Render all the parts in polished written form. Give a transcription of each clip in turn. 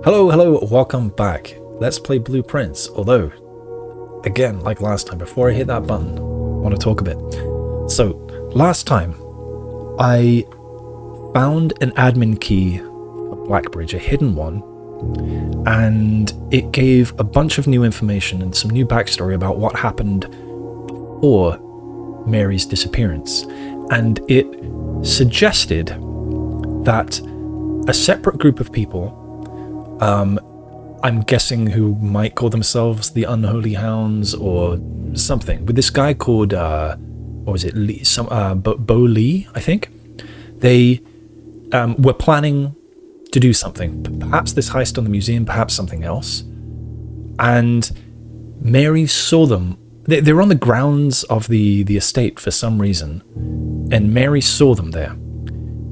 Hello, welcome back. Let's play Blueprints. Although, again, like last time, before I hit that button, I want to talk a bit. So, last time, I found an admin key for Blackbridge, a hidden one, and it gave a bunch of new information and some new backstory about what happened before Mary's disappearance. And it suggested that a separate group of people, I'm guessing who might call themselves the Unholy Hounds or something, with this guy called, what was it, Lee, Bo Lee, I think. They were planning to do something, perhaps this heist on the museum, perhaps something else. And Mary saw them. They were on the grounds of the estate for some reason, and Mary saw them there.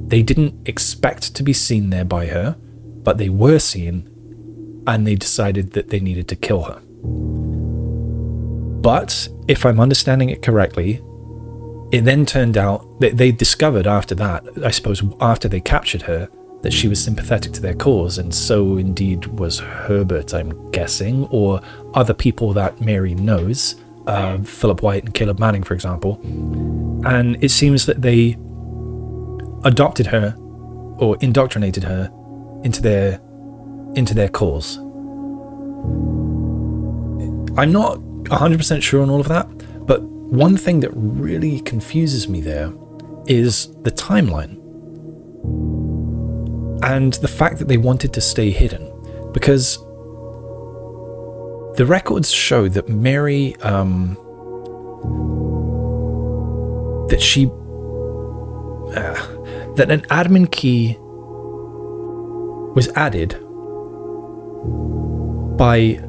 They didn't expect to be seen there by her, but they were seen, and they decided that they needed to kill her. But, if I'm understanding it correctly, it then turned out that they discovered after that, I suppose after they captured her, that she was sympathetic to their cause, and so indeed was Herbert, I'm guessing, or other people that Mary knows, Philip White and Caleb Manning, for example. And it seems that they adopted her, or indoctrinated her, into their cause. I'm not 100% sure on all of that, but one thing that really confuses me there is the timeline and the fact that they wanted to stay hidden, because the records show that Mary, that an admin key was added by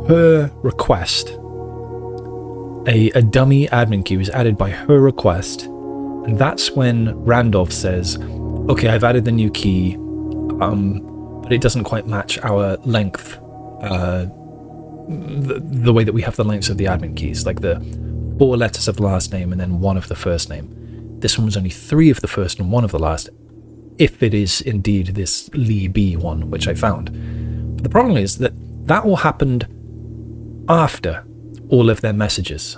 her request. A dummy admin key was added by her request, and that's when Randolph says, okay, I've added the new key, but it doesn't quite match our length, the way that we have the lengths of the admin keys, like the 4 letters of the last name and then 1 of the first name. This one was only 3 of the first and 1 of the last, if it is indeed this Lee B one, which I found. But the problem is that all happened after all of their messages.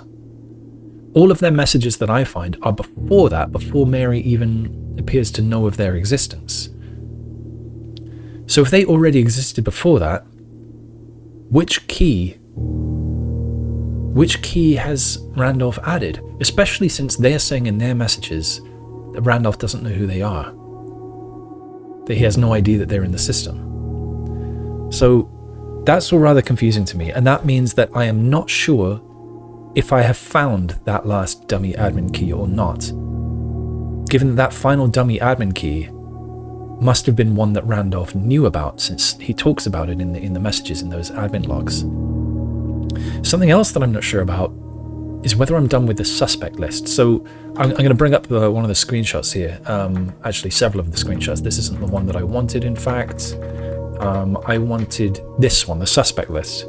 All of their messages that I find are before that, before Mary even appears to know of their existence. So if they already existed before that, which key has Randolph added? Especially since they're saying in their messages that Randolph doesn't know who they are. That he has no idea that they're in the system. So that's all rather confusing to me, and that means that I am not sure if I have found that last dummy admin key or not, given that final dummy admin key must have been one that Randolph knew about, since he talks about it in the messages in those admin logs. Something else that I'm not sure about is whether I'm done with the suspect list. So I'm going to bring up one of the screenshots here, actually several of the screenshots. This isn't the one that I wanted, in fact. I wanted this one, the suspect list.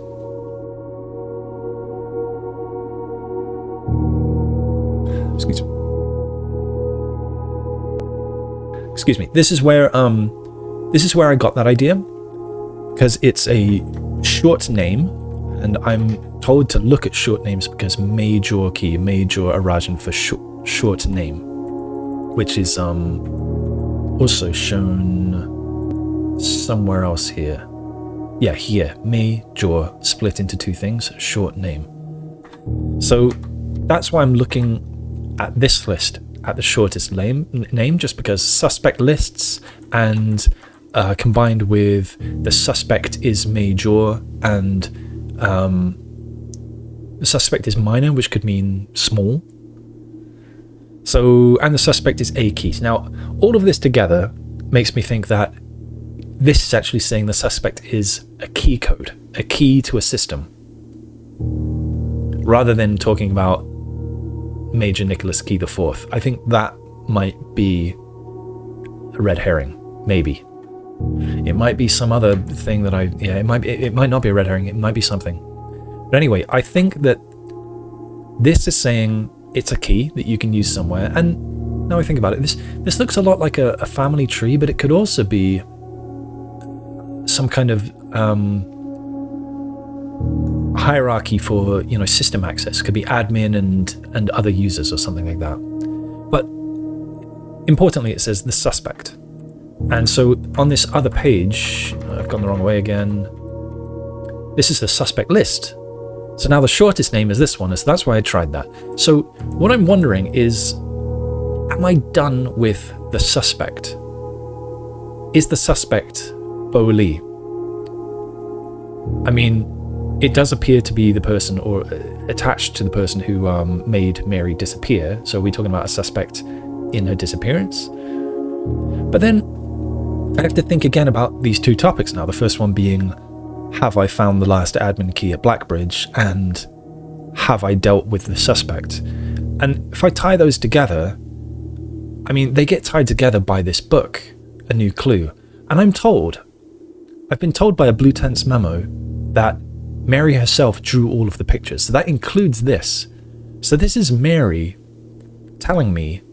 Excuse me. This is where I got that idea, because it's a short name, and I'm told to look at short names because major Arajan for short name, which is also shown somewhere else here. Yeah, here, major, split into 2 things, short name. So that's why I'm looking at this list at the shortest name, just because suspect lists and combined with the suspect is major and the suspect is minor, which could mean small. So, and the suspect is a key. Now, all of this together makes me think that this is actually saying the suspect is a key code, a key to a system, rather than talking about Major Nicholas Key IV. I think that might be a red herring, maybe. It might be some other thing that it might not be a red herring, it might be something. But anyway, I think that this is saying it's a key that you can use somewhere, and now I think about it, this looks a lot like a family tree, but it could also be some kind of hierarchy for, you know, system access. Could be admin and other users or something like that. But importantly, it says the suspect. And so on this other page, I've gone the wrong way again. This is the suspect list. So now the shortest name is this one, so that's why I tried that. So what I'm wondering is, am I done with the suspect? Is the suspect Bo Lee? I mean, it does appear to be the person, or attached to the person who made Mary disappear. So we're talking about a suspect in her disappearance. But then I have to think again about these two topics now. The first one being, have I found the last admin key at Blackbridge, and have I dealt with the suspect? And if I tie those together, I mean, they get tied together by this book, A New Clue. And I've been told by a Blue Tents memo that Mary herself drew all of the pictures. So that includes this. So this is Mary telling me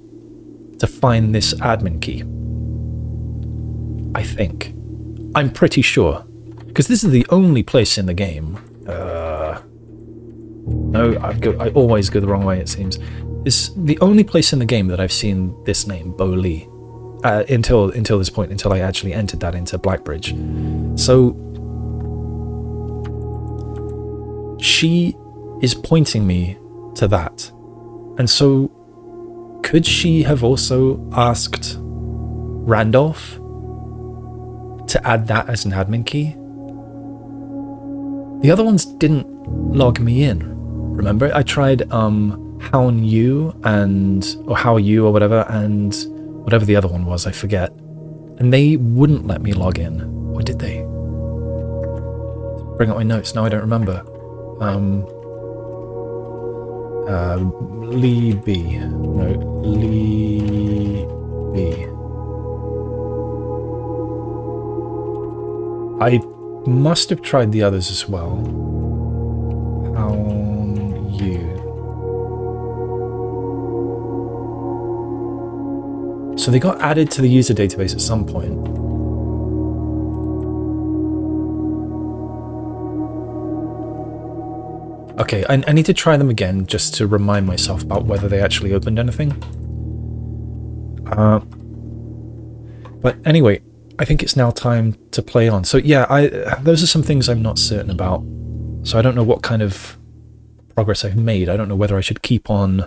to find this admin key. I think. I'm pretty sure. Because this is the only place in the game. No, I always go the wrong way, it seems. It's the only place in the game that I've seen this name, Bo Lee. Until this point, until I actually entered that into Blackbridge. So she is pointing me to that. And so could she have also asked Randolph to add that as an admin key? The other ones didn't log me in. Remember, I tried how are you or whatever, and whatever the other one was, I forget. And they wouldn't let me log in. Or did they? Bring up my notes, now I don't remember. Lee B. No, Lee B. I must have tried the others as well. How you? So they got added to the user database at some point. Okay, I need to try them again just to remind myself about whether they actually opened anything. But anyway, I think it's now time to play on. So yeah, those are some things I'm not certain about. So I don't know what kind of progress I've made. I don't know whether I should keep on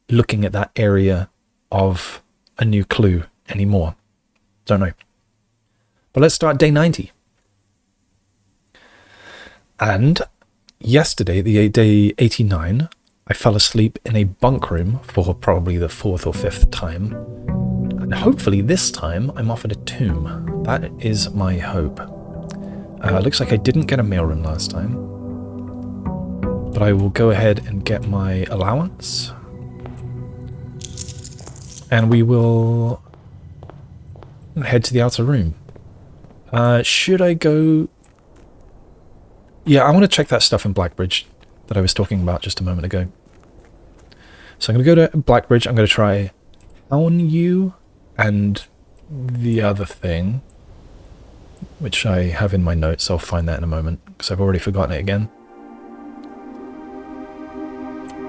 looking at that area of A New Clue anymore. Don't know. But let's start day 90. And yesterday, the day 89, I fell asleep in a bunk room for probably the 4th or 5th time. And hopefully this time I'm off at a tomb. That is my hope. Looks like I didn't get a mailroom last time. But I will go ahead and get my allowance. And we will head to the outer room. Should I go... Yeah, I want to check that stuff in Blackbridge that I was talking about just a moment ago. So I'm going to go to Blackbridge. I'm going to try on you and the other thing, which I have in my notes. I'll find that in a moment because I've already forgotten it again.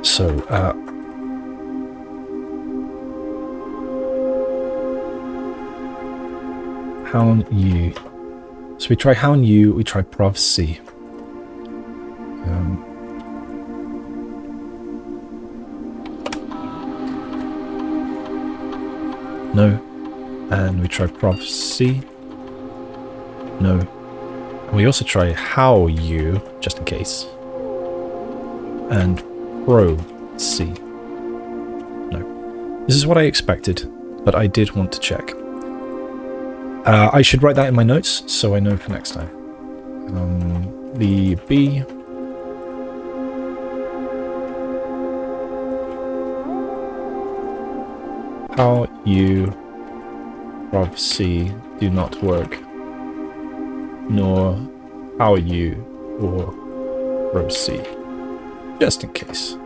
So, Hound U. So we try Hound U, we try Prov C. No. And we try Prov C. No. And we also try How U, just in case. And Pro C. No. This is what I expected, but I did want to check. I should write that in my notes so I know for next time. The B. How you Prov C do not work, nor how you or Prov C, just in case.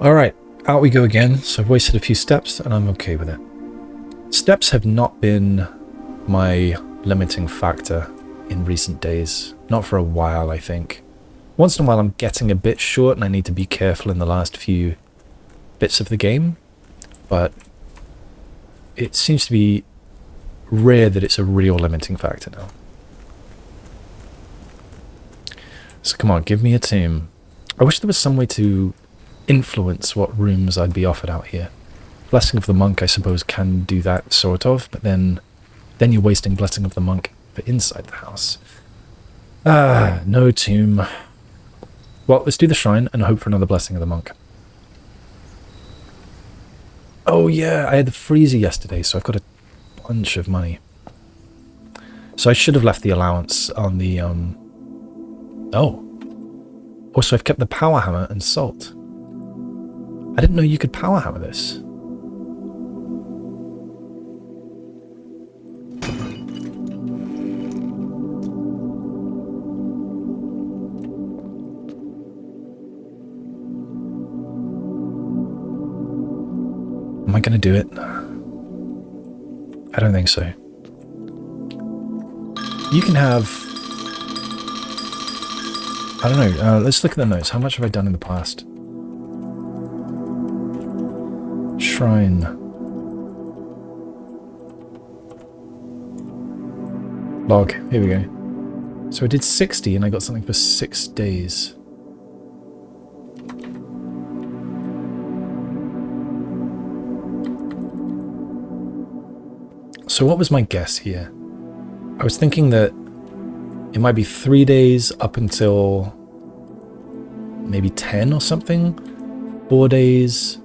Alright, out we go again. So I've wasted a few steps and I'm okay with it. Steps have not been my limiting factor in recent days. Not for a while, I think. Once in a while I'm getting a bit short and I need to be careful in the last few bits of the game, but it seems to be rare that it's a real limiting factor now. So come on, give me a tomb. I wish there was some way to influence what rooms I'd be offered out here. Blessing of the Monk, I suppose, can do that, sort of, but then you're wasting Blessing of the Monk for inside the house. Ah, no tomb. Well, let's do the shrine and hope for another Blessing of the Monk. Oh yeah, I had the freezer yesterday, so I've got a bunch of money. So I should have left the allowance on the, Oh. Also, I've kept the power hammer and salt. I didn't know you could power hammer this. Am I going to do it? I don't think so. You can have... I don't know. Let's look at the notes. How much have I done in the past? Shrine. Log. Here we go. So I did 60 and I got something for 6 days. So what was my guess here? I was thinking that it might be 3 days up until maybe 10 or something. 4 days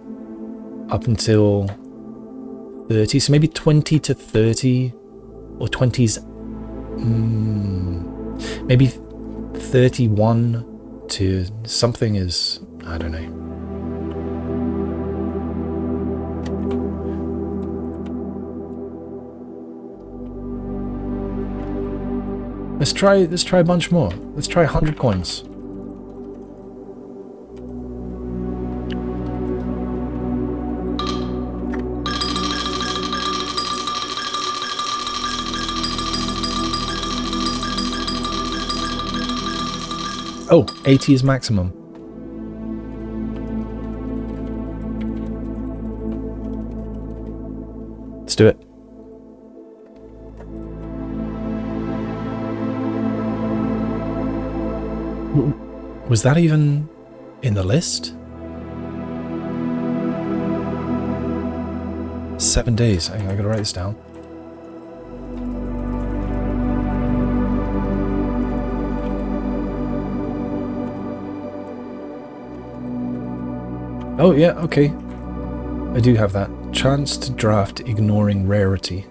up until 30. So maybe 20 to 30 or 20s. Maybe 31 to something is, I don't know. Let's try a bunch more. Let's try 100 coins. Oh, 80 is maximum. Let's do it. Was that even in the list? 7 days. I gotta write this down. Oh yeah, okay. I do have that. Chance to draft ignoring rarity.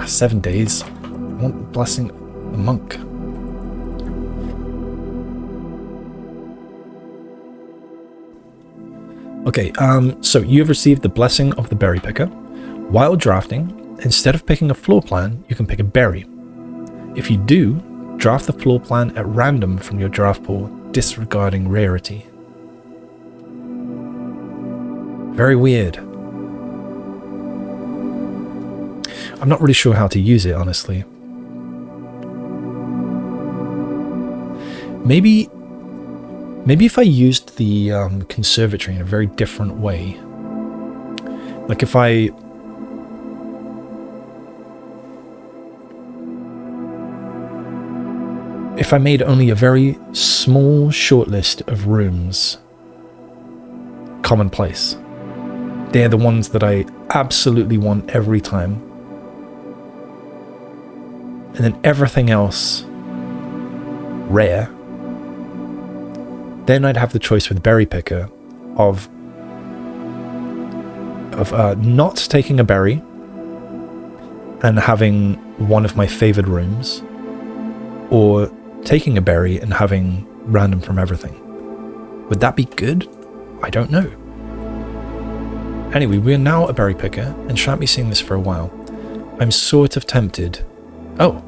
7 days. I want Blessing the Monk. Okay, so you have received the Blessing of the Berry Picker. While drafting, instead of picking a floor plan, you can pick a berry. If you do, draft the floor plan at random from your draft pool, disregarding rarity. Very weird. I'm not really sure how to use it, honestly. Maybe if I used the conservatory in a very different way. Like if I made only a very small short list of rooms commonplace. They're the ones that I absolutely want every time. And then everything else rare. Then I'd have the choice with Berry Picker of not taking a berry and having one of my favored rooms, or taking a berry and having random from everything. Would that be good? I don't know. Anyway, we're now a Berry Picker and shan't be seeing this for a while. I'm sort of tempted. Oh,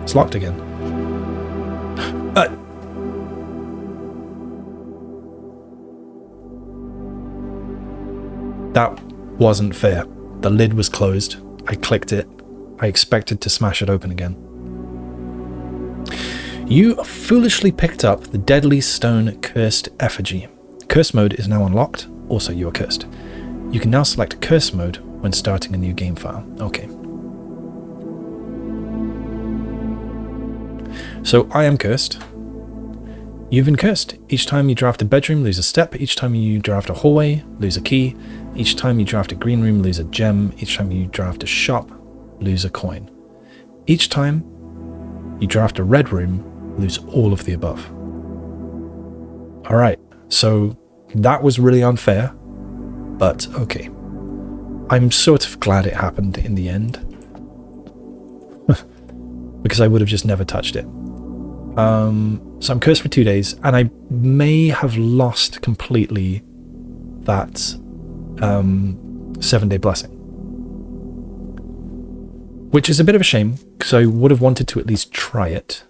it's locked again. That wasn't fair. The lid was closed. I clicked it. I expected to smash it open again. You foolishly picked up the deadly stone cursed effigy. Curse mode is now unlocked. Also, you are cursed. You can now select curse mode when starting a new game file. Okay. So I am cursed. You've been cursed. Each time you draft a bedroom, lose a step. Each time you draft a hallway, lose a key. Each time you draft a green room, lose a gem. Each time you draft a shop, lose a coin. Each time you draft a red room, lose all of the above. Alright, so that was really unfair, but okay. I'm sort of glad it happened in the end. Because I would have just never touched it. So I'm cursed for 2 days, and I may have lost completely that 7-day blessing. Which is a bit of a shame, because I would have wanted to at least try it.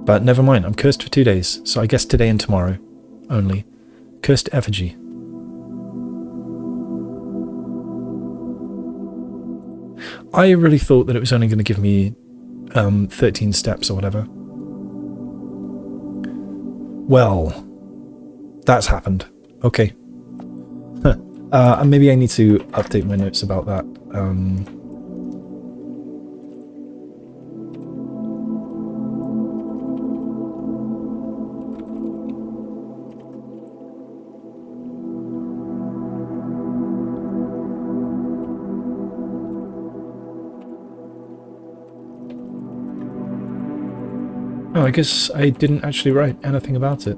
But never mind, I'm cursed for 2 days, so I guess today and tomorrow only. Cursed effigy. I really thought that it was only going to give me 13 steps or whatever. Well, that's happened. Okay. Maybe I need to update my notes about that. Oh, I guess I didn't actually write anything about it.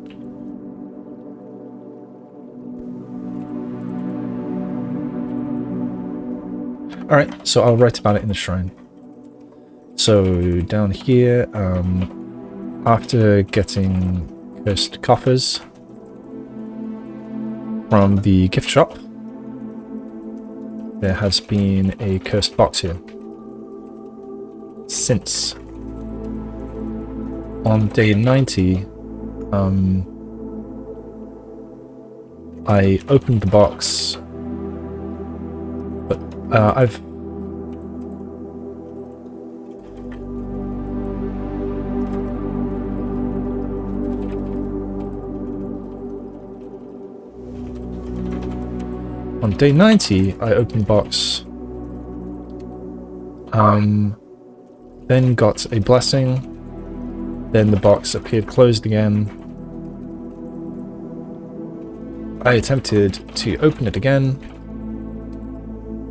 Alright, so I'll write about it in the shrine. So, down here, after getting cursed coffers from the gift shop, there has been a cursed box here. Since on day 90, I opened the box, but I've on day 90, I opened box, then got a blessing. Then the box appeared closed again. I attempted to open it again,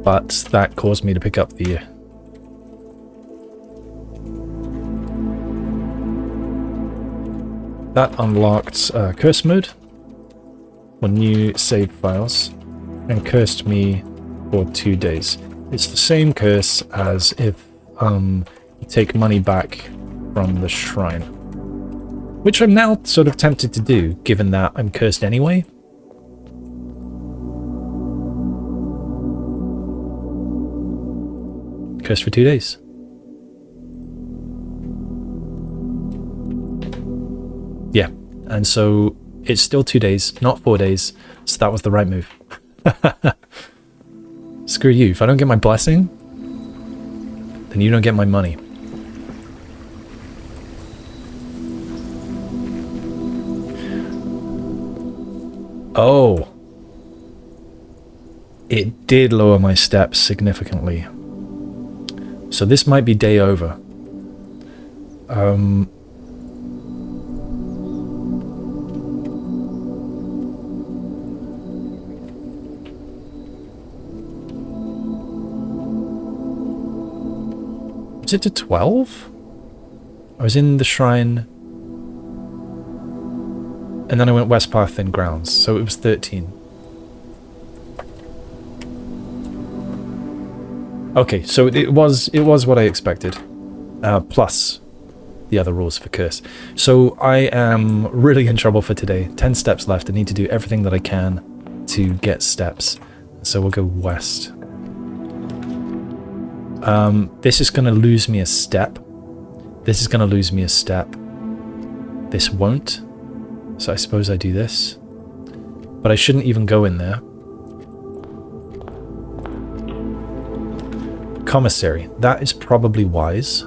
but that caused me to pick up the... That unlocked curse mode for new save files and cursed me for 2 days. It's the same curse as if you take money back from the shrine, which I'm now sort of tempted to do, given that I'm cursed anyway. Cursed for 2 days. Yeah, and so it's still 2 days, not 4 days, so that was the right move. Screw you, if I don't get my blessing, then you don't get my money. Oh, it did lower my steps significantly. So this might be day over. Was it to 12? I was in the shrine, and then I went west path then grounds, so it was 13. Okay, so it was what I expected, plus the other rules for curse. So I am really in trouble for today. 10 steps left. I need to do everything that I can to get steps. So we'll go west. This is going to lose me a step. This is going to lose me a step. This won't. So I suppose I do this. But I shouldn't even go in there. Commissary. That is probably wise.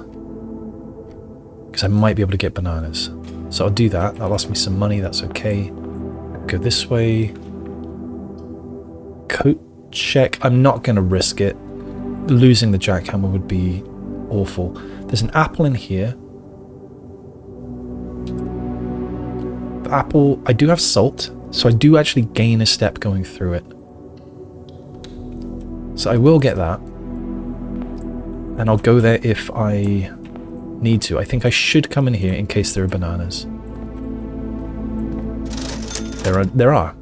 Because I might be able to get bananas. So I'll do that. That'll lost me some money. That's okay. Go this way. Coat check. I'm not going to risk it. Losing the jackhammer would be awful. There's an apple in here. The apple, I do have salt, so I do actually gain a step going through it. So I will get that. And I'll go there if I need to. I think I should come in here in case there are bananas. There are.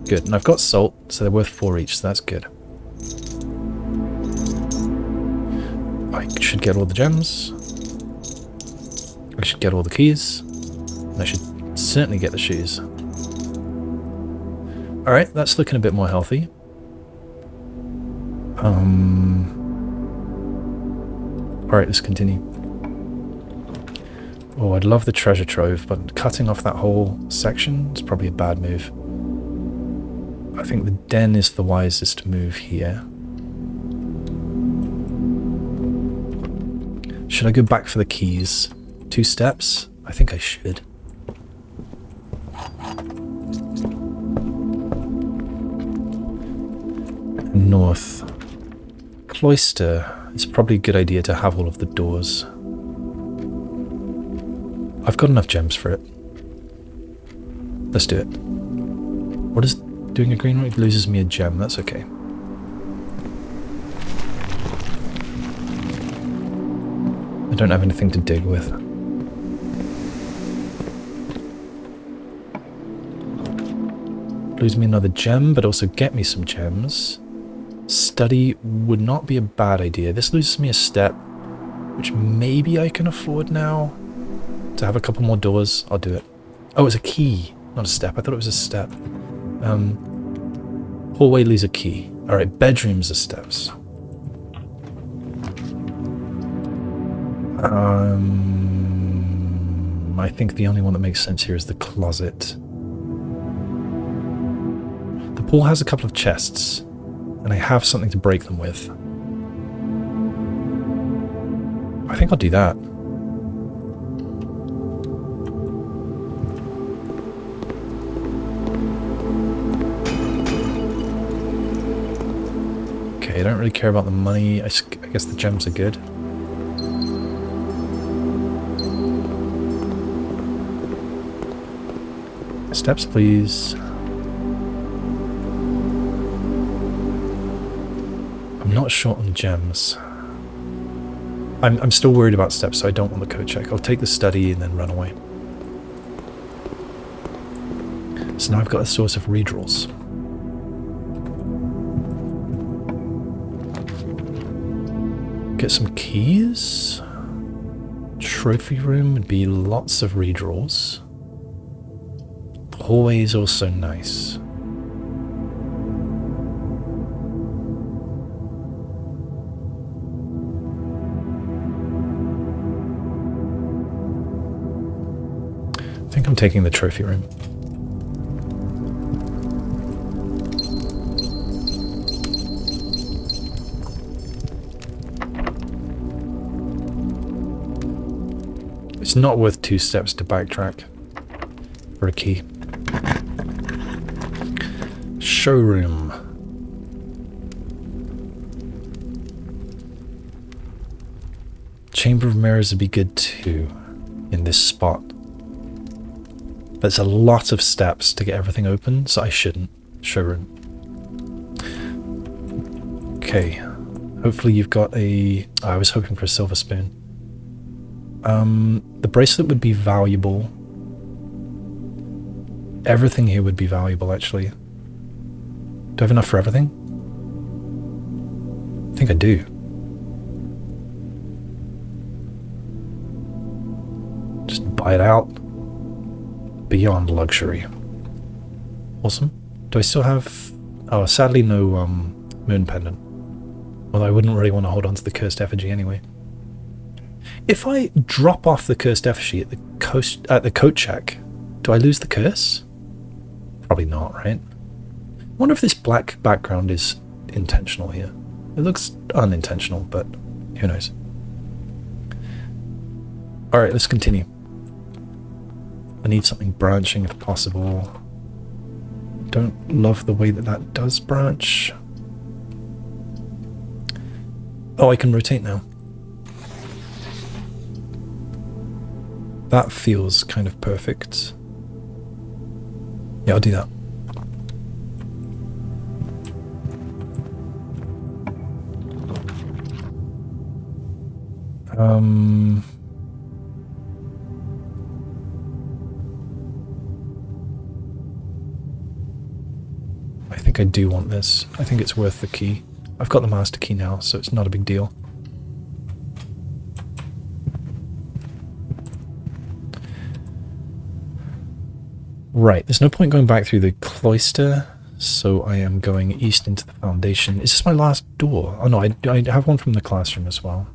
Good. And I've got salt, so they're worth 4 each, so that's good. I should get all the gems. I should get all the keys. And I should certainly get the shoes. Alright, that's looking a bit more healthy. Alright, let's continue. Oh, I'd love the treasure trove, but cutting off that whole section is probably a bad move. I think the den is the wisest move here. Should I go back for the keys? 2 steps? I think I should. North. Cloister. It's probably a good idea to have all of the doors. I've got enough gems for it. Let's do it. What is doing a green one? It loses me a gem. That's okay. I don't have anything to dig with. Lose me another gem, but also get me some gems. Study would not be a bad idea. This loses me a step, which maybe I can afford now. To have a couple more doors, I'll do it. Oh, it's a key, not a step. I thought it was a step. Hallway leaves a key. Alright, bedrooms are steps. I think the only one that makes sense here is the closet. The pool has a couple of chests, and I have something to break them with. I think I'll do that. Okay, I don't really care about the money. I guess the gems are good. Steps, please. I'm not short on gems. I'm still worried about steps, so I don't want the code check. I'll take the study and then run away. So now I've got a source of redraws. Get some keys. Trophy room would be lots of redraws. The hallway is also nice. I think I'm taking the trophy room. It's not worth 2 steps to backtrack for a key. Showroom. Chamber of Mirrors would be good too in this spot. But it's a lot of steps to get everything open, so I shouldn't. Showroom. Okay. Hopefully you've got a... I was hoping for a silver spoon. The bracelet would be valuable. Everything here would be valuable, actually. Do I have enough for everything? I think I do. Just buy it out. Beyond luxury. Awesome. Do I still have... Oh, sadly no moon pendant. Although I wouldn't really want to hold on to the cursed effigy anyway. If I drop off the cursed effigy at the coat check, do I lose the curse? Probably not, right? wonder if this black background is intentional here. It looks unintentional, but who knows. Alright, let's continue. I need something branching if possible. Don't love the way that that does branch. Oh, I can rotate now. That feels kind of perfect. Yeah, I'll do that. I think I do want this. I think it's worth the key. I've got the master key now, so it's not a big deal. Right, there's no point going back through the cloister, so I am going east into the foundation. Is this my last door? Oh no, I have one from the classroom as well.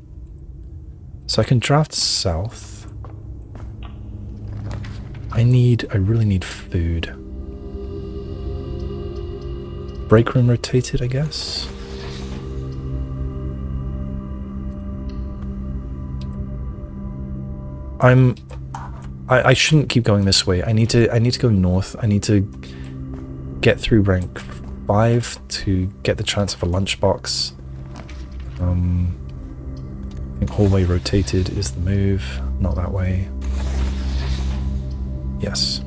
So I can draft south. I really need food. Break room rotated, I guess. I shouldn't keep going this way. I need to go north. I need to get through rank 5 to get the chance of a lunchbox. I think hallway rotated is the move, not that way. Yes.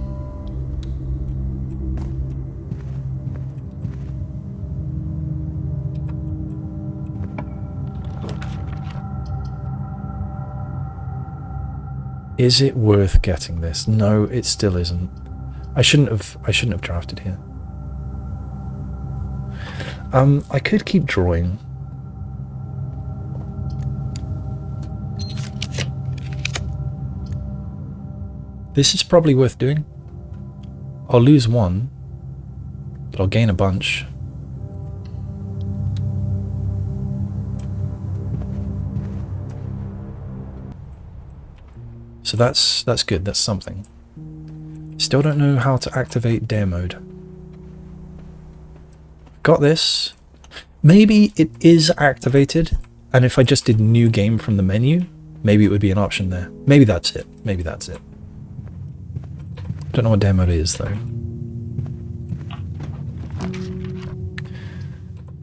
Is it worth getting this? No, it still isn't. I shouldn't have drafted here. I could keep drawing. This is probably worth doing. I'll lose one, but I'll gain a bunch. So that's good, that's something. Still don't know how to activate dare mode. Got this. Maybe it is activated, and if I just did new game from the menu, maybe it would be an option there. Maybe that's it. Maybe that's it. Don't know what dare mode is though.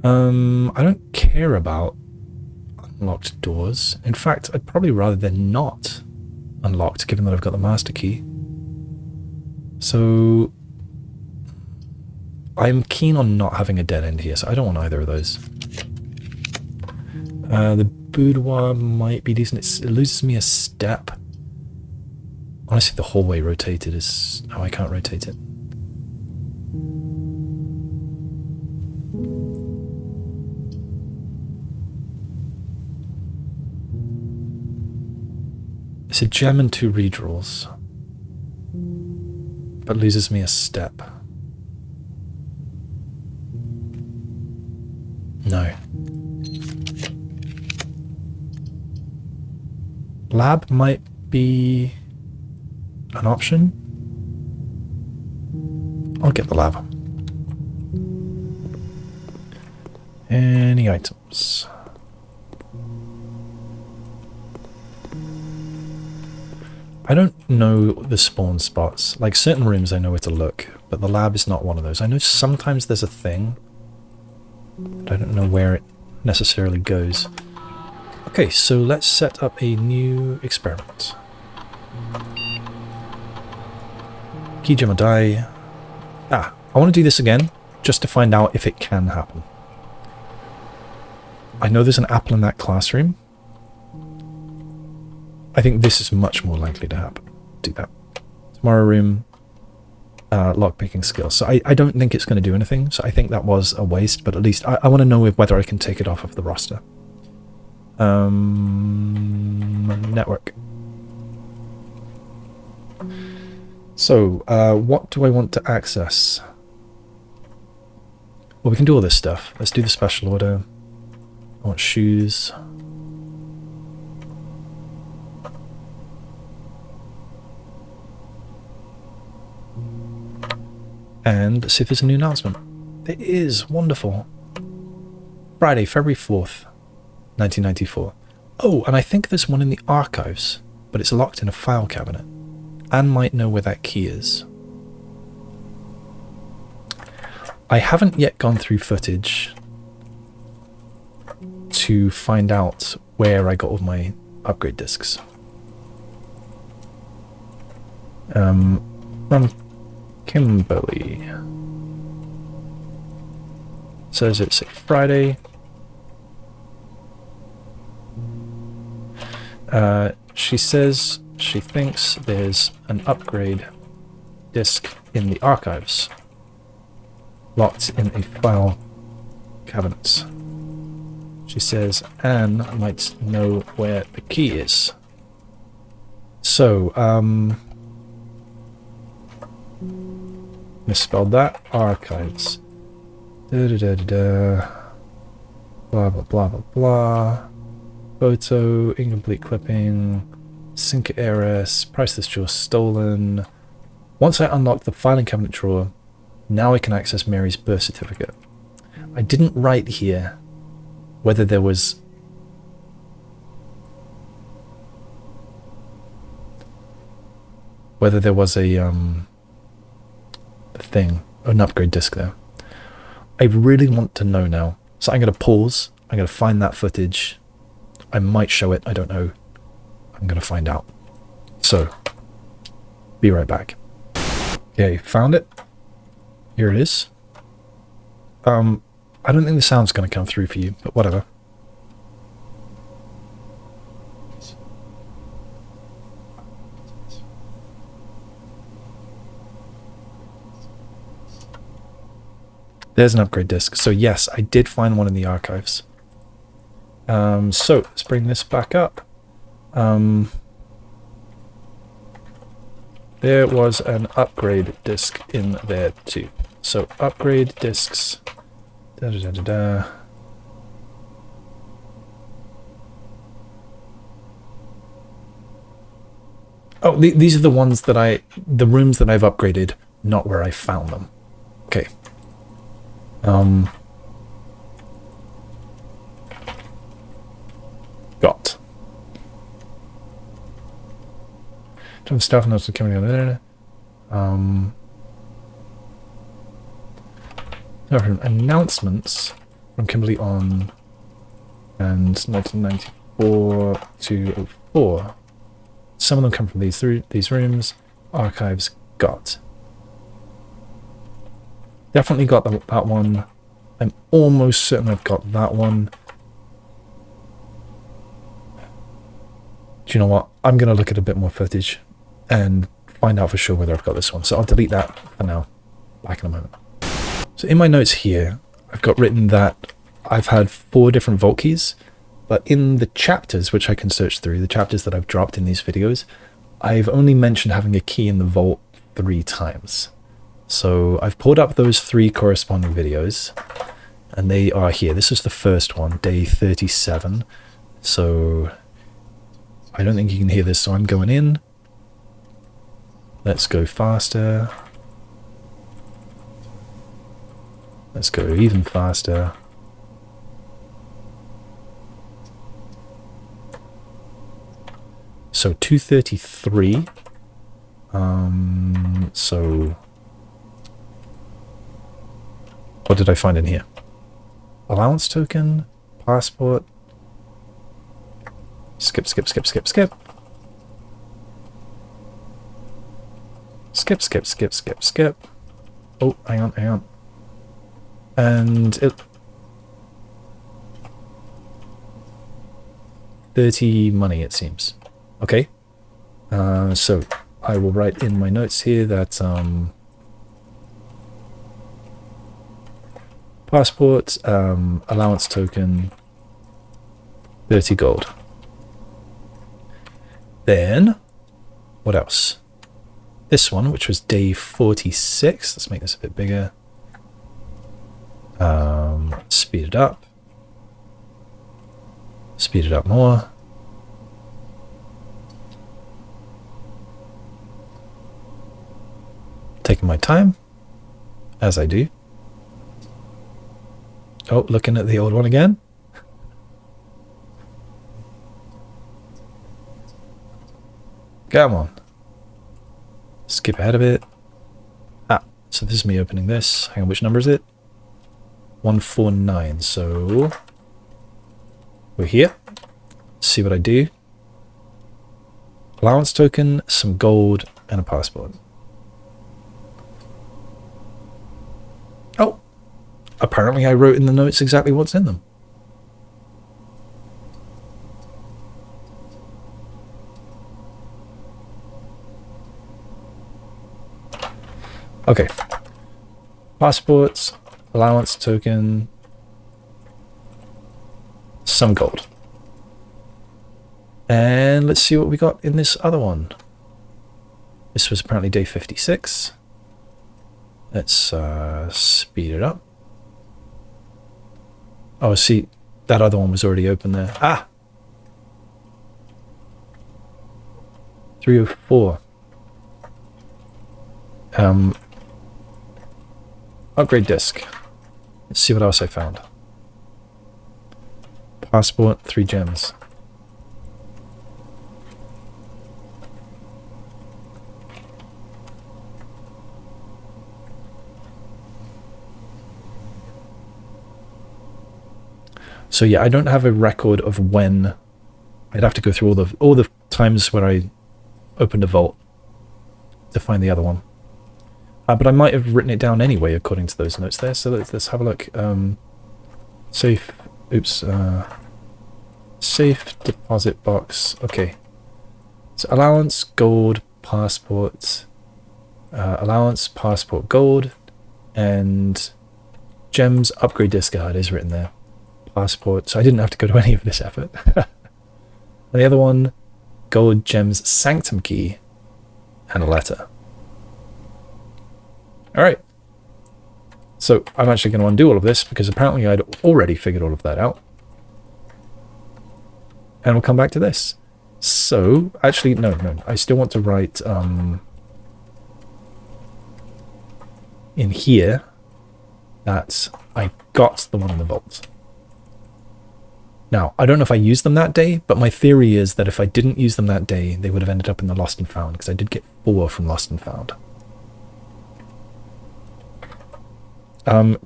I don't care about unlocked doors. In fact, I'd probably rather they're not unlocked, given that I've got the master key. So I'm keen on not having a dead end here, so I don't want either of those. The boudoir might be decent. It loses me a step. Honestly, the hallway rotated is... Oh, I can't rotate it. It's a gem and 2 redraws, but loses me a step. No. Lab might be an option. I'll get the lab. Any items? I don't know the spawn spots. Like certain rooms I know where to look, but the lab is not one of those. I know sometimes there's a thing, but I don't know where it necessarily goes. Okay, so let's set up a new experiment. Key gem or die. I want to do this again, just to find out if it can happen. I know there's an apple in that classroom. I think this is much more likely to happen. Do that. Tomorrow room, lockpicking skill. So I don't think it's going to do anything, so I think that was a waste, but at least I want to know whether I can take it off of the roster. Network. So, what do I want to access? Well, we can do all this stuff. Let's do the special order. I want shoes. And see if there's a new announcement. There is. Wonderful. Friday, February 4th, 1994. Oh, and I think there's one in the archives, but it's locked in a file cabinet. Anne might know where that key is. I haven't yet gone through footage to find out where I got all my upgrade discs. From Kimberly. Says it's a Friday. She says she thinks there's an upgrade disc in the archives, locked in a file cabinet. She says Anne might know where the key is. So, misspelled that. Archives. Blah, blah, blah, blah, blah. Photo, incomplete clipping, sync errors, priceless jewel stolen. Once I unlock the filing cabinet drawer, now I can access Mary's birth certificate. I didn't write here whether there was a thing, an upgrade disc there. I really want to know now. So I'm going to pause. I'm going to find that footage. I might show it. I don't know. I'm going to find out. So, be right back. Okay, found it. Here it is. I don't think the sound's going to come through for you, but whatever. There's an upgrade disc. So yes, I did find one in the archives. So let's bring this back up. There was an upgrade disc in there too. So upgrade discs. Oh, these are the ones that the rooms that I've upgraded, not where I found them. Okay. Got. Some stuff notes are coming on there. Announcements from Kimberly on and 1994 to 04. Some of them come from these rooms. Archives got. Definitely got that one. I'm almost certain I've got that one. Do you know what? I'm going to look at a bit more footage and find out for sure whether I've got this one. So I'll delete that for now. Back in a moment. So in my notes here, I've got written that I've had 4 different vault keys, but in the chapters, which I can search through, the chapters that I've dropped in these videos, I've only mentioned having a key in the vault 3 times. So I've pulled up those 3 corresponding videos, and they are here. This is the first one, day 37. So I don't think you can hear this, so I'm going in. Let's go faster. Let's go even faster. So 233. So what did I find in here? Allowance token, passport. Skip. Skip. Oh, hang on. And it 30 money, it seems. Okay. So I will write in my notes here that passport, allowance token, 30 gold. Then, what else? This one, which was day 46. Let's make this a bit bigger. Speed it up. Speed it up more. Taking my time, as I do. Oh, looking at the old one again. Come on. Skip ahead a bit. Ah, so this is me opening this. Hang on, which number is it? 149. So we're here. Let's see what I do. Allowance token, some gold, and a passport. Oh, apparently I wrote in the notes exactly what's in them. Okay. Passports, allowance token, some gold. And let's see what we got in this other one. This was apparently day 56. Let's speed it up. Oh, see, that other one was already open there. Ah! 304. Upgrade disc. Let's see what else I found. Passport, 3 gems. So yeah, I don't have a record of when. I'd have to go through all the times where I opened a vault to find the other one. But I might have written it down anyway according to those notes there. So let's have a look. Safe. Oops. Safe deposit box. Okay. So allowance, gold, passport. Allowance, passport, gold, and gems, upgrade discard is written there. Passport, so I didn't have to go to any of this effort. And the other one, gold, gems, sanctum key, and a letter. Alright. So I'm actually going to undo all of this because apparently I'd already figured all of that out. And we'll come back to this. So, actually, no, I still want to write in here that I got the one in the vault. Now, I don't know if I used them that day, but my theory is that if I didn't use them that day, they would have ended up in the Lost and Found, because I did get 4 from Lost and Found.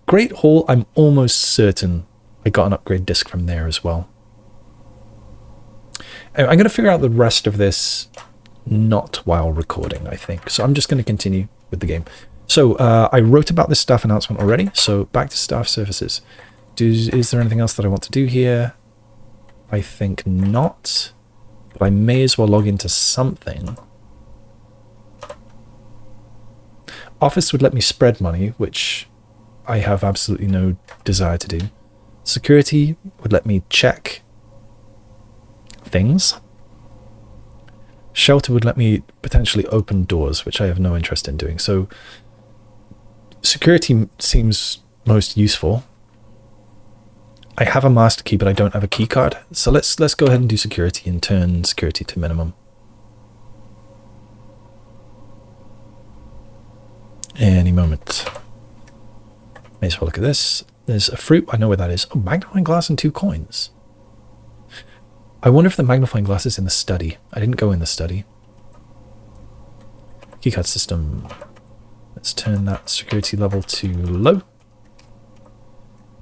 Great Hall, I'm almost certain I got an upgrade disc from there as well. Anyway, I'm going to figure out the rest of this not while recording, I think. So I'm just going to continue with the game. So I wrote about this staff announcement already, so back to staff services. Is there anything else that I want to do here? I think not, but I may as well log into something. Office would let me spread money, which I have absolutely no desire to do. Security would let me check things. Shelter would let me potentially open doors, which I have no interest in doing. So security seems most useful. I have a master key, but I don't have a key card. So let's go ahead and do security and turn security to minimum. Any moment. May as well look at this. There's a fruit. I know where that is. Oh, magnifying glass and 2 coins. I wonder if the magnifying glass is in the study. I didn't go in the study. Keycard system. Let's turn that security level to low.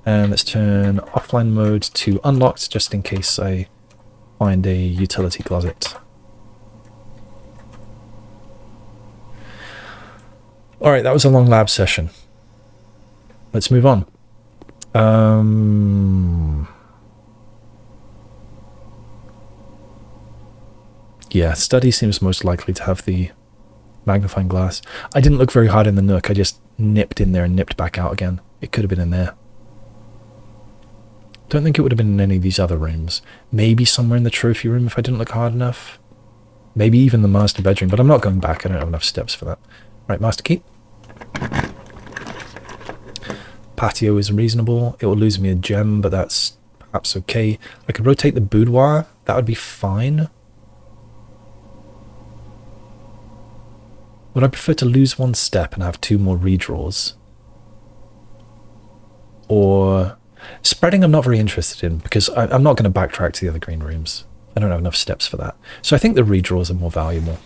And let's turn offline mode to unlocked, just in case I find a utility closet. Alright, that was a long lab session. Let's move on. Yeah, study seems most likely to have the magnifying glass. I didn't look very hard in the nook. I just nipped in there and nipped back out again. It could have been in there. Don't think it would have been in any of these other rooms. Maybe somewhere in the trophy room if I didn't look hard enough. Maybe even the master bedroom, but I'm not going back. I don't have enough steps for that. Right, master key. Patio is reasonable. It will lose me a gem, but that's perhaps okay. I could rotate the boudoir. That would be fine. Would I prefer to lose 1 step and have 2 more redraws? Or Spreading I'm not very interested in, because I'm not going to backtrack to the other green rooms. I don't have enough steps for that. So I think the redraws are more valuable.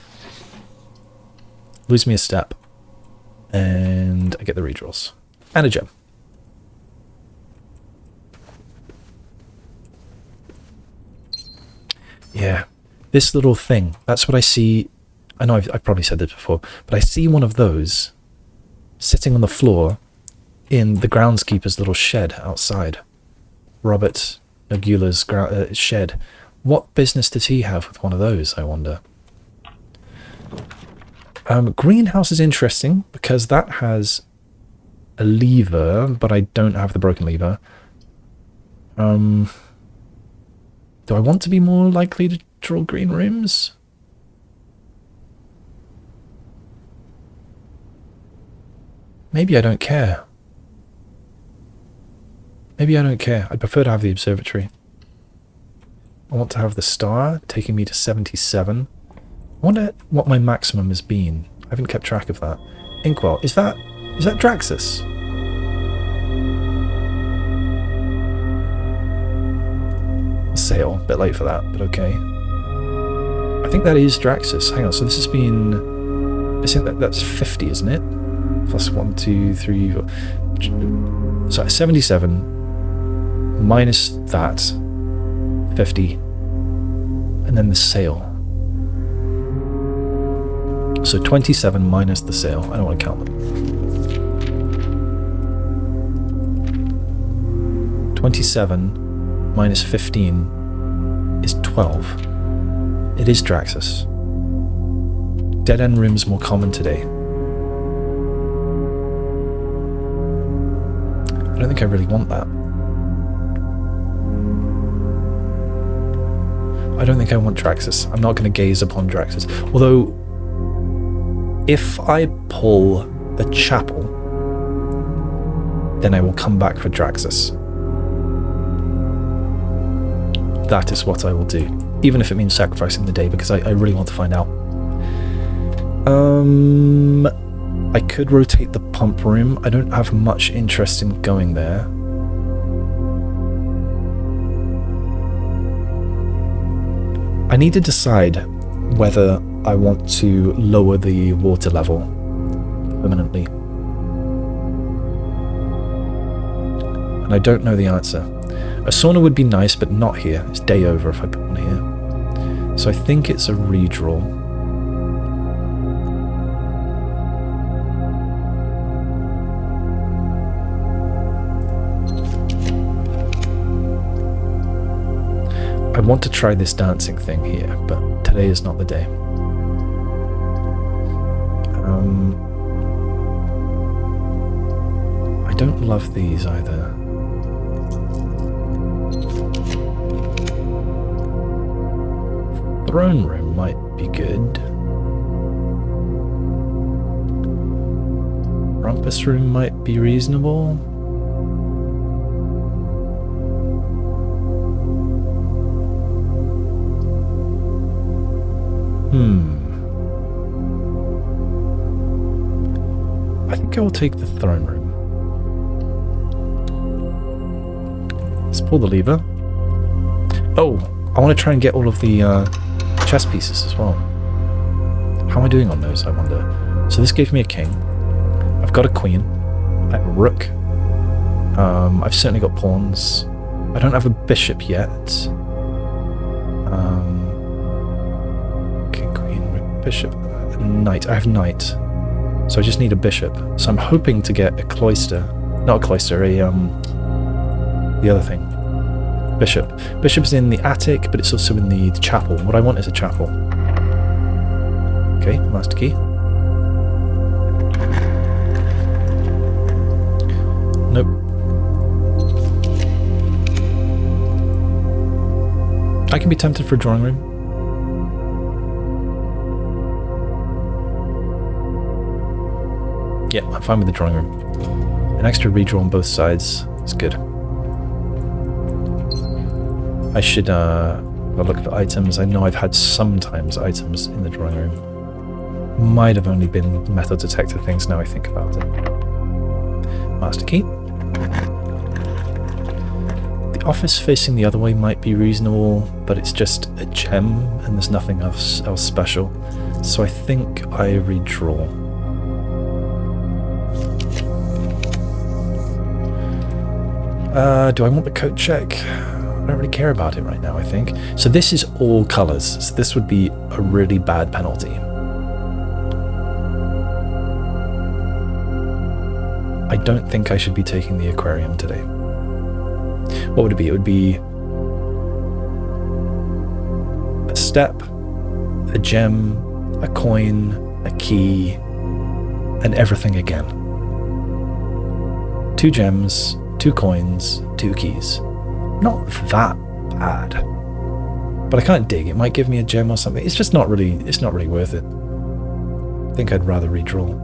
Lose me a step. And I get the redraws. And a gem. Yeah. This little thing. That's what I see. I know I've probably said this before. But I see one of those sitting on the floor in the groundskeeper's little shed outside. Robert Nagula's shed. What business does he have with one of those, I wonder? Greenhouse is interesting because that has a lever, but I don't have the broken lever. Do I want to be more likely to draw green rooms? Maybe I don't care. Maybe I don't care. I'd prefer to have the observatory. I want to have the star, taking me to 77. I wonder what my maximum has been. I haven't kept track of that. Inkwell, is that Draxus? Sail, a bit late for that, but okay. I think that is Draxus. Hang on, so this has been... I think that's 50, isn't it? Plus 1, 2, 3, 4... So 77 minus that 50, and then the sail. So 27 minus the sail. I don't want to count them. 27 minus 15 is 12. It is Draxus. Dead end rooms more common today. I don't think I really want that. I don't think I want Draxus. I'm not going to gaze upon Draxus. Although, if I pull the chapel, then I will come back for Draxus. That is what I will do. Even if it means sacrificing the day, because I really want to find out. I could rotate the pump room. I don't have much interest in going there. I need to decide whether I want to lower the water level permanently. And I don't know the answer. A sauna would be nice, but not here. It's day over if I put one here. So I think it's a redraw. I want to try this dancing thing here, but today is not the day. I don't love these either. Throne room might be good. Rumpus room might be reasonable. I think I will take the throne room. Let's pull the lever. Oh, I want to try and get all of the chess pieces as well. How am I doing on those, I wonder? So this gave me a king. I've got a queen. I have a rook. I've certainly got pawns. I don't have a bishop yet. King, queen, rook, bishop, knight. I have knight. So I just need a bishop. So I'm hoping to get a cloister. Not a cloister, the other thing. Bishop. Bishop's in the attic, but it's also in the chapel. What I want is a chapel. Okay, master key. Nope. I can be tempted for a drawing room. Yeah, I'm fine with the drawing room. An extra redraw on both sides is good. I should look for items. I know I've had sometimes items in the drawing room. Might have only been metal detector things now I think about it. Master key. office facing the other way might be reasonable, but it's just a gem and there's nothing else special. So I think I redraw. Do I want the coat check? I don't really care about it right now, I think. So this is all colours, so this would be a really bad penalty. I don't think I should be taking the aquarium today. What would it be? It would be a step, a gem, a coin, a key, and everything again. 2 gems, 2 coins, 2 keys. Not that bad. But I can't dig. It might give me a gem or something. It's just not really worth it. I think I'd rather redraw.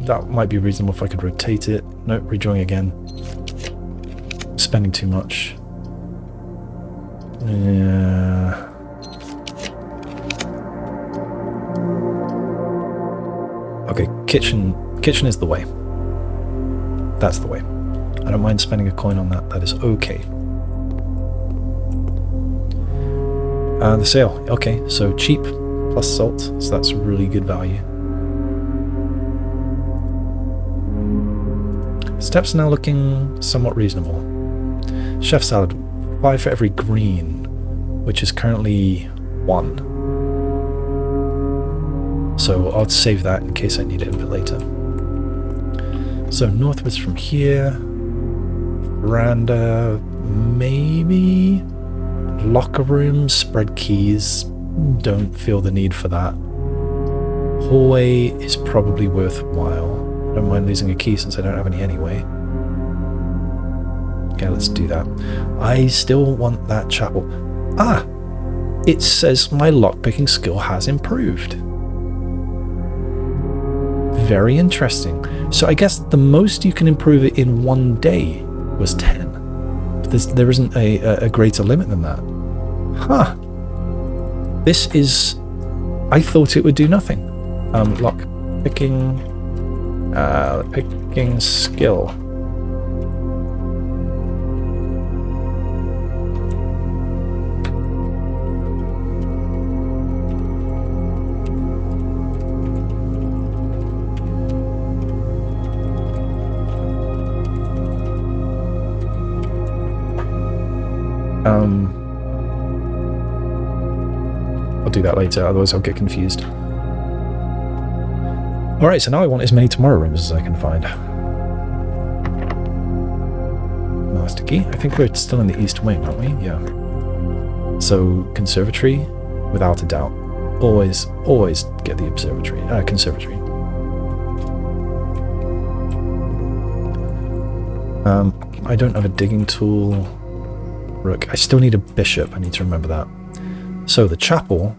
That might be reasonable if I could rotate it. Nope, redrawing again. Spending too much. Yeah. Okay, kitchen is the way. That's the way. I don't mind spending a coin on that. That is okay. The sale. Okay, so cheap plus salt. So that's really good value. Steps now looking somewhat reasonable. Chef salad, 5 for every green, which is currently 1. So I'll save that in case I need it a bit later. So northwards from here, veranda, maybe, locker room, spread keys, don't feel the need for that. Hallway is probably worthwhile. I don't mind losing a key since I don't have any anyway. Okay, let's do that. I still want that chapel. Ah! It says my lockpicking skill has improved. Very interesting. So I guess the most you can improve it in 1 day was 10. There isn't a greater limit than that. Huh. This is... I thought it would do nothing. Lockpicking... picking skill. I'll do that later, otherwise I'll get confused. Alright, so now I want as many tomorrow rooms as I can find. Master key. I think we're still in the east wing, aren't we? Yeah. So, conservatory, without a doubt. Always get the observatory. Conservatory. I don't have a digging tool. Rook. I still need a bishop. I need to remember that. So the chapel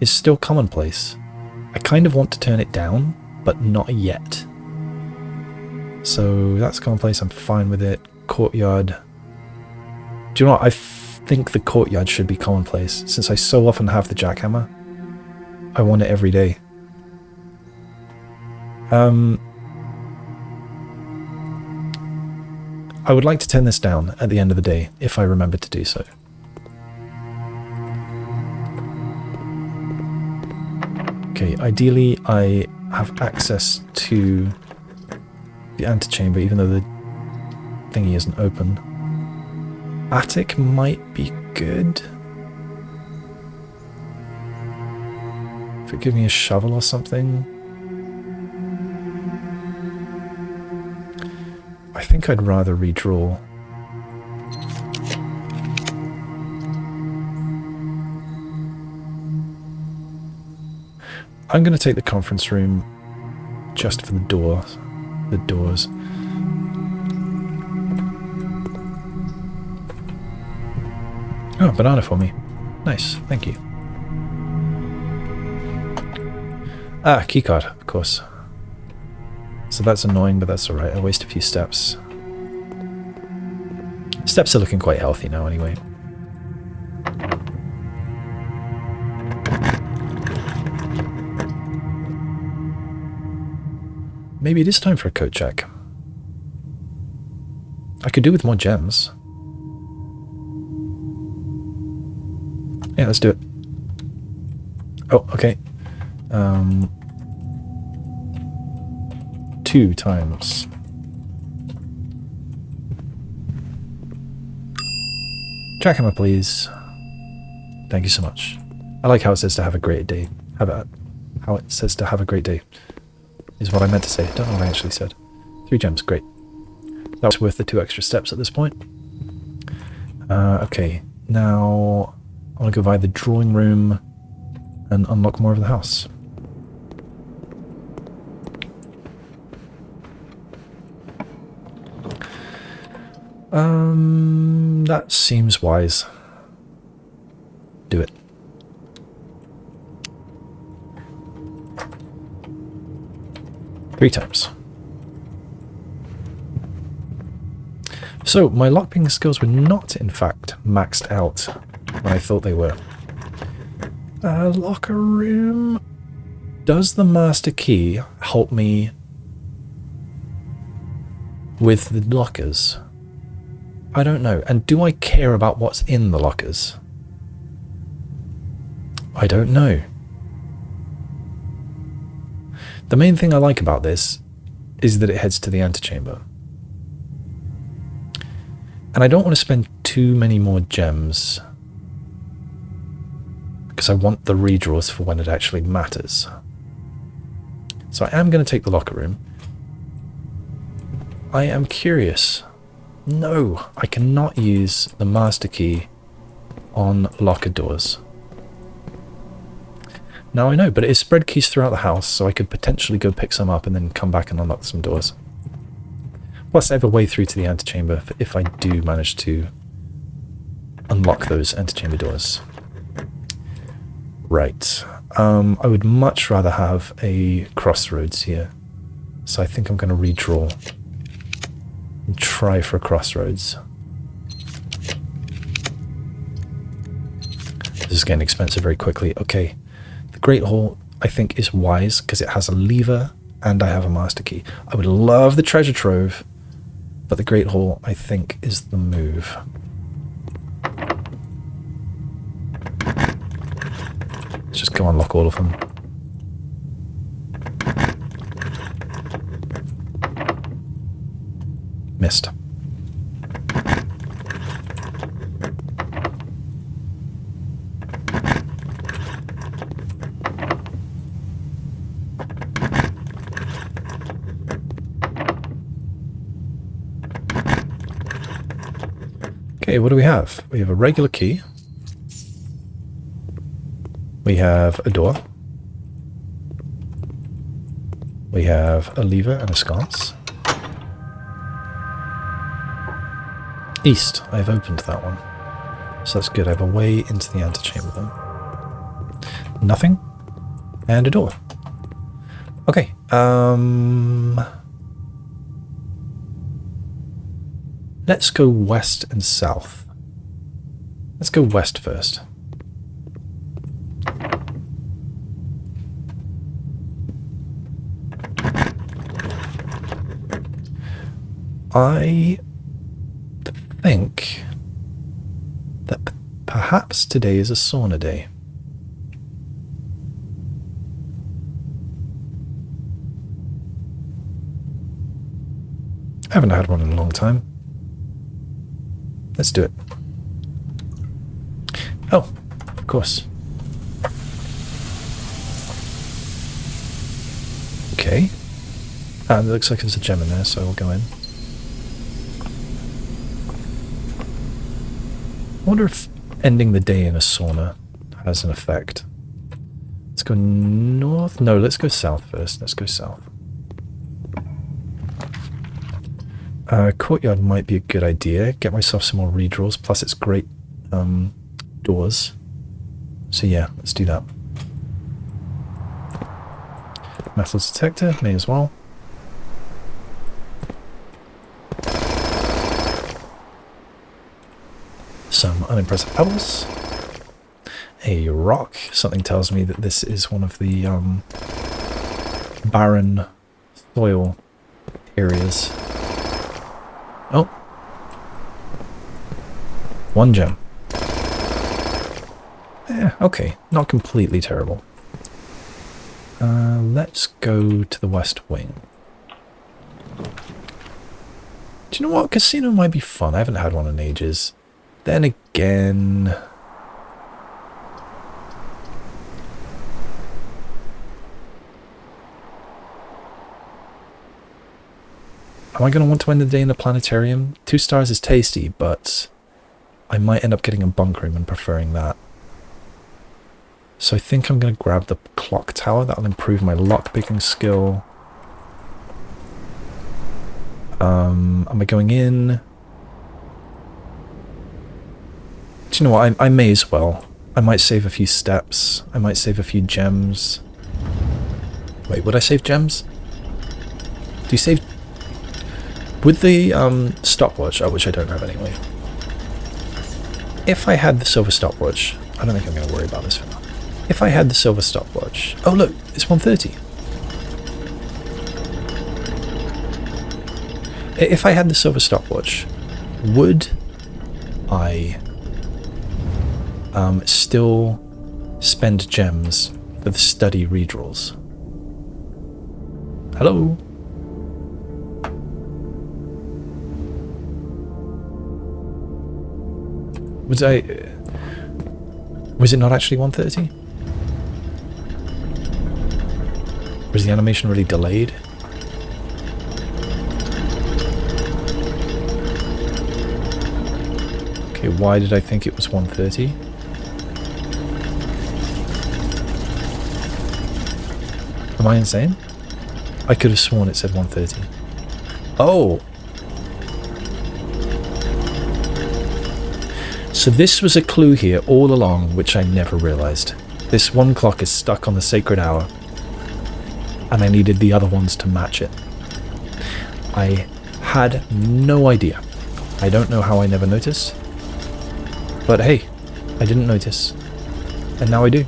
is still commonplace. I kind of want to turn it down, but not yet. So that's commonplace. I'm fine with it. Courtyard. Do you know what? I think the courtyard should be commonplace. Since I so often have the jackhammer, I want it every day. I would like to turn this down at the end of the day, if I remember to do so. Okay, ideally I have access to the antechamber, even though the thingy isn't open. Attic might be good. If it gives me a shovel or something. I think I'd rather redraw. I'm going to take the conference room just for the doors. Oh, banana for me. Nice, thank you. Ah, keycard, of course. So that's annoying, but that's alright. I waste a few steps. Steps are looking quite healthy now anyway. Maybe it is time for a coat check. I could do with more gems. Yeah, let's do it. Oh, okay. 2 times. Jackhammer, please. Thank you so much. I like how it says to have a great day. How about how it says to have a great day? Is what I meant to say. Don't know what I actually said. 3 gems, great. That was worth the 2 extra steps at this point. Okay, now I want to go via the drawing room and unlock more of the house. That seems wise. Do it. Three times. So, my lockpicking skills were not, in fact, maxed out when I thought they were. Locker room. Does the master key help me with the lockers? I don't know. And do I care about what's in the lockers? I don't know. The main thing I like about this is that it heads to the antechamber. And I don't want to spend too many more gems because I want the redraws for when it actually matters. So I am going to take the locker room. I am curious. No, I cannot use the master key on locker doors. Now I know, but it is spread keys throughout the house, so I could potentially go pick some up and then come back and unlock some doors. Plus I have a way through to the antechamber if I do manage to unlock those antechamber doors. Right. I would much rather have a crossroads here. So I think I'm going to redraw and try for a crossroads. This is getting expensive very quickly. Okay. The Great Hall, I think, is wise because it has a lever and I have a master key. I would love the treasure trove, but the Great Hall, I think, is the move. Let's just go unlock all of them. Missed. Okay, what do we have? We have a regular key. We have a door. We have a lever and a sconce. East. I've opened that one. So that's good. I have a way into the antechamber then. Nothing. And a door. Okay. Let's go west and south. Let's go west first. I think that perhaps today is a sauna day. I haven't had one in a long time. Let's do it. Oh, of course. Okay. It looks like there's a gem in there, so we'll go in. I wonder if ending the day in a sauna has an effect. Let's go north. No, let's go south first. Let's go south. Courtyard might be a good idea. Get myself some more redraws. Plus it's great doors. So yeah, let's do that. Metal detector, may as well. Some unimpressive pebbles. A rock. Something tells me that this is one of the barren soil areas. Oh, 1 gem. Okay, not completely terrible. Let's go to the west wing. Do you know what? Casino might be fun. I haven't had one in ages. Then again... Am I going to want to end the day in the Planetarium? 2 stars is tasty, but I might end up getting a bunk room and preferring that. So I think I'm going to grab the clock tower. That'll improve my lockpicking skill. Am I going in? Do you know what? I may as well. I might save a few steps. I might save a few gems. Wait, would I save gems? Do you save... With the stopwatch, which I don't have anyway. If I had the silver stopwatch... I don't think I'm going to worry about this for now. If I had the silver stopwatch... Oh look, it's 1:30. If I had the silver stopwatch, would I still spend gems for the study redraws? Hello? Was it not actually 1:30? Was the animation really delayed? Okay, why did I think it was 1:30? Am I insane? I could have sworn it said 1:30. Oh! So this was a clue here all along, which I never realised. This one clock is stuck on the sacred hour, and I needed the other ones to match it. I had no idea. I don't know how I never noticed. But hey, I didn't notice. And now I do.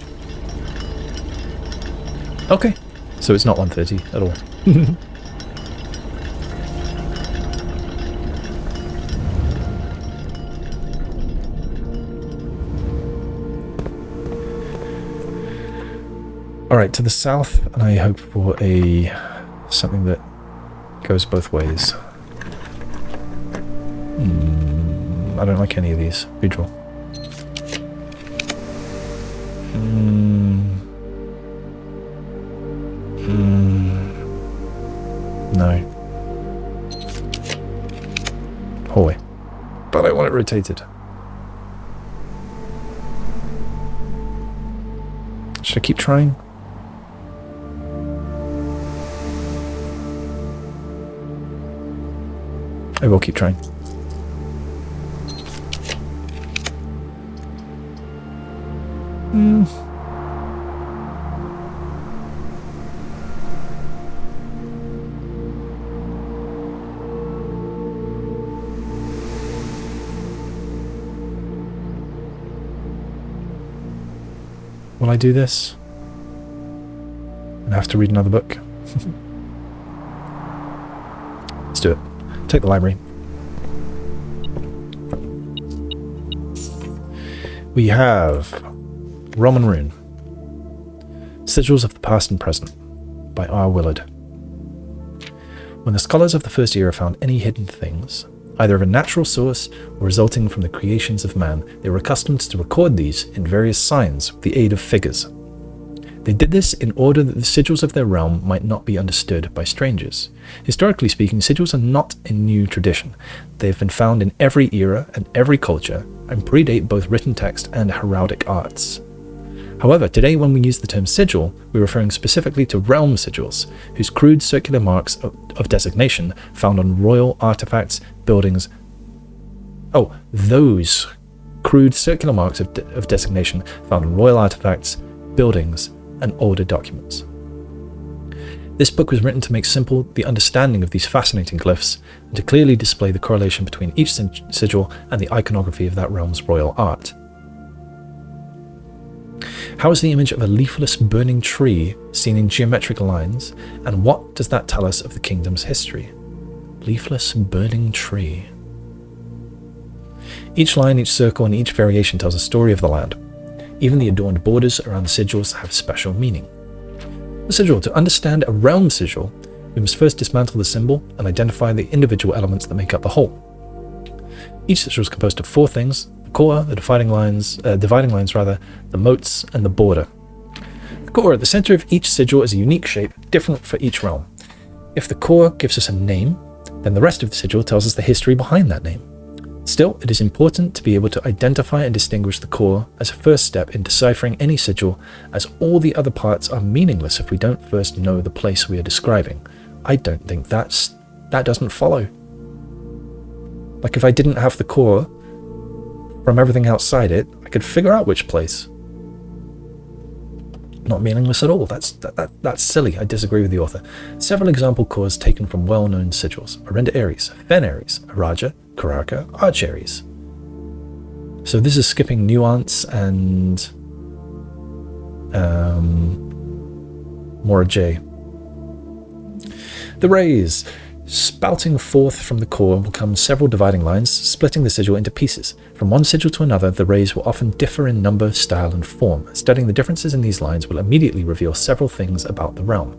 Okay, so it's not 1:30 at all. Alright, to the south, and I hope for something that goes both ways. I don't like any of these. Redraw. No. Hallway. But I want it rotated. Should I keep trying? I will keep trying. Will I do this? And have to read another book? Let's do it. Take the library. We have Roman Rune. Sigils of the Past and Present by R. Willard. When the scholars of the first era found any hidden things, either of a natural source or resulting from the creations of man, they were accustomed to record these in various signs with the aid of figures. They did this in order that the sigils of their realm might not be understood by strangers. Historically speaking, sigils are not a new tradition. They have been found in every era and every culture, and predate both written text and heraldic arts. However, today when we use the term sigil, we're referring specifically to realm sigils, whose crude circular marks of designation found on royal artifacts, buildings... Oh, those crude circular marks of designation found on royal artifacts, buildings, and older documents. This book was written to make simple the understanding of these fascinating glyphs, and to clearly display the correlation between each sigil and the iconography of that realm's royal art. How is the image of a leafless burning tree seen in geometric lines, and what does that tell us of the kingdom's history? Leafless burning tree. Each line, each circle, and each variation tells a story of the land. Even the adorned borders around the sigils have special meaning. The sigil. To understand a realm sigil, we must first dismantle the symbol and identify the individual elements that make up the whole. Each sigil is composed of 4 things: the core, the dividing lines, the moats, and the border. The core at the center of each sigil is a unique shape, different for each realm. If the core gives us a name, then the rest of the sigil tells us the history behind that name. Still, it is important to be able to identify and distinguish the core as a first step in deciphering any sigil, as all the other parts are meaningless if we don't first know the place we are describing. I don't think that doesn't follow. Like, if I didn't have the core from everything outside it, I could figure out which place. Not meaningless at all. That's silly. I disagree with the author. Several example cores taken from well-known sigils: Arenda Aries, Fen Aries, Araja, Karaka, Arch Aries. So this is skipping nuance and Mora J. The rays. Spouting forth from the core will come several dividing lines, splitting the sigil into pieces. From one sigil to another, the rays will often differ in number, style, and form. Studying the differences in these lines will immediately reveal several things about the realm.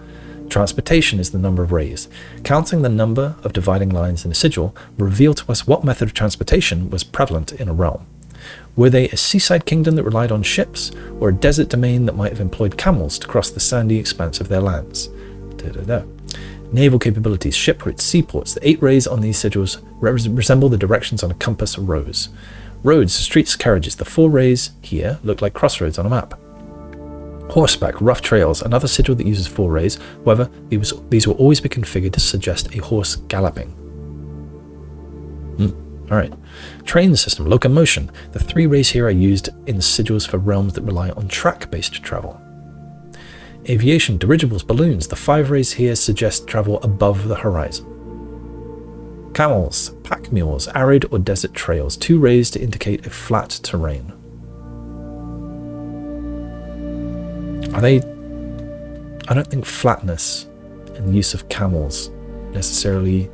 Transportation is the number of rays. Counting the number of dividing lines in a sigil will reveal to us what method of transportation was prevalent in a realm. Were they a seaside kingdom that relied on ships, or a desert domain that might have employed camels to cross the sandy expanse of their lands? Naval capabilities, shipports, seaports. The 8 rays on these sigils resemble the directions on a compass rose. Roads, streets, carriages. The 4 rays here look like crossroads on a map. Horseback, rough trails. Another sigil that uses 4 rays. However, these will always be configured to suggest a horse galloping. Alright. Train system, locomotion. The 3 rays here are used in sigils for realms that rely on track-based travel. Aviation, dirigibles, balloons. The 5 rays here suggest travel above the horizon. Camels, pack mules, arid or desert trails. 2 rays to indicate a flat terrain. I don't think flatness and the use of camels necessarily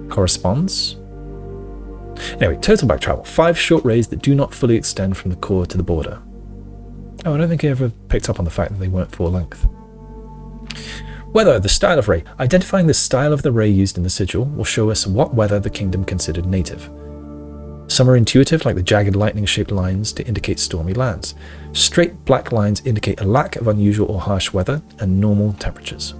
corresponds. Anyway, total back travel. 5 short rays that do not fully extend from the core to the border. Oh, I don't think I ever picked up on the fact that they weren't full length. Weather, the style of ray. Identifying the style of the ray used in the sigil will show us what weather the kingdom considered native. Some are intuitive, like the jagged lightning-shaped lines to indicate stormy lands. Straight black lines indicate a lack of unusual or harsh weather and normal temperatures.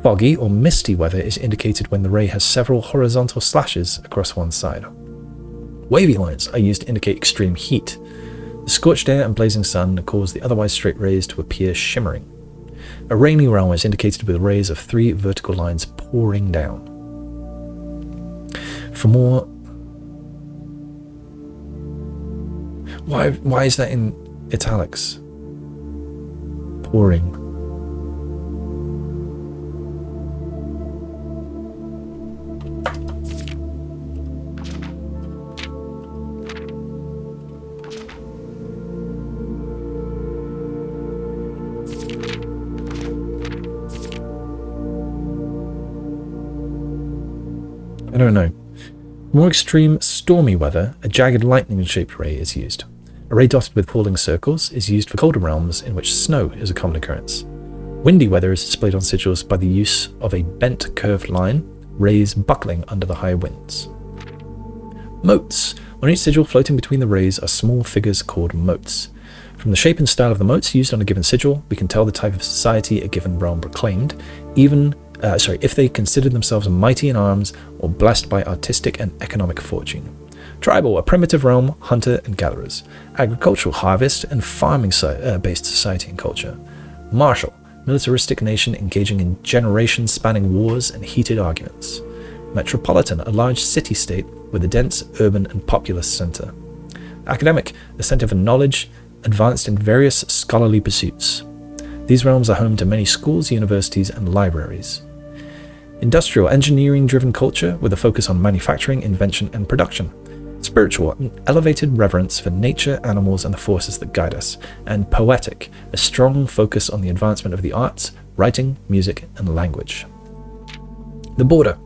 Foggy or misty weather is indicated when the ray has several horizontal slashes across one side. Wavy lines are used to indicate extreme heat. The scorched air and blazing sun cause the otherwise straight rays to appear shimmering. A rainy realm is indicated with rays of 3 vertical lines pouring down. For more... Why is that in italics? Pouring. I don't know. For more extreme stormy weather, a jagged lightning-shaped ray is used. A ray dotted with falling circles is used for colder realms in which snow is a common occurrence. Windy weather is displayed on sigils by the use of a bent curved line, rays buckling under the high winds. Moats. On each sigil floating between the rays are small figures called moats. From the shape and style of the moats used on a given sigil, we can tell the type of society a given realm proclaimed, if they considered themselves mighty in arms or blessed by artistic and economic fortune. Tribal, a primitive realm, hunter and gatherers. Agricultural, harvest and farming-based society and culture. Martial, militaristic nation engaging in generations-spanning wars and heated arguments. Metropolitan, a large city-state with a dense urban and populous centre. Academic, a centre for knowledge, advanced in various scholarly pursuits. These realms are home to many schools, universities and libraries. Industrial, engineering-driven culture with a focus on manufacturing, invention and production. Spiritual, an elevated reverence for nature, animals and the forces that guide us. And poetic, a strong focus on the advancement of the arts, writing, music and language. The border.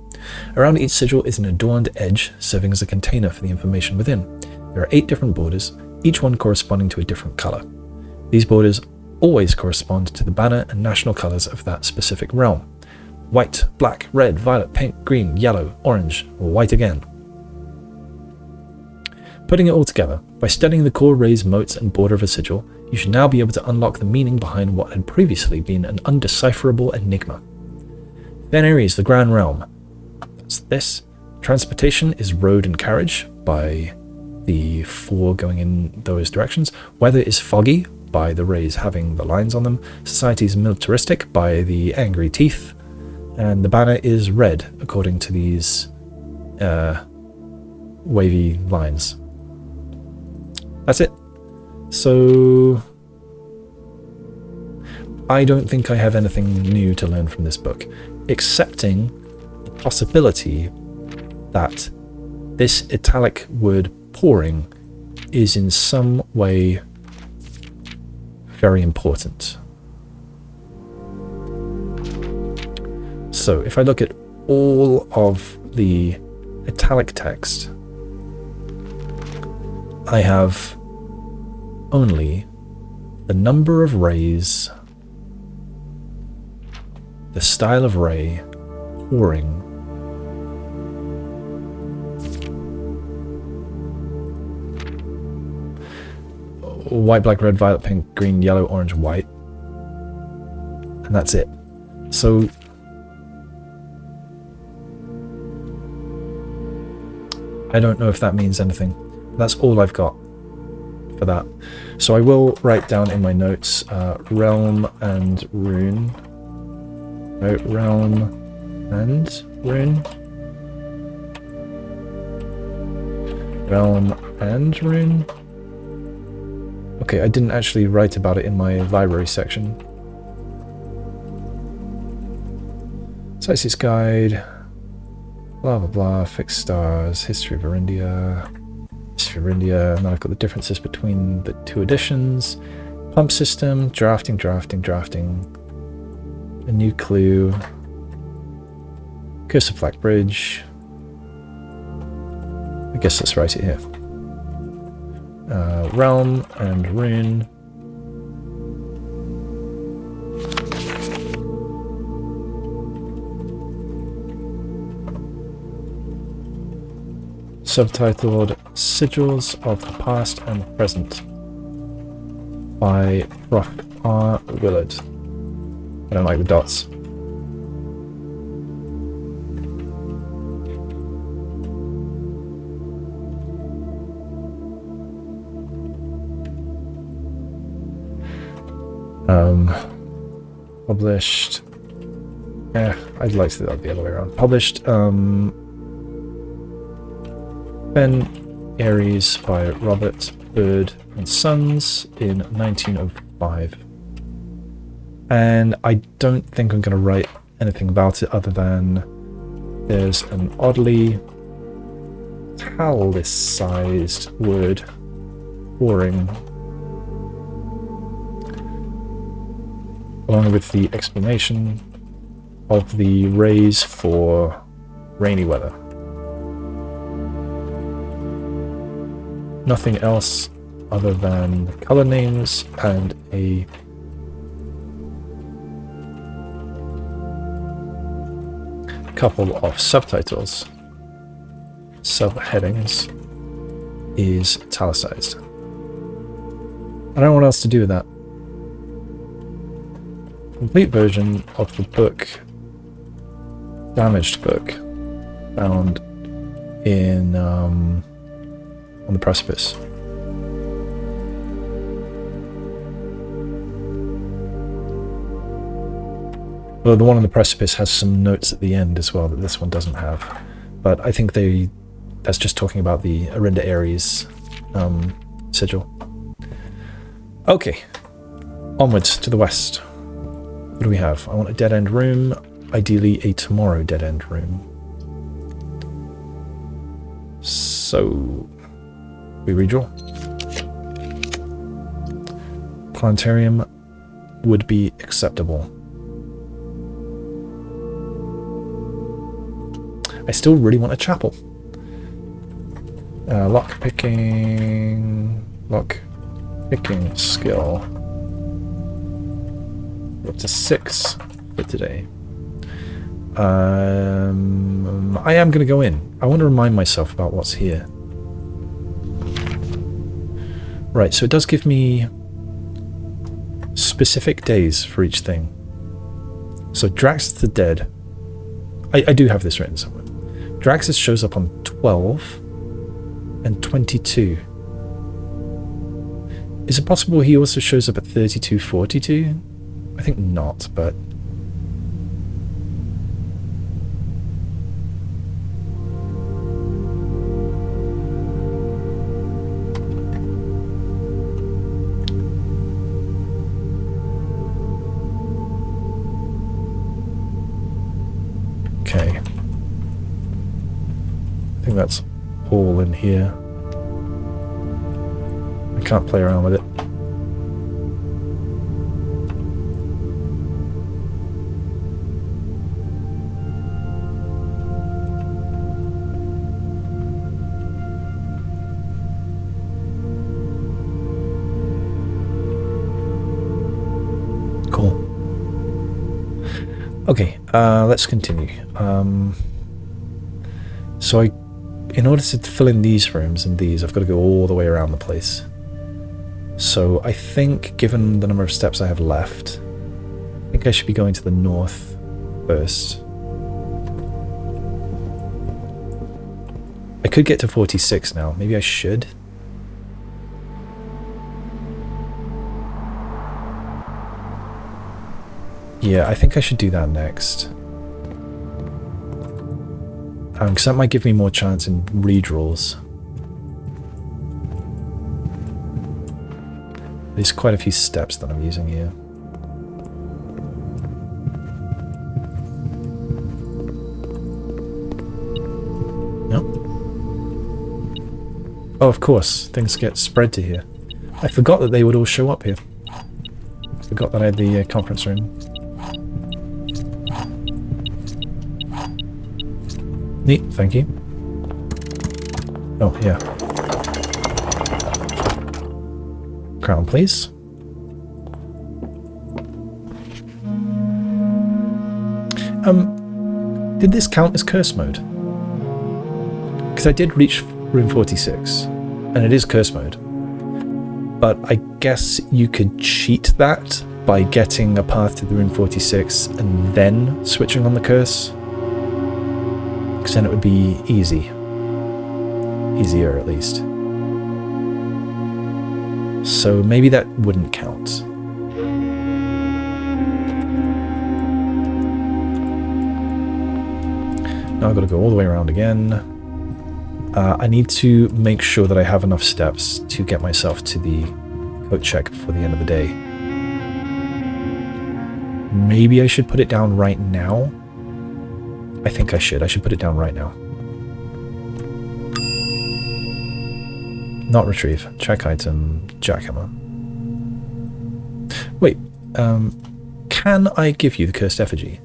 Around each sigil is an adorned edge serving as a container for the information within. There are 8 different borders, each one corresponding to a different colour. These borders always correspond to the banner and national colours of that specific realm. White, black, red, violet, pink, green, yellow, orange, or white again. Putting it all together, by studying the core rays, moats, and border of a sigil, you should now be able to unlock the meaning behind what had previously been an undecipherable enigma. Veneri is the Grand Realm. That's this. Transportation is road and carriage, by the 4 going in those directions. Weather is foggy, by the rays having the lines on them. Society is militaristic, by the angry teeth. And the banner is red, according to these wavy lines. That's it. So I don't think I have anything new to learn from this book, excepting the possibility that this italic word pouring is in some way very important. So if I look at all of the italic text, I have only the number of rays, the style of ray, pouring, white, black, red, violet, pink, green, yellow, orange, white, and that's it. So I don't know if that means anything. That's all I've got for that. So I will write down in my notes realm and rune. No, realm and rune. Realm and rune. Okay, I didn't actually write about it in my library section. Sightseer's Guide. Blah blah blah, fixed stars, history of India, and then I've got the differences between the 2 editions, pump system, drafting, a new clue, Curse of Blackbridge. I guess let's write it here. Realm and rune. Subtitled Sigils of the Past and Present by Prof. R. Willard. I don't like the dots. Published. I'd like to do that the other way around. Published. Ben Aries by Robert Bird and Sons in 1905. And I don't think I'm going to write anything about it other than there's an oddly italicized word, pouring, along with the explanation of the rays for rainy weather. Nothing else other than color names and a couple of subtitles. Subheadings is italicized. I don't know what else to do with that. Complete version of the book, damaged book, found in on the precipice. Well, the one on the precipice has some notes at the end as well that this one doesn't have, but I think that's just talking about the Arinda Aries sigil. Okay, onwards to the west. What do we have? I want a dead-end room, ideally a tomorrow dead-end room. So we redraw. Planetarium would be acceptable. I still really want a chapel. Lockpicking skill. We're up to 6 for today. I am going to go in. I want to remind myself about what's here. Right, so it does give me specific days for each thing. So Draxus the Dead. I do have this written somewhere. Draxus shows up on 12 and 22. Is it possible he also shows up at 32, 42? I think not, but... Okay. I think that's all in here. I can't play around with it. Cool. Okay, let's continue. So in order to fill in these rooms and these, I've got to go all the way around the place. So I think, given the number of steps I have left, I think I should be going to the north first. I could get to 46 now. Maybe I should. Yeah, I think I should do that next. Because that might give me more chance in redraws. There's quite a few steps that I'm using here. Nope. Oh, of course, things get spread to here. I forgot that they would all show up here. I forgot that I had the conference room. Neat, thank you. Oh, yeah. Crown, please. Did this count as curse mode? Because I did reach room 46, and it is curse mode. But I guess you could cheat that by getting a path to the room 46 and then switching on the curse. Because then it would be easy. Easier, at least. So maybe that wouldn't count. Now I've got to go all the way around again. I need to make sure that I have enough steps to get myself to the coat check before the end of the day. Maybe I should put it down right now. I think I should. I should put it down right now. Not retrieve. Check item. Jackhammer. Wait. Can I give you the cursed effigy?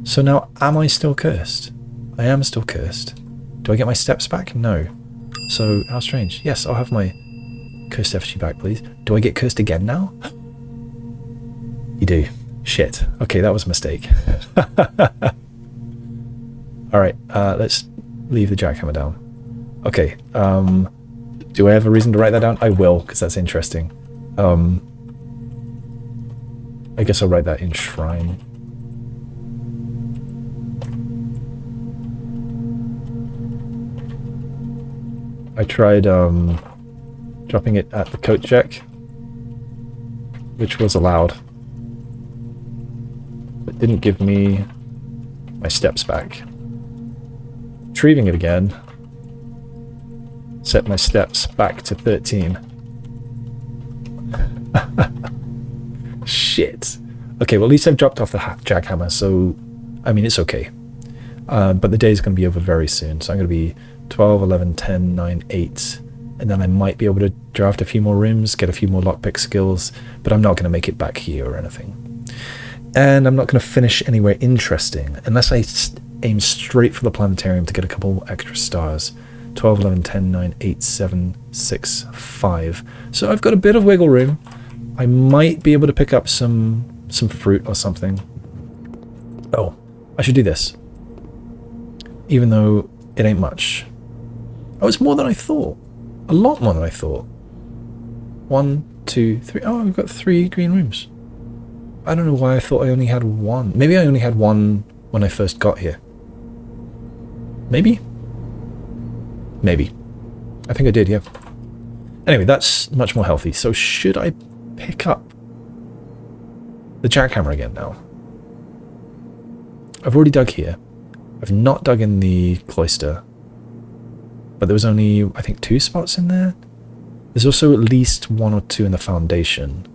So now, am I still cursed? I am still cursed. Do I get my steps back? No. So, how strange. Yes, I'll have my cursed effigy back, please. Do I get cursed again now? You do. Shit. Okay, that was a mistake. Alright, let's leave the jackhammer down. Okay, do I have a reason to write that down? I will, because that's interesting. I guess I'll write that in shrine. I tried dropping it at the coat check, which was allowed, but didn't give me my steps back. Retrieving it again, set my steps back to 13. Shit. Okay, well at least I've dropped off the jackhammer, so I mean it's okay. But the day is going to be over very soon, so I'm going to be 12, 11, 10, 9, 8, and then I might be able to draft a few more rooms, get a few more lockpick skills, but I'm not going to make it back here or anything. And I'm not going to finish anywhere interesting unless I aim straight for the planetarium to get a couple extra stars. 12, 11, 10, 9, 8, 7, 6, 5. So I've got a bit of wiggle room. I might be able to pick up some fruit or something. Oh, I should do this. Even though it ain't much. Oh, it's more than I thought. A lot more than I thought. 1, 2, 3. Oh, I've got 3 green rooms. I don't know why I thought I only had 1. Maybe I only had 1 when I first got here. Maybe? Maybe. I think I did, yeah. Anyway, that's much more healthy. So should I pick up the jackhammer again now? I've already dug here. I've not dug in the cloister. But there was only, I think, 2 spots in there. There's also at least 1 or 2 in the foundation.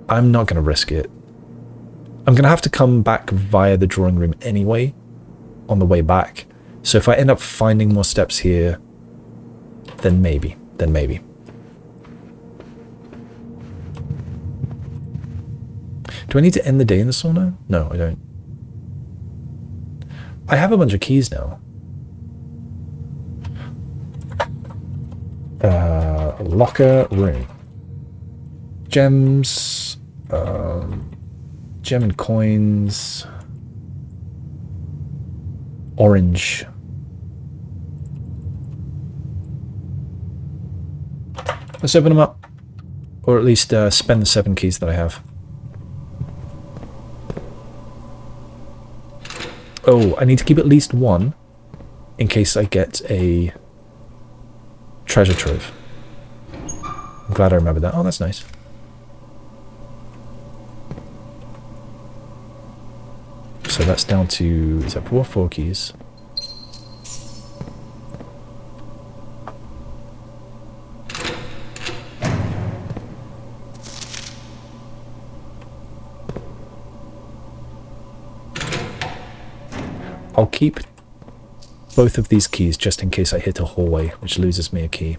I'm not going to risk it. I'm going to have to come back via the drawing room anyway on the way back. So if I end up finding more steps here, then maybe. Then maybe. Do I need to end the day in the sauna? No, I don't. I have a bunch of keys now. Locker room. Gems. Gem and coins. Orange. Let's open them up. Or at least spend the 7 keys that I have. Oh, I need to keep at least 1 in case I get a treasure trove. I'm glad I remembered that. Oh, that's nice. So that's down to, is that 4 keys? I'll keep both of these keys just in case I hit a hallway, which loses me a key.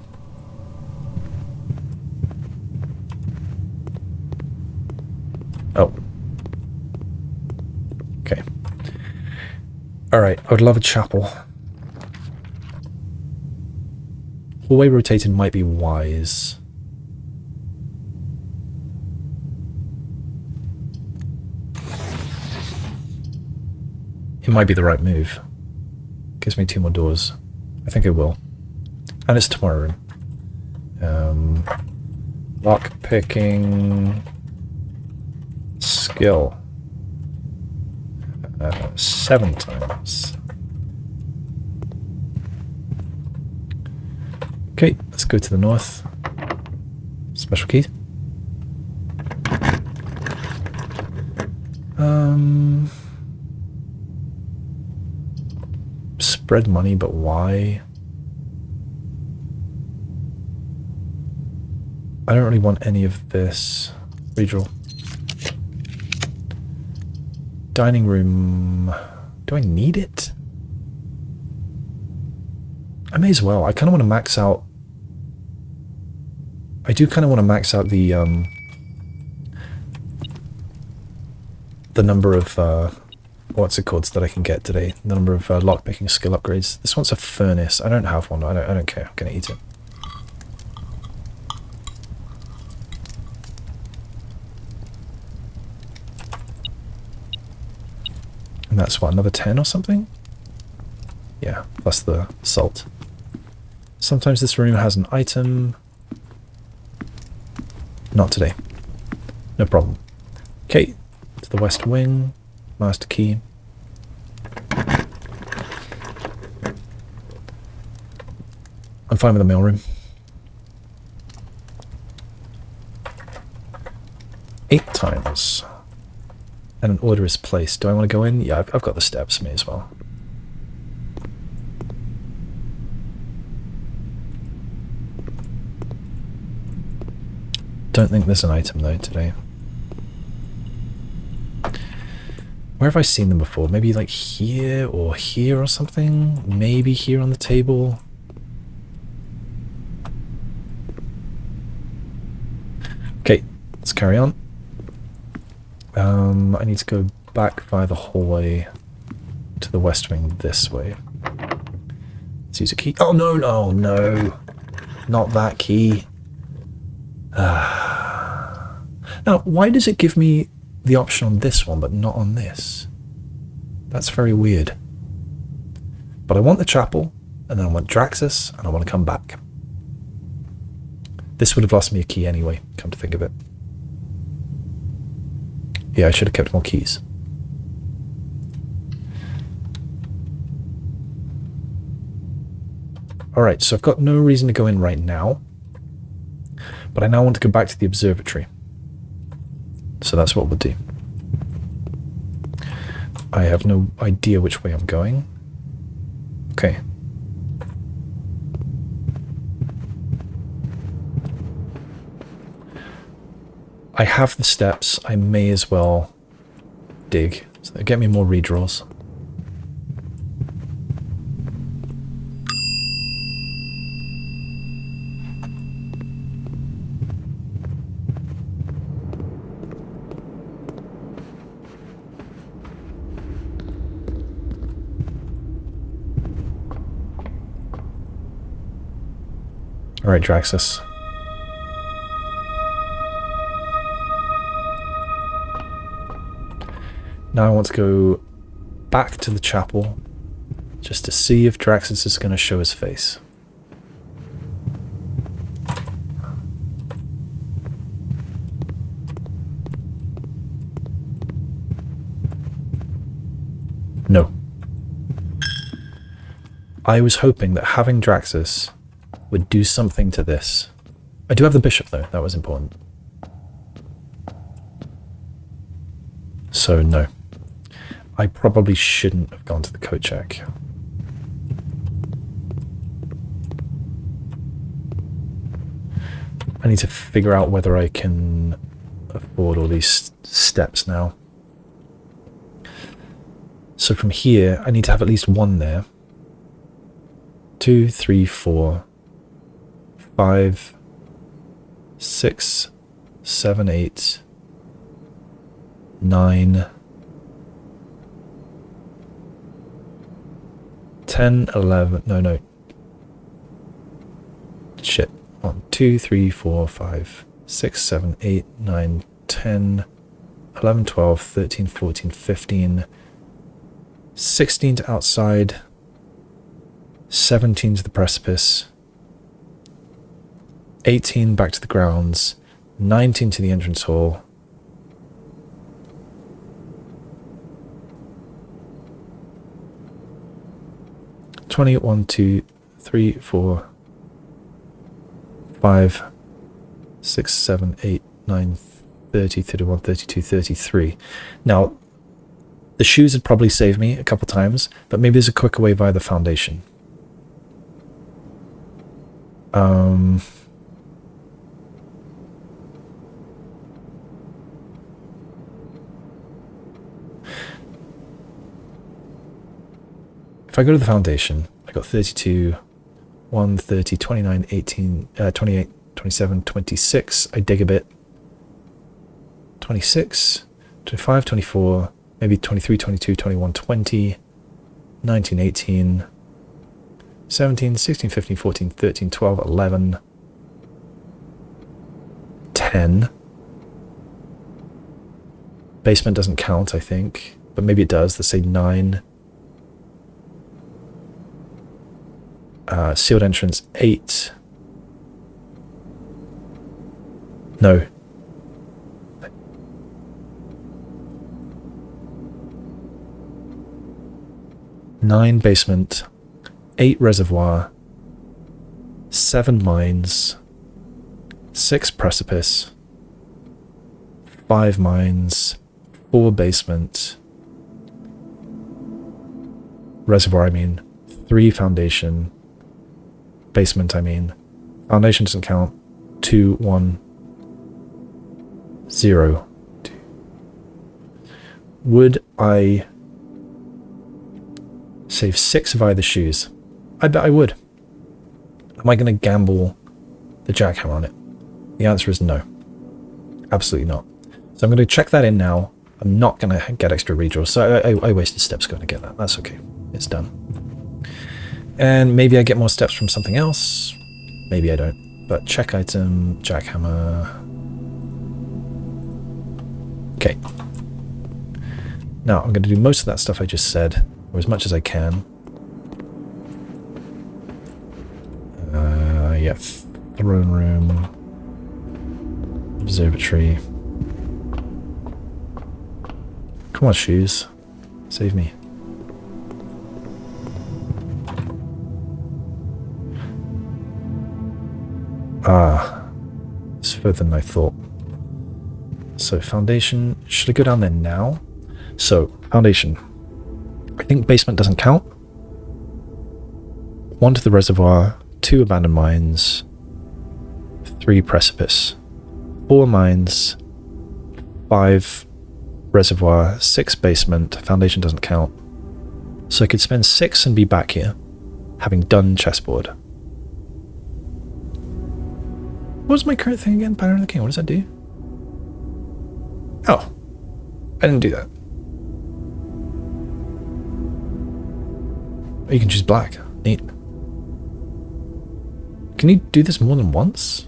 Oh. Okay. Alright, I would love a chapel. Hallway rotating might be wise. It might be the right move. Gives me 2 more doors. I think it will. And it's tomorrow room. Lockpicking. Skill. 7 times. Okay, let's go to the north. Special key. Spread money, but why? I don't really want any of this. Redraw. Dining room. Do I need it? I may as well. I kind of want to max out. I do kind of want to max out the number of what's it called that I can get today. The number of lockpicking skill upgrades. This one's a furnace. I don't have one. I don't care. I'm gonna eat it. And that's what, another 10 or something? Yeah, plus the salt. Sometimes this room has an item. Not today. No problem. Okay, to the west wing. Master key. I'm fine with the mailroom. 8 times. And an order is placed. Do I want to go in? Yeah, I've got the steps. May as well. Don't think there's an item though today. Where have I seen them before? Maybe like here or here or something? Maybe here on the table. Okay, let's carry on. I need to go back via the hallway to the west wing this way. Let's use a key. Oh, no, no, no. Not that key. Now, why does it give me the option on this one, but not on this? That's very weird. But I want the chapel, and then I want Draxus, and I want to come back. This would have lost me a key anyway, come to think of it. Yeah, I should have kept more keys. Alright, so I've got no reason to go in right now. But I now want to go back to the observatory. So that's what we'll do. I have no idea which way I'm going. Okay. I have the steps. I may as well dig. So get me more redraws. Alright, Draxus. Now I want to go back to the chapel just to see if Draxus is going to show his face. No. I was hoping that having Draxus would do something to this. I do have the bishop though, that was important. So no. I probably shouldn't have gone to the coat check. I need to figure out whether I can afford all these steps now. So from here, I need to have at least one there. 2, 3, 4, 5, 6, 7, 8, 9, 10, 11, no. Shit. 1, 2, 3, 4, 5, 6, 7, 8, 9, 10, 11, 12, 13, 14, 15, 16 to outside, 17 to the precipice, 18 back to the grounds, 19 to the entrance hall, 20, 1, 2, 3, 4, 5, 6, 7, 8, 9, 30, 31, 32, 33. Now, the shoes would probably save me a couple times, but maybe there's a quicker way via the foundation. If I go to the foundation, I got 32, 1, 30, 29, 18, 28, 27, 26. I dig a bit. 26, 25, 24, maybe 23, 22, 21, 20, 19, 18, 17, 16, 15, 14, 13, 12, 11, 10. Basement doesn't count, I think, but maybe it does. Let's say 9. Sealed entrance 8. No. 9 basement, 8 reservoir, 7 mines, 6 precipice, 5 mines, 4 basement, reservoir I mean, 3 foundation, basement I mean, foundation doesn't count, 2, 1, 0, 2. Would I save 6 via the shoes? I bet I would. Am I going to gamble the jackhammer on it? The answer is no. Absolutely not. So I'm going to check that in now, I'm not going to get extra redraws, so I wasted steps going to get that. That's okay. It's done. And maybe I get more steps from something else. Maybe I don't. But check item, jackhammer. Okay. Now I'm going to do most of that stuff I just said, or as much as I can. Yeah, throne room, observatory. Come on, shoes. Save me. It's further than I thought. So foundation, should I go down there now? So foundation, I think basement doesn't count. 1 to the reservoir, 2 abandoned mines, 3 precipice, 4 mines, 5 reservoir, 6 basement, foundation doesn't count. So I could spend 6 and be back here, having done chessboard. What was my current thing again? Banner of the King, what does that do? Oh, I didn't do that. Oh, you can choose black. Neat. Can you do this more than once?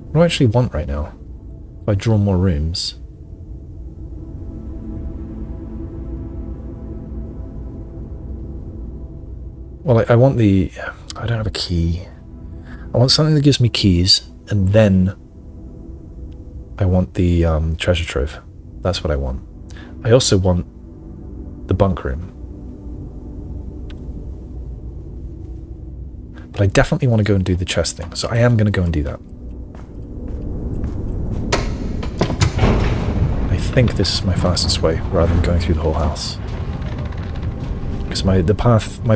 What do I actually want right now? If I draw more rooms. Well, I want the... I don't have a key. I want something that gives me keys, and then I want the treasure trove. That's what I want. I also want the bunk room. But I definitely want to go and do the chest thing, so I am going to go and do that. I think this is my fastest way, rather than going through the whole house. Because my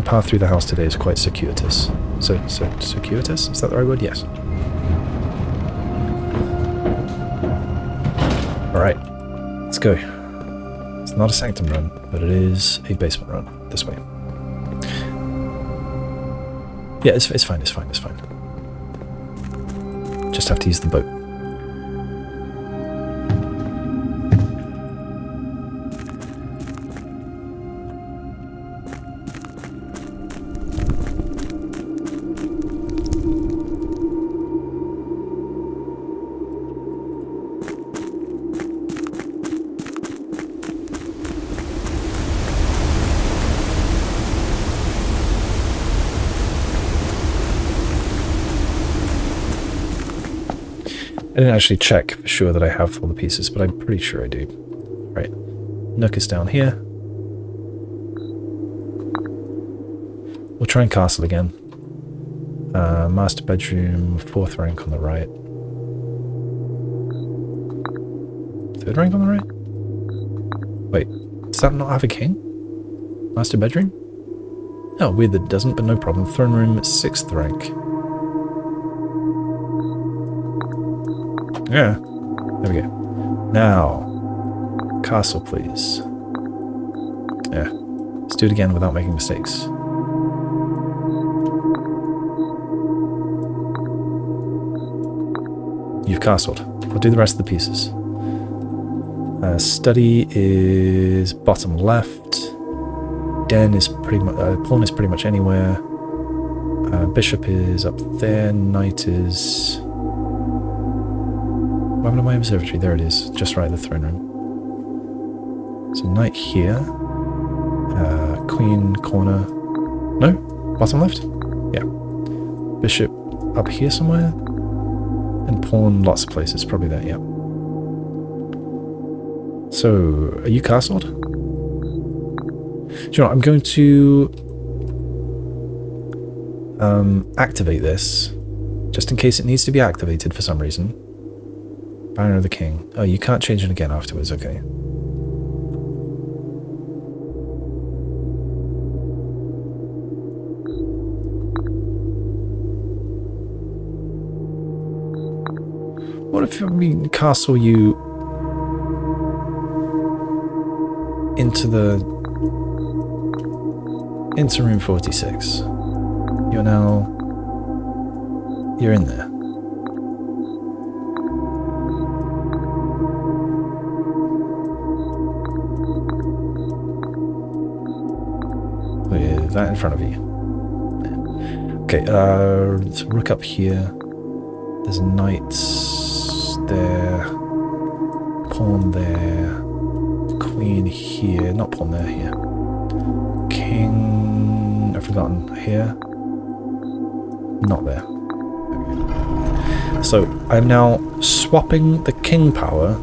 path through the house today is quite circuitous. So circuitous? Is that the right word? Yes. Alright, let's go. It's not a sanctum run, but it is a basement run. This way. Yeah, it's fine, it's fine, it's fine. Just have to use the boat. I didn't actually check for sure that I have all the pieces, but I'm pretty sure I do. Right. Nook is down here. We'll try and castle again. Master bedroom, 4th rank on the right. 3rd rank on the right? Wait, does that not have a king? Master bedroom? Oh, weird that it doesn't, but no problem. Throne room, 6th rank. Yeah, there we go. Now, castle, please. Yeah, let's do it again without making mistakes. You've castled. We'll do the rest of the pieces. Study is bottom left. Den is pretty much... pawn is pretty much anywhere. Bishop is up there. Knight is... What happened to my observatory? There it is, just right at the throne room. So knight here. Queen corner. No? Bottom left? Yeah. Bishop up here somewhere. And pawn lots of places, probably there, yeah. So, are you castled? Do you know what, I'm going to activate this, just in case it needs to be activated for some reason. Banner of the King. Oh, you can't change it again afterwards, okay. What if we castle you into room 46? You're in there. that in front of you. Okay, let's rook up here. There's knights there. Pawn there. Queen here. Not pawn there, here. King... I've forgotten. Here. Not there. So, I'm now swapping the king power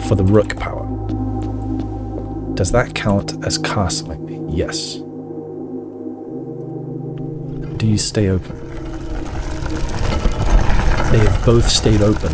for the rook power. Does that count as castling? Yes. Do you stay open? They have both stayed open.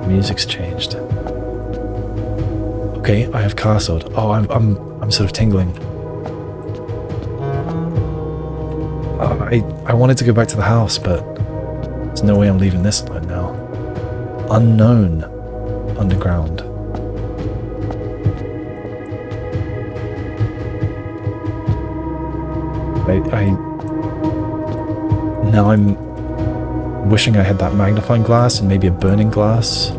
Music's changed. Okay, I have castled. Oh, I'm sort of tingling. I wanted to go back to the house, but there's no way I'm leaving this alone now. Unknown underground. Now I'm wishing I had that magnifying glass and maybe a burning glass.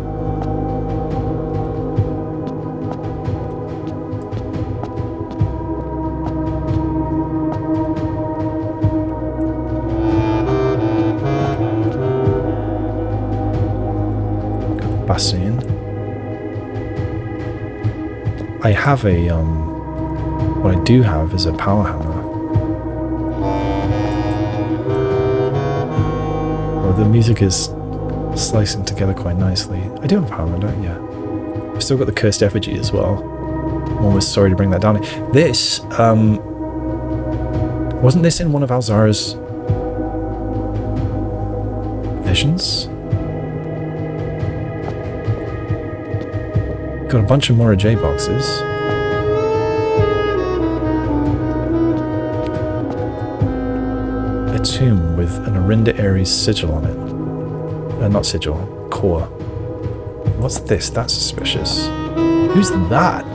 Bassoon. I have a what I do have is a power hammer. The music is slicing together quite nicely. I do have a power hammer, don't you? I've still got the cursed effigy as well. I'm almost sorry to bring that down. This, wasn't this in one of Alzara's visions? Got a bunch of Mora J boxes. A tomb with an Arinda Ares sigil on it. Not sigil, core. What's this? That's suspicious. Who's that?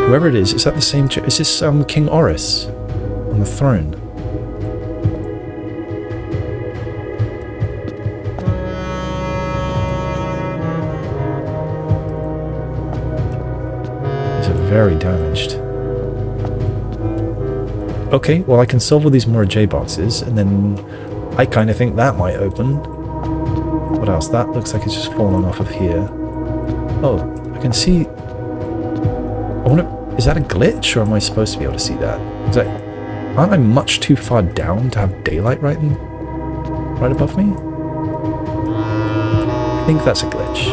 Whoever it is that the same... Is this King Oris on the throne? These are very damaged. Okay, well I can solve all these Mora J boxes, and then I kind of think that might open. What else? That looks like it's just fallen off of here. Oh, I can see... I wonder, is that a glitch, or am I supposed to be able to see that? Aren't I much too far down to have daylight right above me? I think that's a glitch.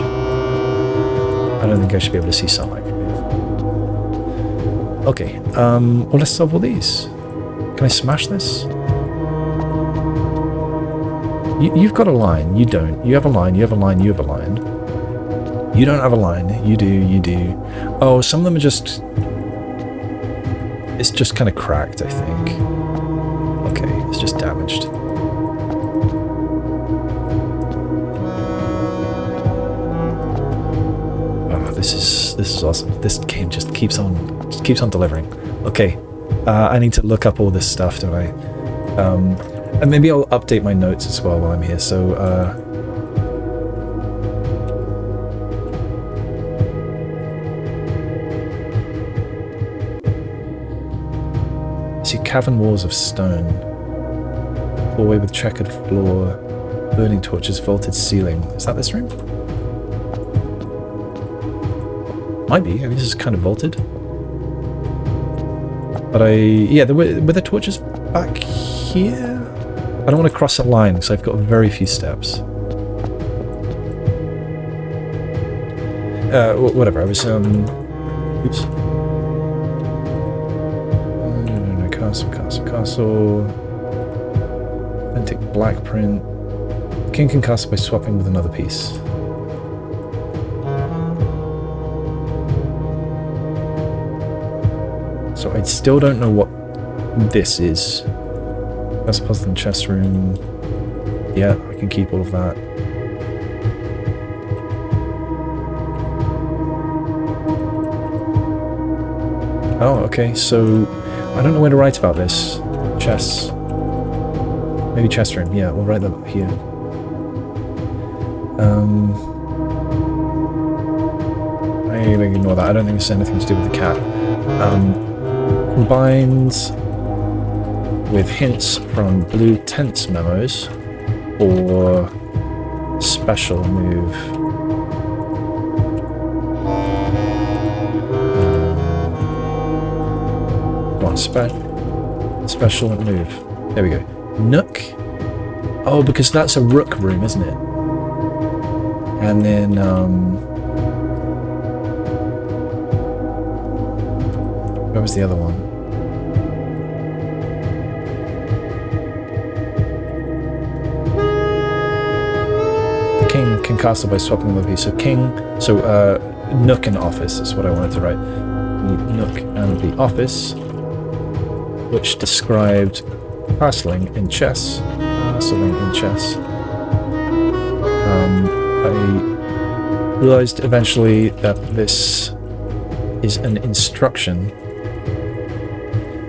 I don't think I should be able to see sunlight from here. Okay, well let's solve all these. Can I smash this? You've got a line, you don't. You have a line, you have a line, you have a line. You don't have a line, you do, you do. Oh, some of them are just... It's just kind of cracked, I think. Okay, it's just damaged. Oh, this is awesome. This game just keeps on delivering. Okay, I need to look up all this stuff, don't I? And maybe I'll update my notes as well while I'm here, so, see cavern walls of stone, hallway with checkered floor, burning torches, vaulted ceiling. Is that this room? Might be. I mean, this is kind of vaulted. But yeah, were the torches back here? I don't want to cross a line because I've got very few steps. Whatever, I was, oops. No, castle. Authentic black print. King can castle by swapping with another piece. So I still don't know what this is. Best puzzle in chess room. Yeah, I can keep all of that. Oh, okay, so I don't know where to write about this. Chess. Maybe chess room. Yeah, we'll write that up here. I ignore that. I don't think this has anything to do with the cat. Combined with hints from Blue Tent's memos or special move. Come on, special move. There we go. Nook. Oh, because that's a rook room, isn't it? And then where was the other one? The king can castle by swapping the piece. So nook and office is what I wanted to write. Nook and the office, which described castling in chess. I realized eventually that this is an instruction.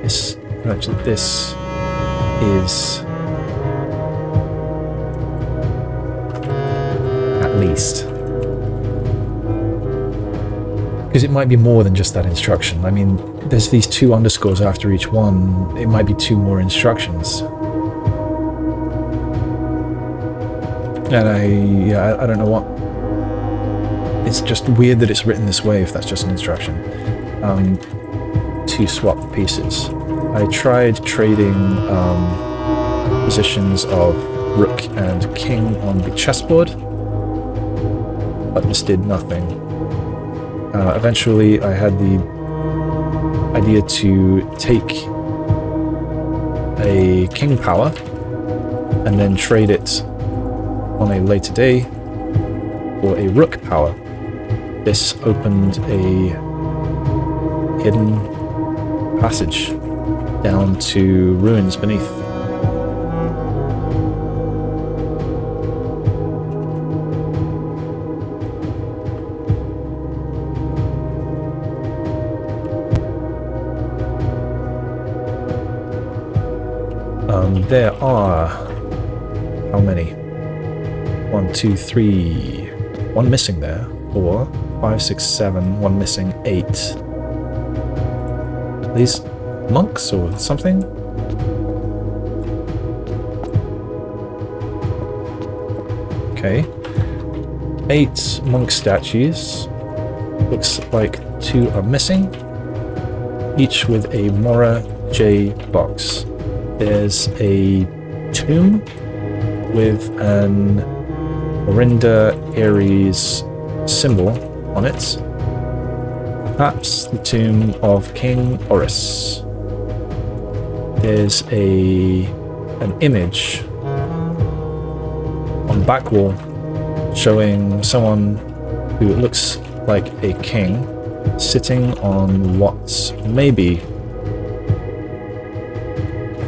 This is at least, because it might be more than just that instruction. I mean, there's these 2 underscores after each one. It might be 2 more instructions. And I don't know what. It's just weird that it's written this way if that's just an instruction. To swap pieces. I tried trading positions of rook and king on the chessboard, but this did nothing. Eventually I had the idea to take a king power and then trade it on a later day for a rook power. This opened a hidden passage down to ruins beneath. There are how many? 1, 2, 3. 1 missing there. 4, 5, 6, 7. 1 missing. 8. Are these monks or something? Okay. 8 monk statues. Looks like 2 are missing. Each with a Mora J box. There's a tomb with an Orinda Ares symbol on it. Perhaps the tomb of King Oris. There's an image on the back wall showing someone who looks like a king sitting on what's maybe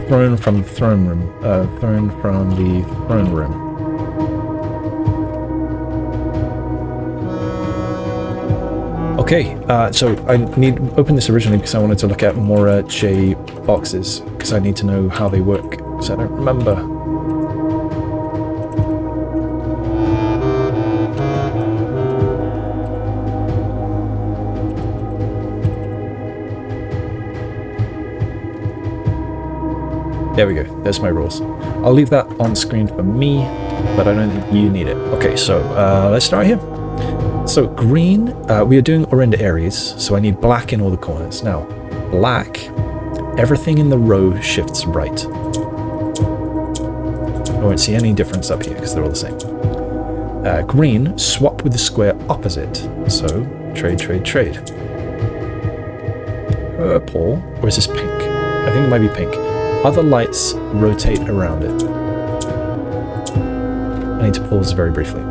throne from the throne room. Okay, so I opened this originally because I wanted to look at Mora J boxes, because I need to know how they work, because I don't remember. There we go, there's my rules. I'll leave that on screen for me, but I don't think you need it. Okay, so let's start here. So green, we are doing Orinda Ares, so I need black in all the corners. Now, black, everything in the row shifts right. I won't see any difference up here because they're all the same. Green, swap with the square opposite. So, trade. Purple, or is this pink? I think it might be pink. Other lights rotate around it. I need to pause very briefly.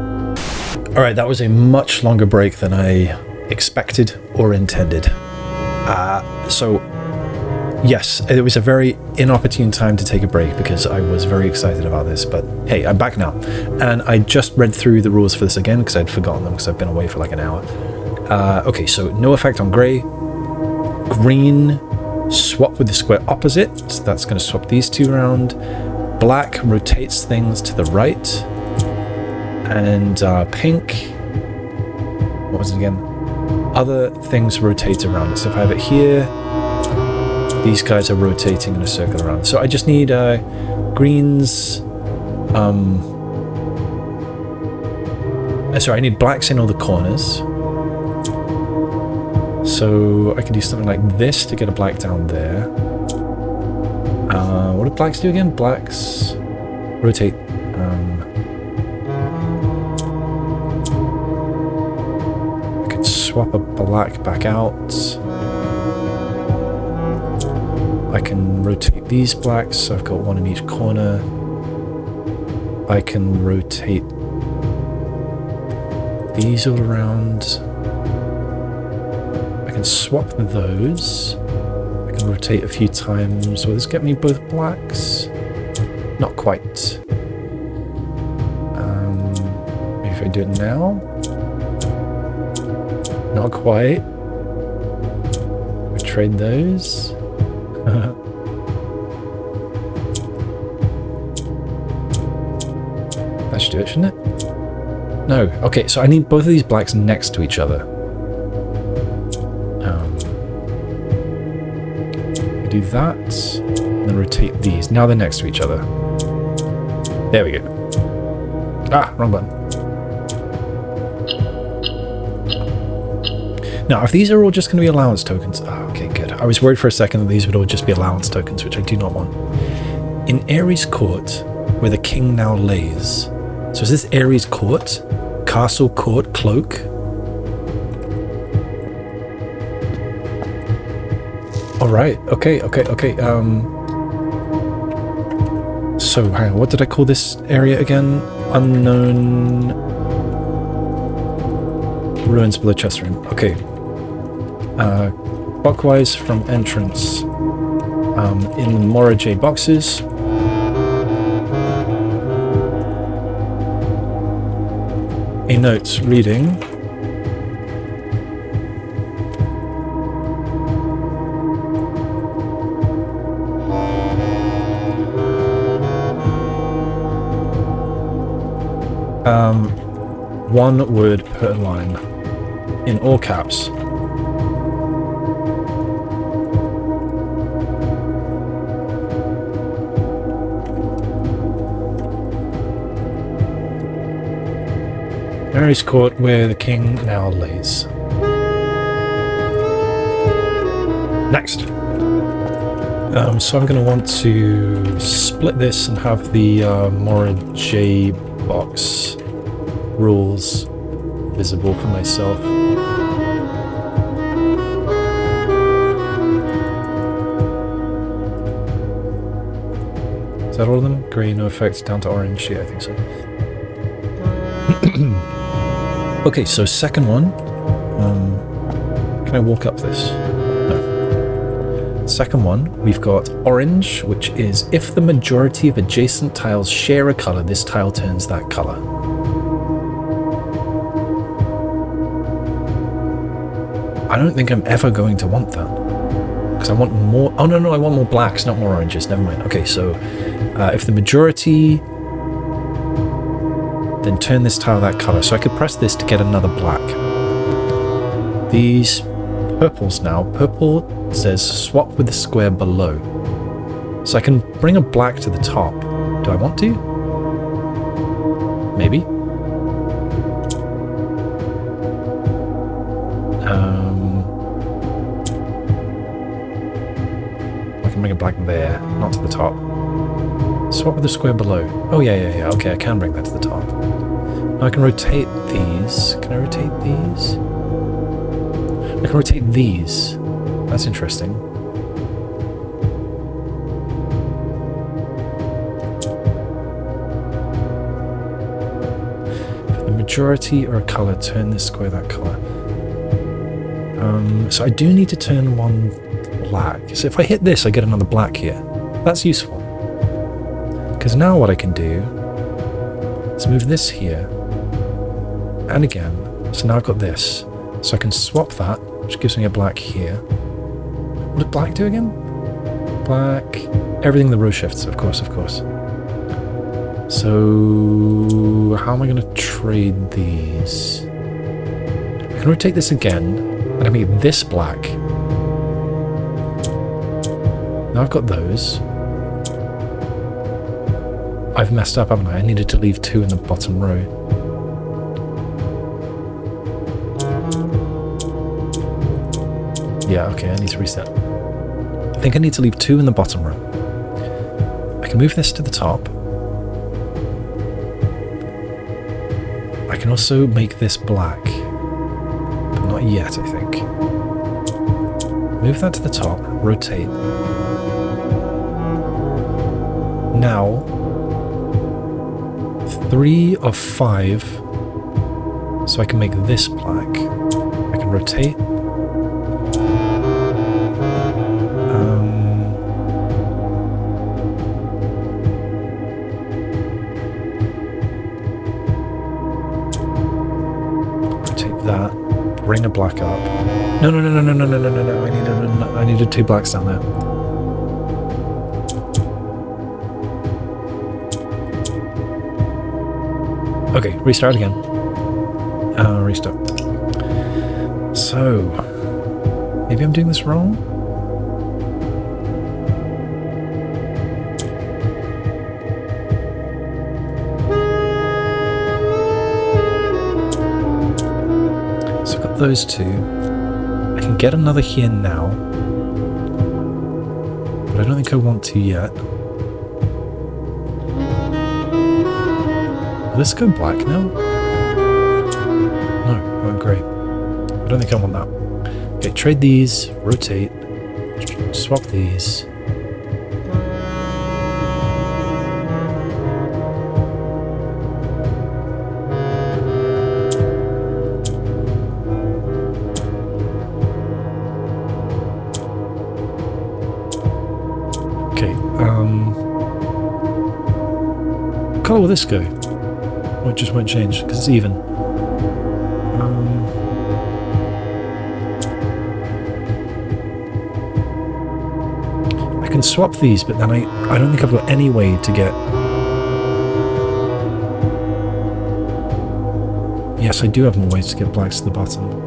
Alright, that was a much longer break than I expected or intended. So, Yes, it was a very inopportune time to take a break because I was very excited about this, but hey, I'm back now. And I just read through the rules for this again because I'd forgotten them because I've been away for like an hour. Okay, so no effect on grey. Green, swap with the square opposite. So that's going to swap these two around. Black rotates things to the right. And pink, what was it again? Other things rotate around it. So if I have it here, these guys are rotating in a circle around. So I just need greens. Sorry, I need blacks in all the corners. So I can do something like this to get a black down there. What do blacks do again? Blacks rotate. I could swap a black back out. I can rotate these blacks, so I've got one in each corner. I can rotate these all around. I can swap those. I can rotate a few times. Will this get me both blacks? Not quite. Maybe if I do it now? Not quite. We trade those. That should do it, shouldn't it? No. Okay, so I need both of these blacks next to each other. I do that, and then rotate these. Now they're next to each other. There we go. Ah, wrong button. Now, if these are all just going to be allowance tokens... Oh, okay, good. I was worried for a second that these would all just be allowance tokens, which I do not want. In Ares Court, where the king now lays... So is this Ares Court? Castle, court, cloak? Alright, okay. So, hang on, what did I call this area again? Unknown... Ruins below chest room. Okay. Clockwise from entrance. In the Mora J boxes. A note reading. One word per line. In all caps. Ares Court, where the king now lays. Next. So I'm going to want to split this and have the Mora J box rules visible for myself. Is that all of them? Grey, no effects, down to orange. Yeah, I think so. Okay, so second one. Can I walk up this? No. Second one, we've got orange, which is if the majority of adjacent tiles share a color, this tile turns that color. I don't think I'm ever going to want that. Because I want more... Oh, no, I want more blacks, not more oranges. Never mind. Okay, so if the majority... Then turn this tile that color. So I could press this to get another black. These purples now. Purple says swap with the square below. So I can bring a black to the top. Do I want to? Maybe. I can bring a black there, not to the top. Swap with the square below. Oh, yeah. Okay, I can bring that to the top. Now I can rotate these. Can I rotate these? I can rotate these. That's interesting. For the majority or a color, turn this square that color. So I do need to turn one black. So if I hit this, I get another black here. That's useful. Because now what I can do is move this here. And again. So now I've got this. So I can swap that, which gives me a black here. What did black do again? Black. Everything the row shifts, of course, of course. So how am I going to trade these? I can rotate this again, and I make this black. Now I've got those. I've messed up, haven't I? I needed to leave 2 in the bottom row. Yeah, okay, I need to reset. I think I need to leave 2 in the bottom row. I can move this to the top. I can also make this black. But not yet, I think. Move that to the top, rotate. Now, 3 of 5. So I can make this black. I can rotate. That, bring a black up. No. I needed 2 blacks down there. Okay, restart again. Restart. So, maybe I'm doing this wrong? Those 2. I can get another here now, but I don't think I want to yet. Will this go black now? No, it went grey. I don't think I want that. Okay, trade these, rotate, swap these. What colour will this go? Or it just won't change because it's even. I can swap these, but then I don't think I've got any way to get. Yes, I do have more ways to get blacks to the bottom.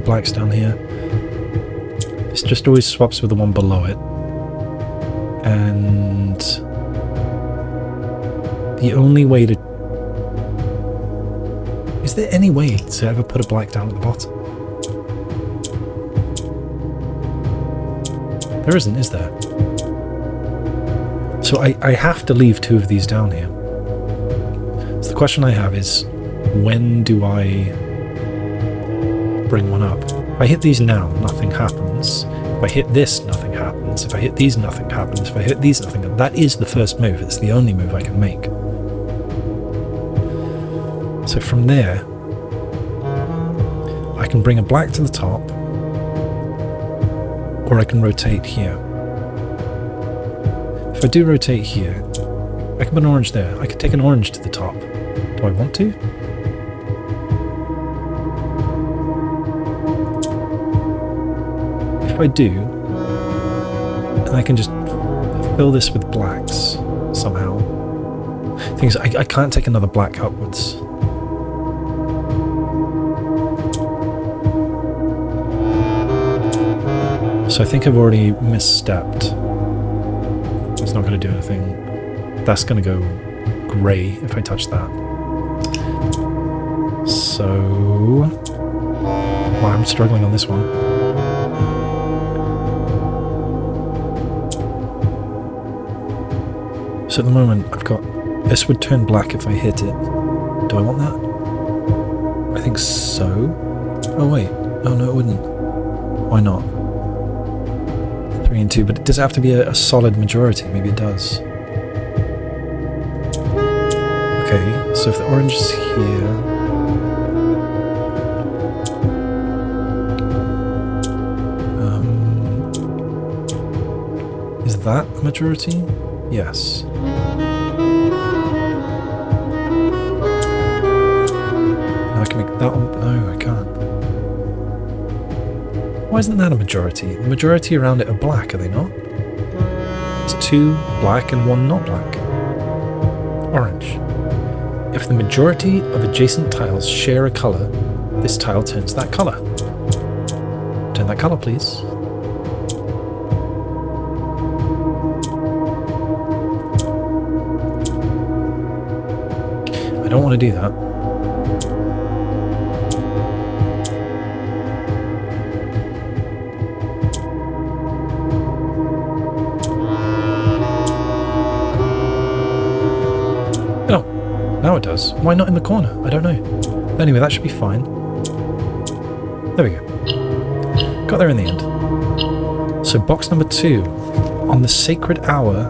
Blacks down here. This just always swaps with the one below it. And the only way to... Is there any way to ever put a black down at the bottom? There isn't, is there? So I have to leave 2 of these down here. So the question I have is, when do I bring one up? If I hit these now, nothing happens. If I hit this, nothing happens. If I hit these, nothing happens. If I hit these, nothing happens. That is the first move. It's the only move I can make. So from there, I can bring a black to the top, or I can rotate here. If I do rotate here, I can put an orange there. I could take an orange to the top. Do I want to? If I do, then I can just fill this with blacks somehow. The thing is, I can't take another black upwards. So I think I've already misstepped. It's not going to do anything. That's going to go grey if I touch that. So... Wow, I'm struggling on this one. So at the moment, I've got... This would turn black if I hit it. Do I want that? I think so. Oh wait. Oh no, it wouldn't. Why not? 3 and 2, but does it have to be a solid majority? Maybe it does. Okay, so if the orange is here... is that a majority? Yes. Now I can make that one... No, I can't. Why isn't that a majority? The majority around it are black, are they not? It's 2 black and 1 not black. Orange. If the majority of adjacent tiles share a colour, this tile turns that colour. Turn that colour, please. I don't want to do that. Now it does. Why not in the corner? I don't know. Anyway, that should be fine. There we go. Got there in the end. So box number 2. On the sacred hour,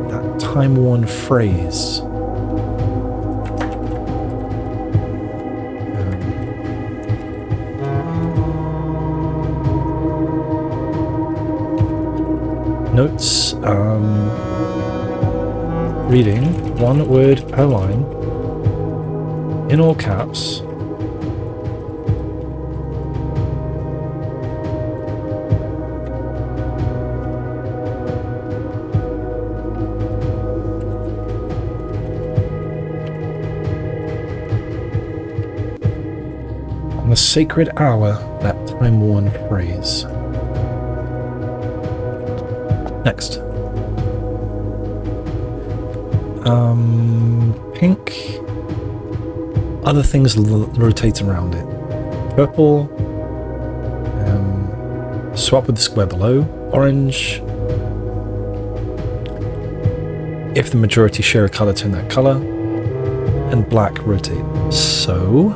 that time-worn phrase. Notes. Reading. 1 word per line. In all caps. On the sacred hour, that time-worn phrase. Next. Pink. Other things rotate around it. Purple. Swap with the square below. Orange. If the majority share a colour, turn that colour. And black rotate. So...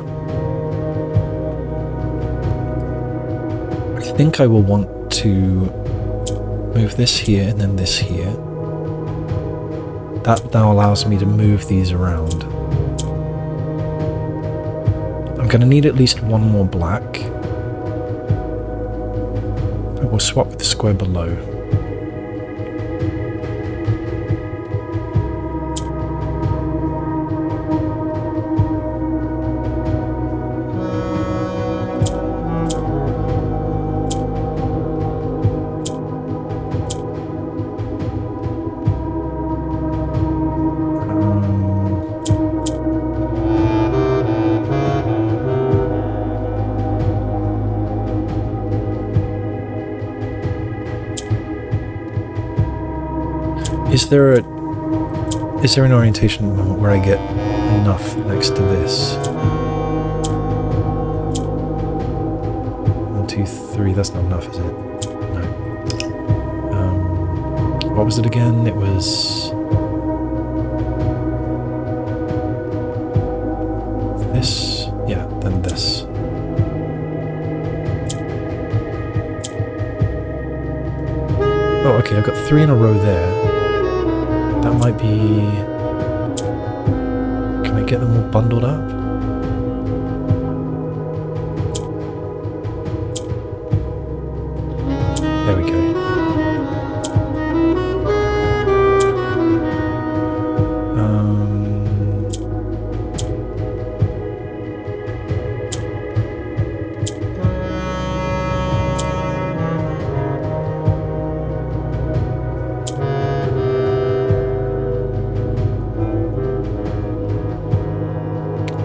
I think I will want to move this here and then this here. That now allows me to move these around. I'm going to need at least 1 more black. I will swap with the square below. Is there an orientation moment where I get enough next to this? 1, 2, 3. That's not enough, is it? No. What was it again? It was this. Yeah, then this. Oh, okay. I've got 3 in a row there. That might be... Can I get them all bundled up? There we go.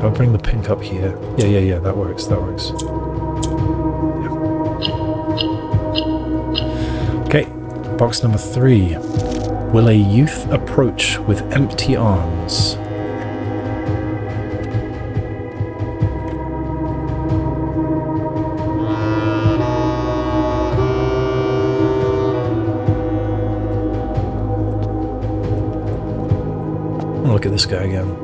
I'll bring the pink up here. Yeah, that works, Yeah. Okay, box number 3. Will a youth approach with empty arms? Look at this guy again.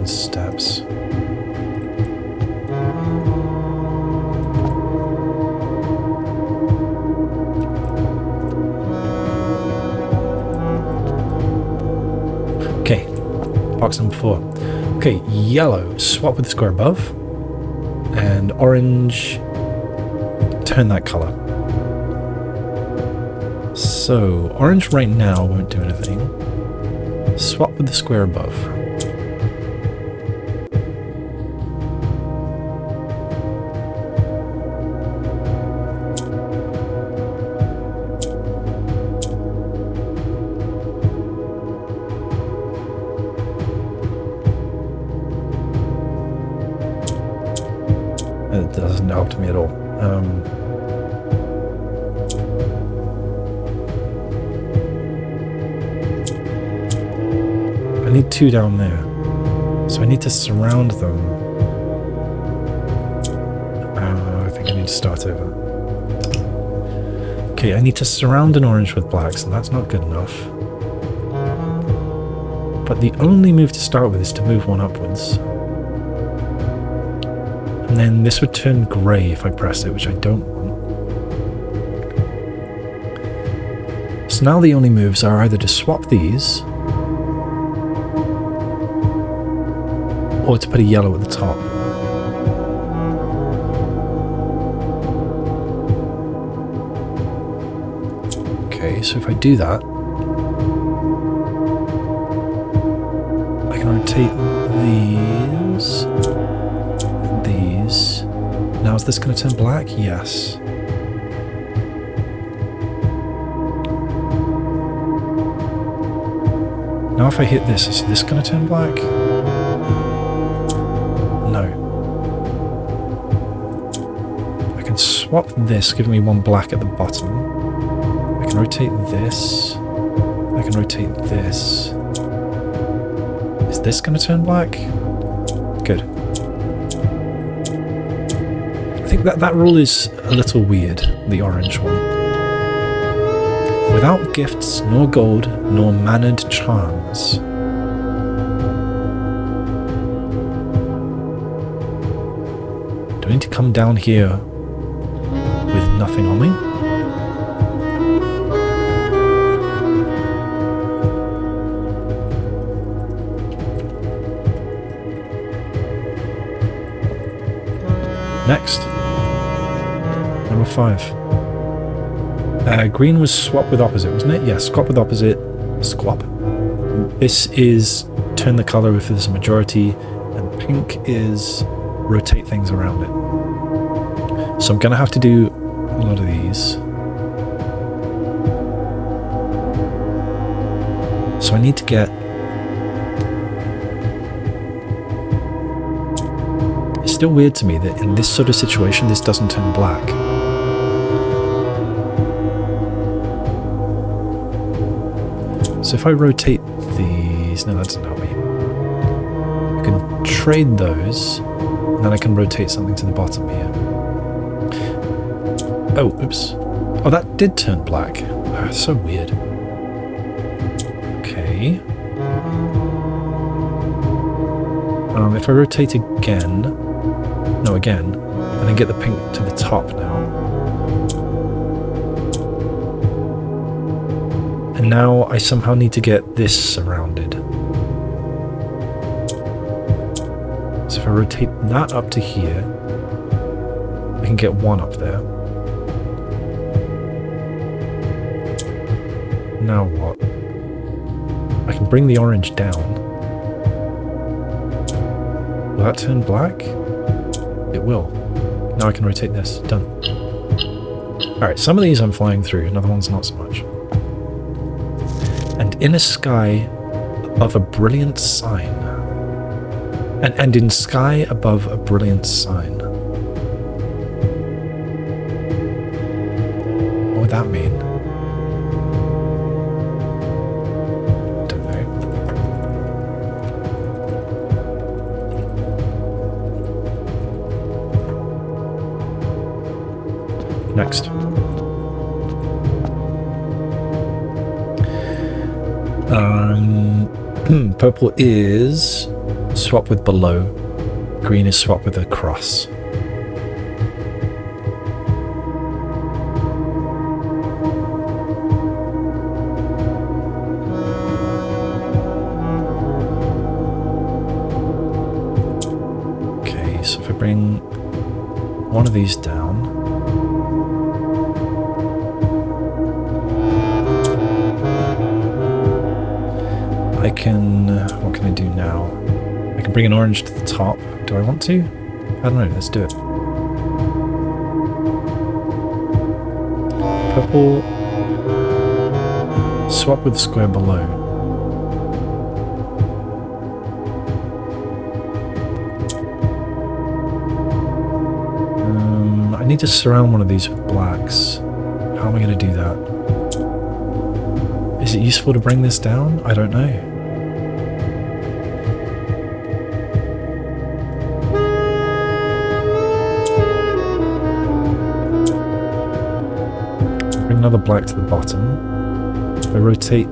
Steps. Okay, box number 4. Okay, yellow, swap with the square above, and orange, turn that color. So, orange right now won't do anything. Swap with the square above. It doesn't help to me at all. I need 2 down there, so I need to surround them. I think I need to start over. Okay, I need to surround an orange with blacks, and that's not good enough. But the only move to start with is to move one upwards. And then this would turn grey if I press it, which I don't want. So now the only moves are either to swap these, or to put a yellow at the top. Okay, so if I do that, I can rotate these, and these. Now is this going to turn black? Yes. Now if I hit this, is this going to turn black? No. I can swap this, giving me one black at the bottom. I can rotate this. I can rotate this. Is this going to turn black? Good. I think that rule is a little weird, the orange one. Without gifts, nor gold, nor mannered charms. Do I need to come down here with nothing on me? Next. Number 5. Green was swap with opposite, wasn't it? Yeah, swap with opposite. Swap. This is turn the colour if there's a majority, and pink is rotate things around it. So I'm going to have to do a lot of these. So I need to get... It's still weird to me that in this sort of situation this doesn't turn black. So if I rotate these... No, that doesn't help me. I can trade those, and then I can rotate something to the bottom here. Oh, oops. Oh, that did turn black. Oh, so weird. Okay. If I rotate again... No, again. And then get the pink to the top now. And now I somehow need to get this surrounded. So if I rotate that up to here, I can get one up there. Now what? I can bring the orange down. Will that turn black? It will. Now I can rotate this. Done. Alright, some of these I'm flying through, another one's not so much. And in a sky above a brilliant sign. And in sky above a brilliant sign. What would that mean? Don't know. Next. Purple is swap with below. Green is swap with a cross. Okay, so if I bring one of these down. I can, what can I do now? I can bring an orange to the top. Do I want to? I don't know, let's do it. Purple, swap with the square below. I need to surround one of these with blacks. How am I going to do that? Is it useful to bring this down? I don't know. Bring another black to the bottom. If I rotate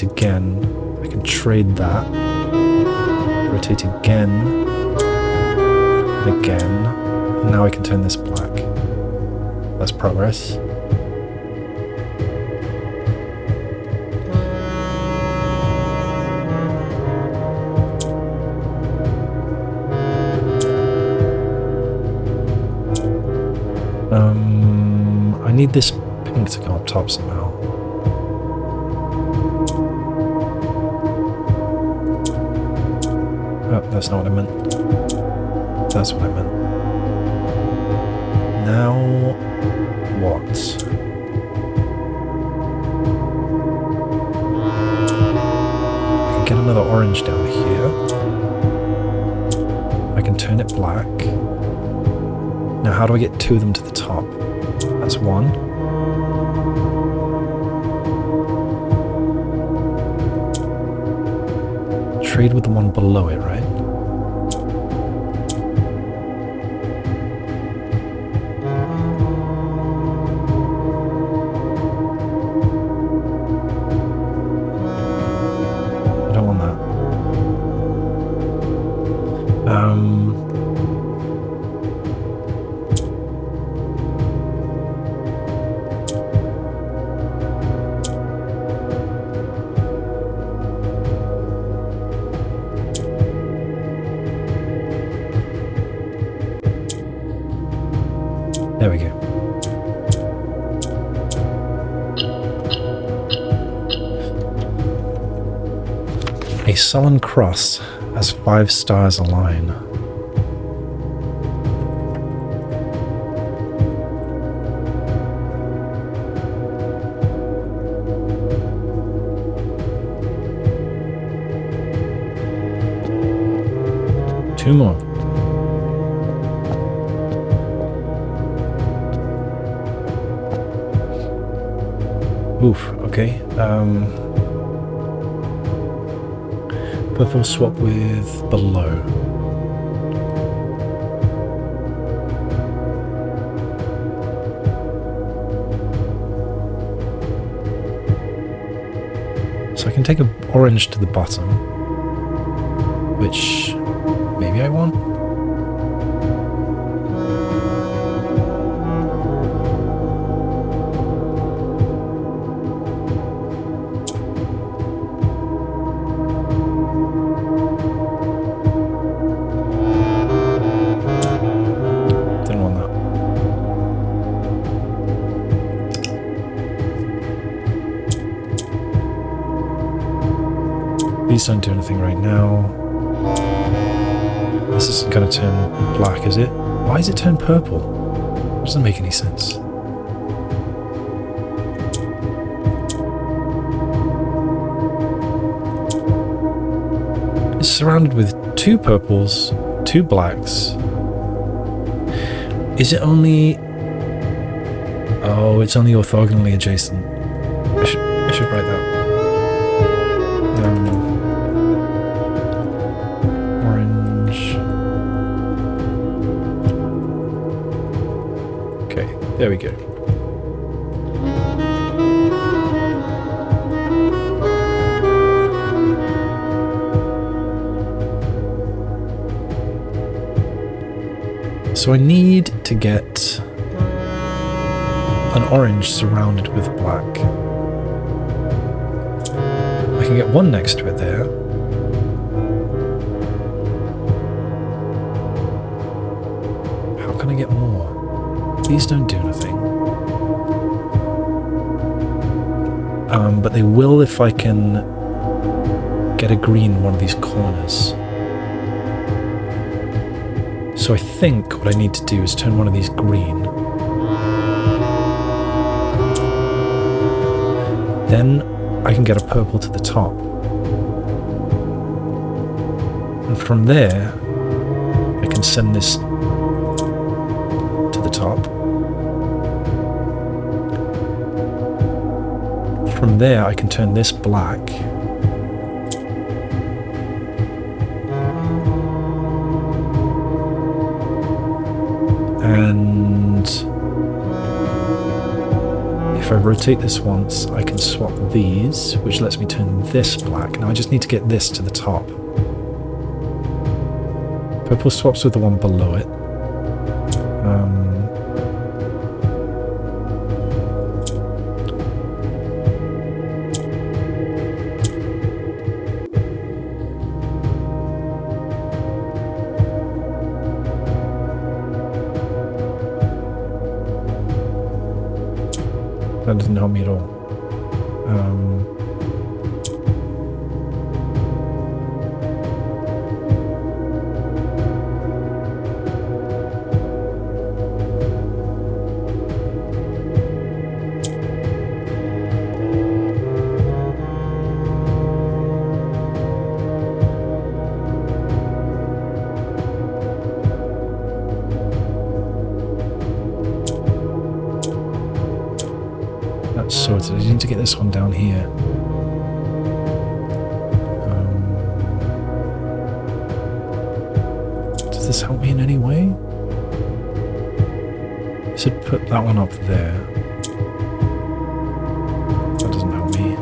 again, I can trade that. Rotate again, and again, and now I can turn this black. That's progress. I need this pink to come up top somehow. Oh, that's not what I meant. That's what I meant. Now, what? I can get another orange down here. I can turn it black. Now, how do I get two of them to the top? That's one. Trade with the one below it, right? I don't want that. There we go. A sullen cross has 5 stars align. Two more. Oof, okay. Purple swap with below. So I can take an orange to the bottom, which maybe I want. These don't do anything right now. This isn't going to turn black, is it? Why is it turned purple? That doesn't make any sense. is surrounded with 2 purples, 2 blacks. Is it only... Oh, it's only orthogonally adjacent. I should write that. Orange. Okay, there we go. So I need to get an orange surrounded with black. I can get one next to it there. How can I get more? These don't do anything. But they will if I can get a green in one of these corners. So I think what I need to do is turn one of these green. Then I can get a purple to the top. And from there, I can send this to the top. From there, I can turn this black. And if I rotate this once, I can swap these, which lets me turn this black. Now I just need to get this to the top. Purple swaps with the one below it. That doesn't help me at all. Sorted. I need to get this one down here. Does this help me in any way? I should put that one up there. That doesn't help me.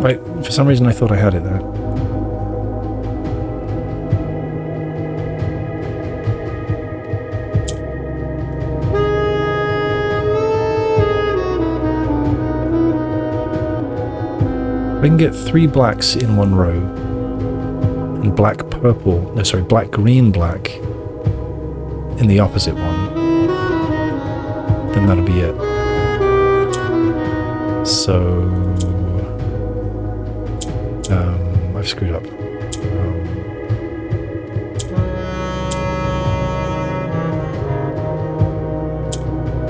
Right, for some reason I thought I had it there. I can get 3 blacks in one row and black green black in the opposite one, then that'll be it. So I've screwed up.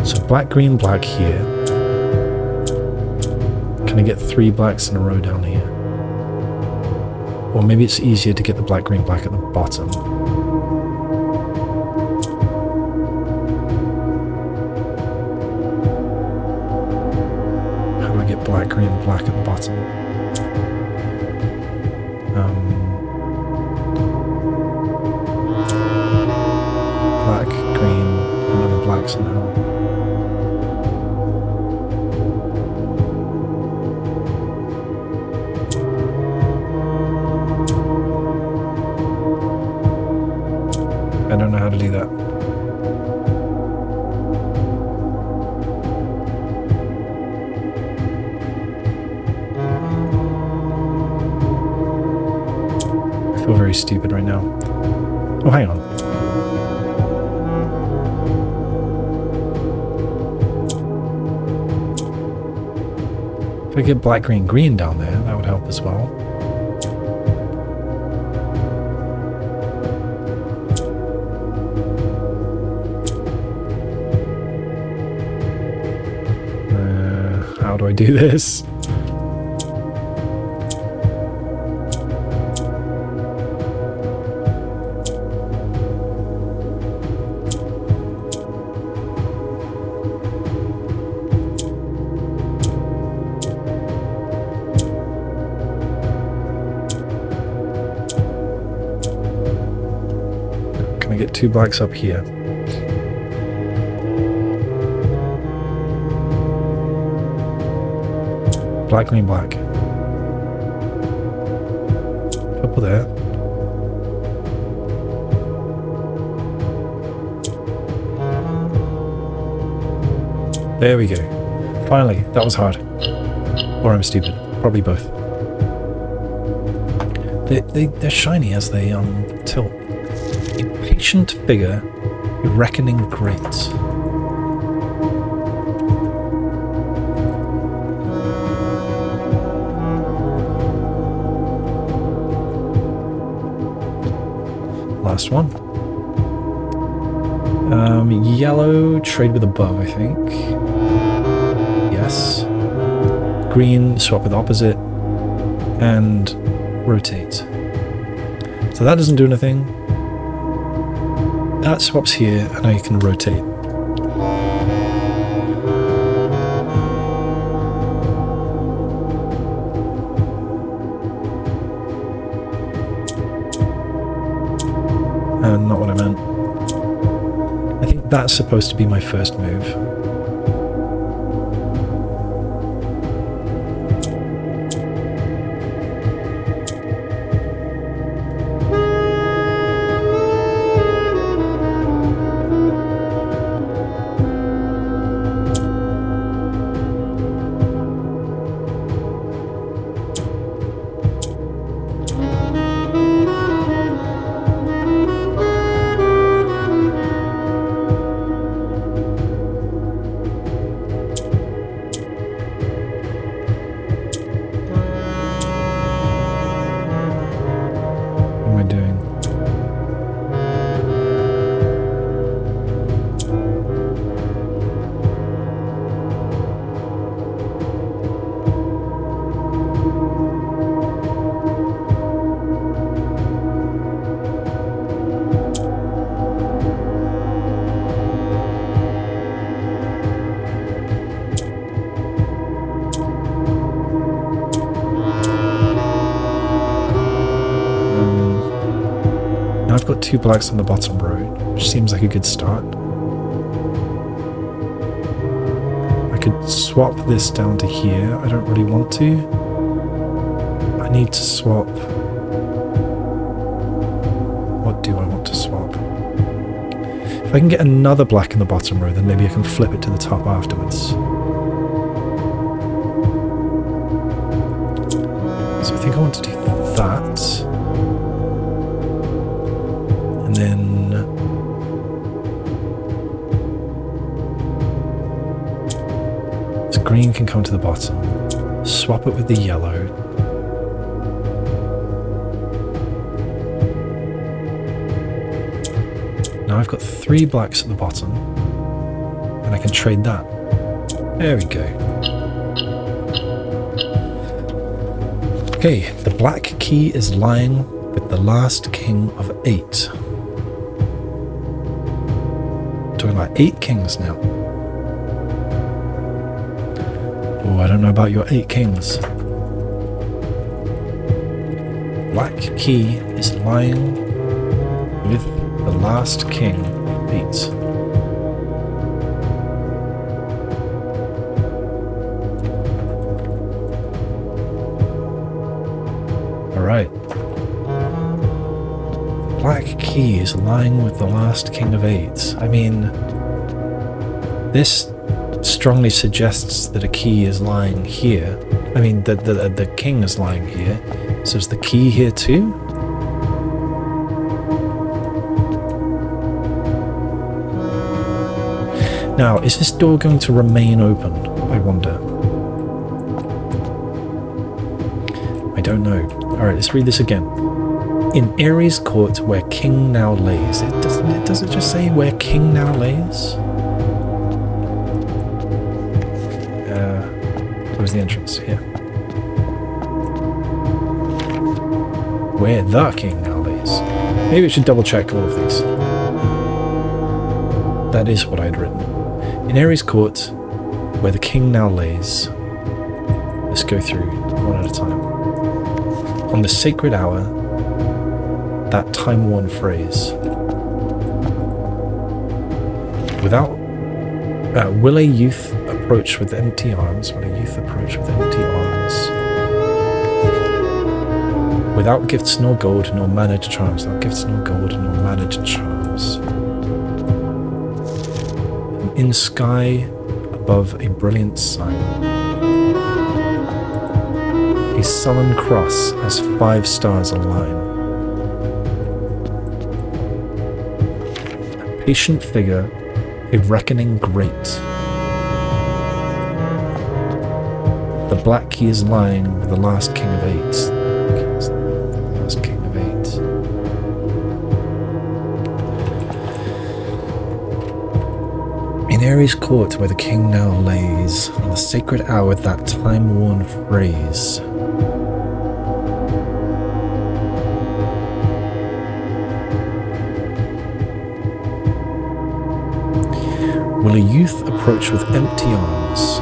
So black, green, black here. Can I get 3 blacks in a row down here? Or maybe it's easier to get the black, green, black at the bottom. How do I get black, green, black at the bottom? Black, green, another black somehow. I don't know how to do that. I feel very stupid right now. Oh, hang on. If I get black, green, green down there, that would help as well. How do I do this? Can I get 2 blacks up here? Black, green, black. Purple there. There we go. Finally, that was hard. Or I'm stupid. Probably both. They're shiny as they tilt. A patient figure, a reckoning great. Last one. Yellow, trade with above, I think. Yes. Green, swap with opposite. And rotate. So that doesn't do anything. That swaps here, and now you can rotate. Not what I meant. I think that's supposed to be my first move. Now I've got 2 blacks on the bottom row, which seems like a good start. I could swap this down to here. I don't really want to. I need to swap. What do I want to swap? If I can get another black in the bottom row, then maybe I can flip it to the top afterwards. So I think I want to do that. And then this green can come to the bottom. Swap it with the yellow. Now I've got 3 blacks at the bottom, and I can trade that. There we go. Okay, the black key is lying with the last king of 8. Talking about 8 kings now. Oh, I don't know about your 8 kings. Black key is lying with the last king of 8. Alright. Black key key is lying with the last king of eights. I mean, this strongly suggests that a key is lying here. I mean, the king is lying here. So is the key here too? Now, is this door going to remain open, I wonder? I don't know. Alright, let's read this again. In Ares' court where king now lays. Does it just say where king now lays? Where's the entrance? Here. Where the king now lays. Maybe I should double check all of these. That is what I'd written. In Ares' court, where the king now lays. Let's go through one at a time. On the sacred hour, that time-worn phrase. Without, will a youth approach with empty arms? Will a youth approach with empty arms? Without gifts nor gold nor managed charms. Without gifts nor gold nor managed charms. In sky above a brilliant sign, a sullen cross as 5 stars align, a patient figure, a reckoning great. The black key is lying with the last king of eights. The last king of eights. In Ares' court where the king now lays, on the sacred hour that time-worn phrase. Will a youth approach with empty arms?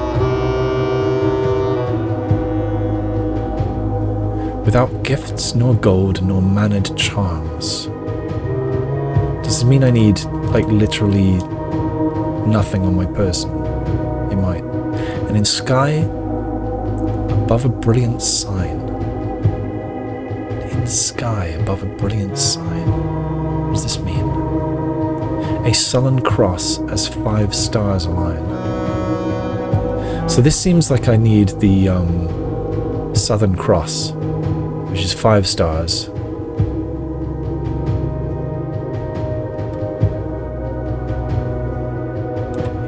Without gifts nor gold nor mannered charms. Does it mean I need, like, literally nothing on my person? It might. And in sky, above a brilliant sign. In sky, above a brilliant sign. What does this mean? A sullen cross as 5 stars align. So this seems like I need the Southern Cross, which is 5 stars.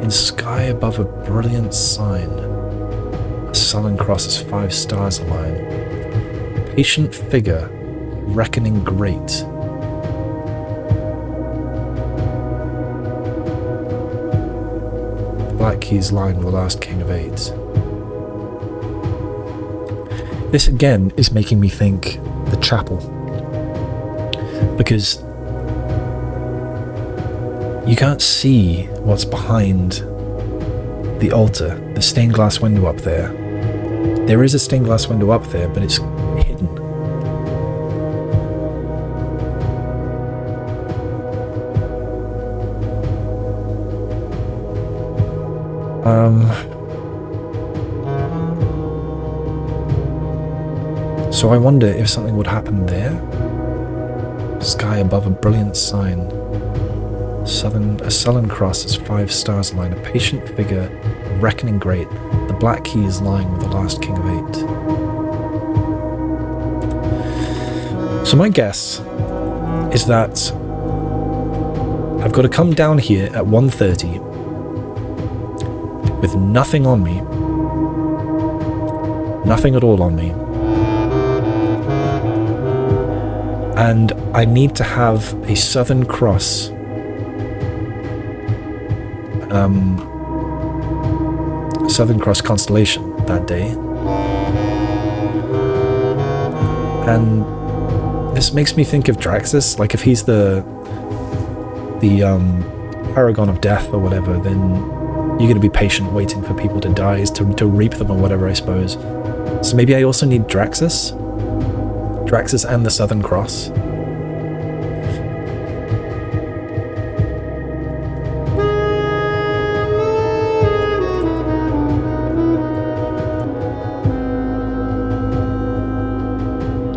In sky above a brilliant sign, a sullen cross as 5 stars align. A patient figure, reckoning great. Black keys lying with the last king of eights. This again is making me think the chapel, because you can't see what's behind the altar, the stained glass window up there. There is a stained glass window up there, but it's hidden. So I wonder if something would happen there. Sky above a brilliant sign. A sullen cross as 5 stars align. A patient figure, a reckoning great. The black key is lying with the last king of 8. So my guess is that I've got to come down here at 1:30 with nothing on me. Nothing at all on me. And I need to have a Southern Cross constellation that day. And this makes me think of Draxus. Like, if he's the paragon of death or whatever, then you're going to be patient waiting for people to die to reap them or whatever, I suppose. So maybe I also need Draxus and the Southern Cross.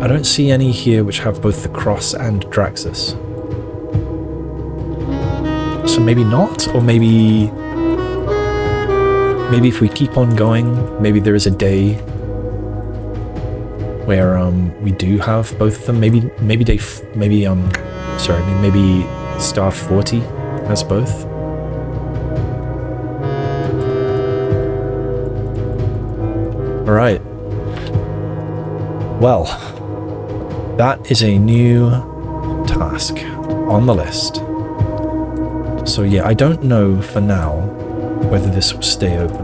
I don't see any here which have both the cross and Draxus. So maybe not, or maybe if we keep on going, maybe there is a day where we do have both of them. Maybe star 40 has both. All right. Well, that is a new task on the list. So yeah, I don't know for now whether this will stay open.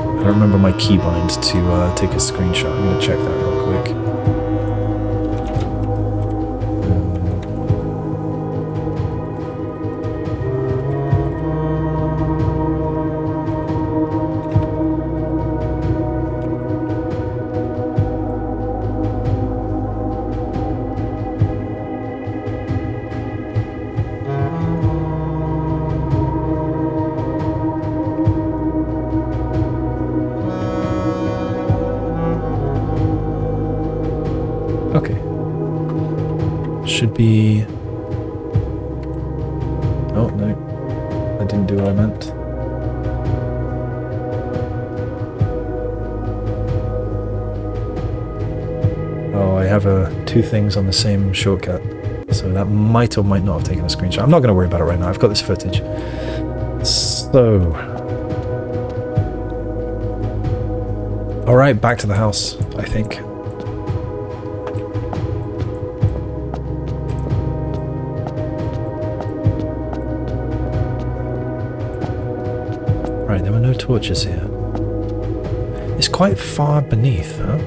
I don't remember my keybind to take a screenshot. I'm going to check that real quick. Should be... Oh, no. I didn't do what I meant. Oh, I have two things on the same shortcut. So that might or might not have taken a screenshot. I'm not going to worry about it right now. I've got this footage. So... Alright, back to the house, I think. There were no torches here. It's quite far beneath, huh?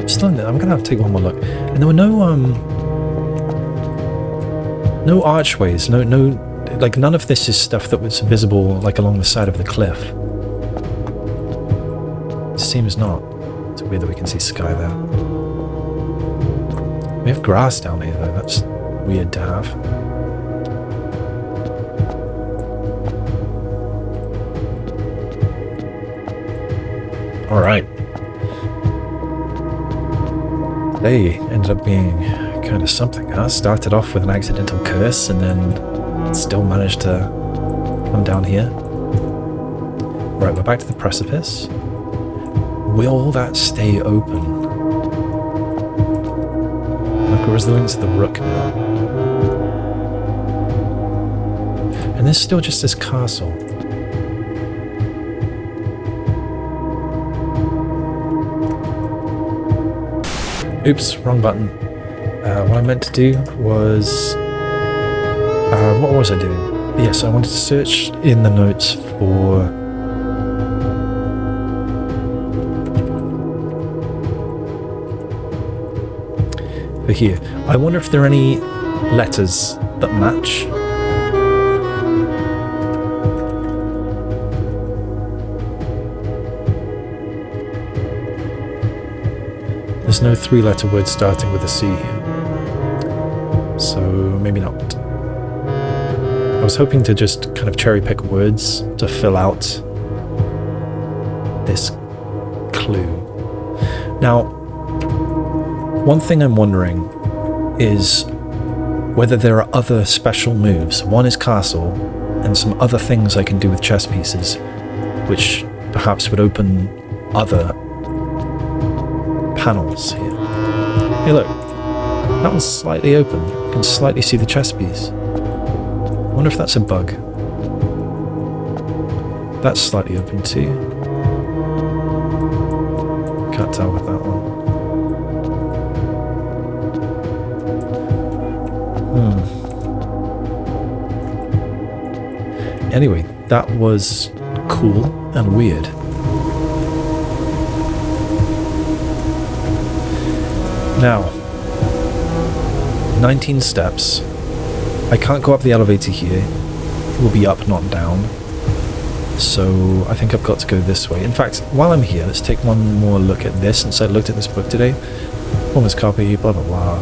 Still in there. I'm gonna have to take one more look. And there were no archways, no, like none of this is stuff that was visible like along the side of the cliff. It seems not. It's weird that we can see sky there. We have grass down here though. That's weird to have. Alright. They ended up being kind of something, huh? Started off with an accidental curse and then still managed to come down here. Right, we're back to the precipice. Will that stay open? I've got resilience of the rook now. And there's still just this castle. Oops, wrong button. What I meant to do was... what was I doing? Yes, I wanted to search in the notes for... here. I wonder if there are any letters that match. There's no three-letter word starting with a C, so maybe not. I was hoping to just kind of cherry-pick words to fill out this clue. Now, one thing I'm wondering is whether there are other special moves. One is castle, and some other things I can do with chess pieces, which perhaps would open other panels here. Hey look, that one's slightly open. You can slightly see the chess piece. I wonder if that's a bug. That's slightly open too. Can't tell with that one. Anyway, that was cool and weird. Now, 19 steps. I can't go up the elevator here. It will be up, not down. So I think I've got to go this way. In fact, while I'm here, let's take one more look at this, since I looked at this book today. Almost copy, blah blah blah.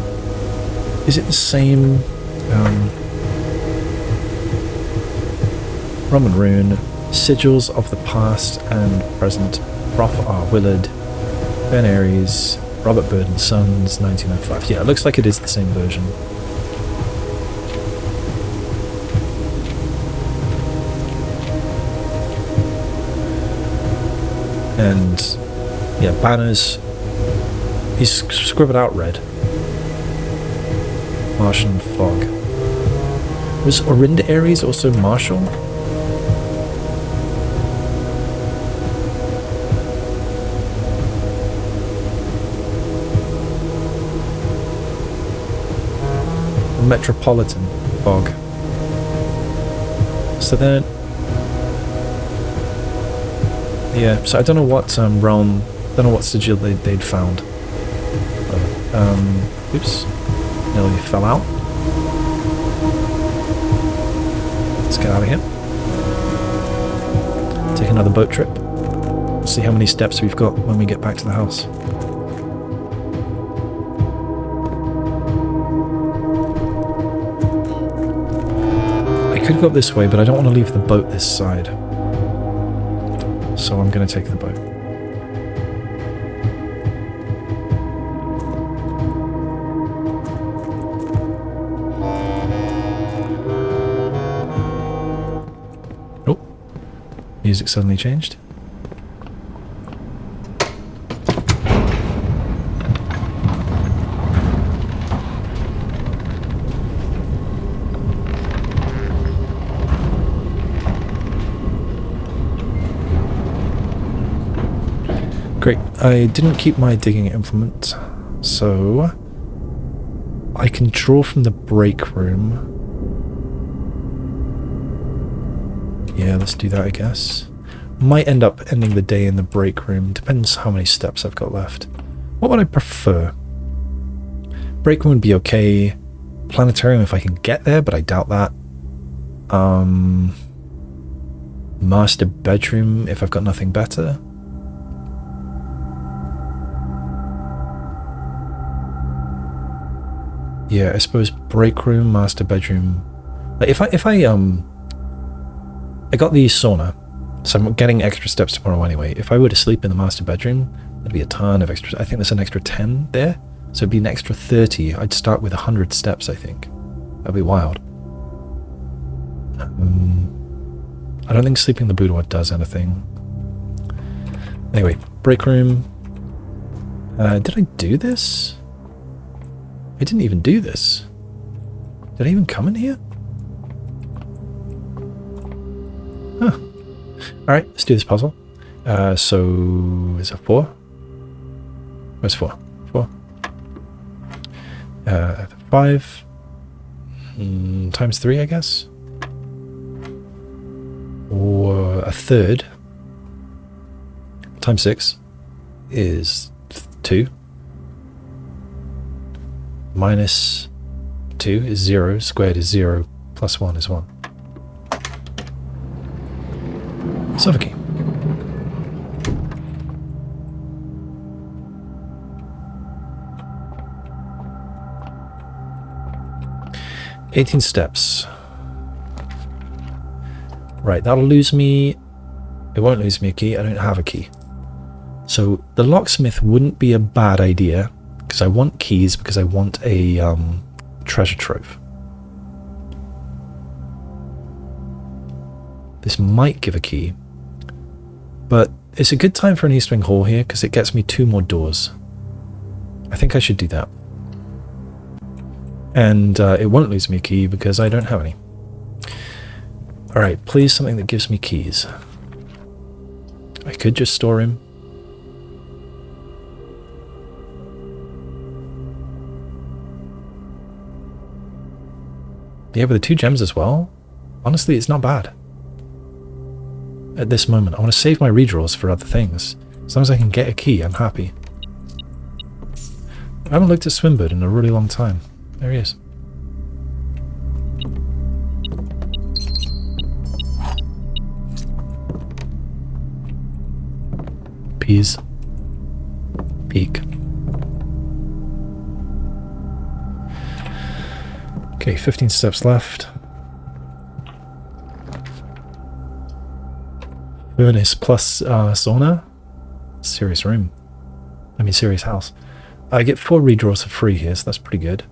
Is it the same? Roman rune, sigils of the past and present. Prof. R. Willard, Ben Aries, Robert Bird and Sons, 1905. Yeah, it looks like it is the same version. And yeah, banners. He's scribbled out red. Martian fog. Was Orinda Aries also martial? Metropolitan fog. So then, yeah. So I don't know what realm, don't know what sigil they'd found. Oops, nearly fell out. Let's get out of here. Take another boat trip. See how many steps we've got when we get back to the house. I could go up this way, but I don't want to leave the boat this side. So I'm going to take the boat. Oh, music suddenly changed. Great, I didn't keep my digging implement, so I can draw from the break room. Yeah, let's do that, I guess. Might end up ending the day in the break room, depends how many steps I've got left. What would I prefer? Break room would be okay. Planetarium if I can get there, but I doubt that. Master bedroom if I've got nothing better. Yeah, I suppose break room, master bedroom. Like if I got the sauna, so I'm getting extra steps tomorrow anyway. If I were to sleep in the master bedroom, there'd be a ton of extra. I think there's an extra 10 there, so it'd be an extra 30. I'd start with 100 steps, I think. That'd be wild. I don't think sleeping in the boudoir does anything. Anyway, break room. Did I do this? I didn't even do this. Did I even come in here? Huh. Alright, let's do this puzzle. So, is it 4? Where's 4? 4. 5. Times 3, I guess? Or a third. Times 6 is 2. Minus 2 is 0, squared is 0, plus 1 is 1. Suffocate. "18 steps. Right, that'll lose me... It won't lose me a key, I don't have a key. So the locksmith wouldn't be a bad idea. Because I want keys, because I want a treasure trove. This might give a key, but it's a good time for an east wing hall here because it gets me 2 more doors. I think I should do that. And it won't lose me a key because I don't have any. Alright, please something that gives me keys. I could just store him. Yeah, but the 2 gems as well. Honestly, it's not bad. At this moment, I want to save my redraws for other things. As long as I can get a key, I'm happy. I haven't looked at Swinburne in a really long time. There he is. Peas. Peak. Okay, 15 steps left. Furnace plus sauna. Serious room. I mean, serious house. I get 4 redraws for free here, so that's pretty good.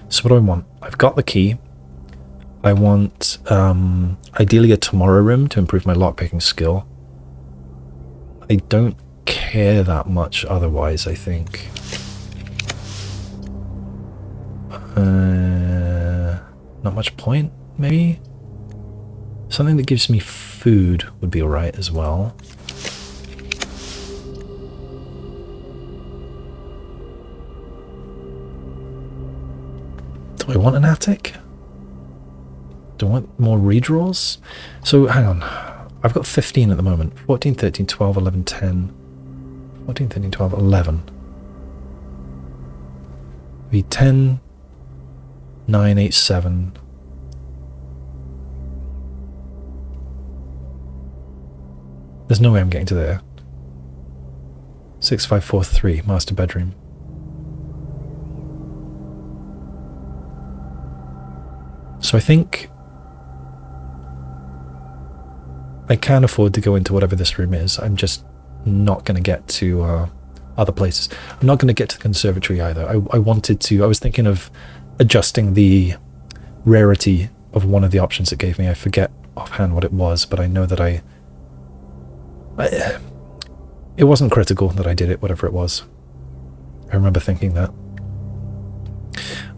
So what do I want? I've got the key. I want, ideally a tomorrow room to improve my lockpicking skill. I don't care that much otherwise, I think. Not much point, maybe? Something that gives me food would be alright as well. Do I want an attic? Do I want more redraws? So, hang on. I've got 15 at the moment. 14, 13, 12, 11, 10. 14, 13, 12, 11. Be 10, 9, 8, 7. There's no way I'm getting to there. 6, 5, 4, 3. Master bedroom. So I think I can afford to go into whatever this room is. I'm just not going to get to other places. I'm not going to get to the conservatory either. I wanted to. I was thinking of adjusting the rarity of one of the options it gave me. I forget offhand what it was, but I know that it wasn't critical that I did it, whatever it was. I remember thinking that.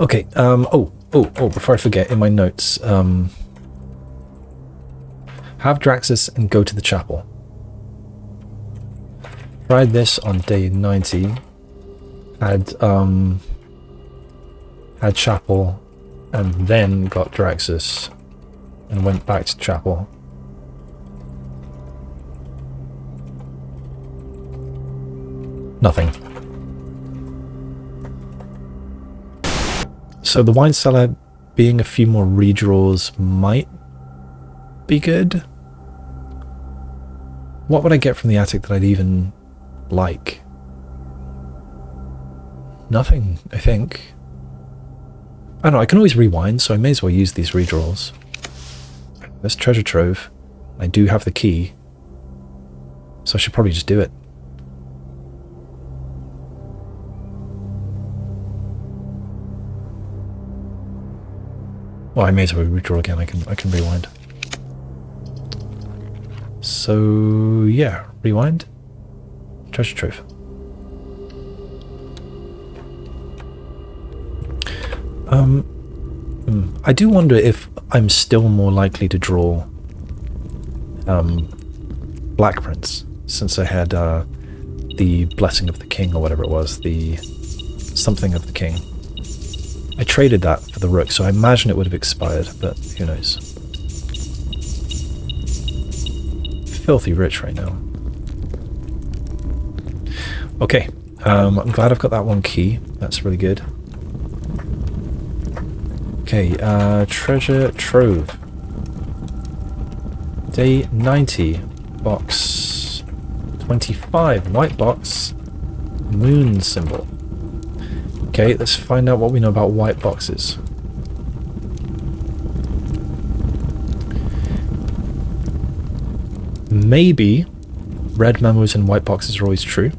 Okay, before I forget, in my notes, have Draxus and go to the chapel. Tried this on day 90. Had chapel, and then got Draxus, and went back to chapel. Nothing. So the wine cellar being a few more redraws might be good. What would I get from the attic that I'd even like? Nothing, I think. I don't know, I can always rewind, so I may as well use these redraws. This treasure trove. I do have the key, so I should probably just do it. Well, I may as well redraw again. I can rewind. So yeah, rewind. Treasure trove. I do wonder if I'm still more likely to draw Black Prince, since I had the Blessing of the King, or whatever it was, the something of the King. I traded that for the Rook, so I imagine it would have expired, but who knows. Filthy rich right now. Okay, I'm glad I've got that one key. That's really good. Okay, treasure trove. Day 90, box 25, white box, moon symbol. Okay, let's find out what we know about white boxes. Maybe red memos and white boxes are always true.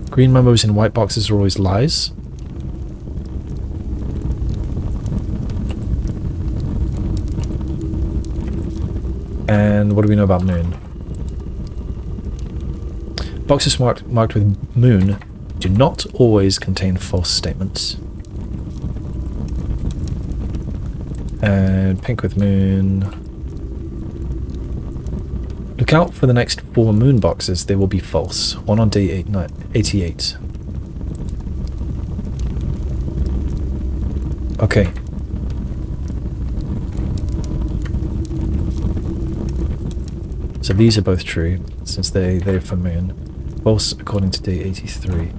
Green memos in white boxes are always lies. And what do we know about moon? Boxes marked with moon do not always contain false statements. And pink with moon. Look out for the next 4 moon boxes, they will be false. One on day 88. Okay. So these are both true, since they're for moon. False according to day 83.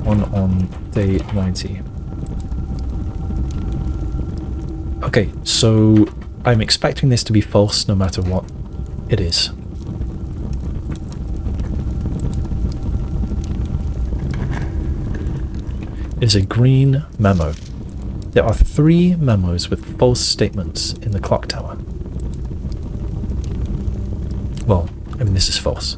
One on day 90. Okay, so I'm expecting this to be false no matter what it is. It is a green memo. There are 3 memos with false statements in the clock tower. Well, I mean, this is false.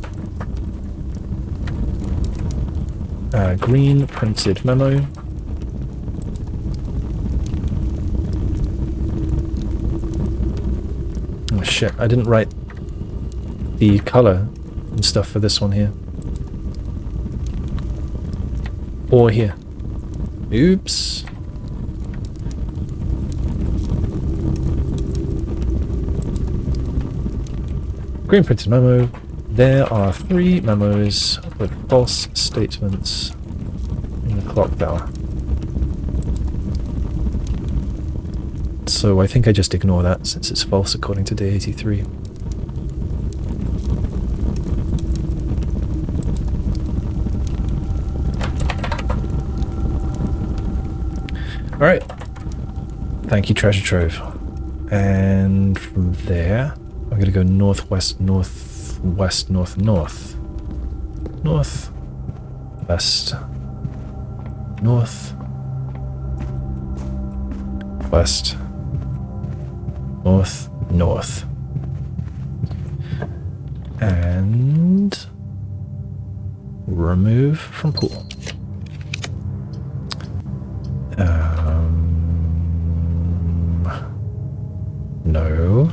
Green printed memo. Oh shit, I didn't write the color and stuff for this one here. Or here. Oops. Green printed memo. There are 3 memos with false statements in the clock tower. So I think I just ignore that since it's false according to day 83. Alright. Thank you, Treasure Trove. And from there, I'm going to go northwest, northwest, north, north. North, west, north, west, north, north. And remove from pool. No.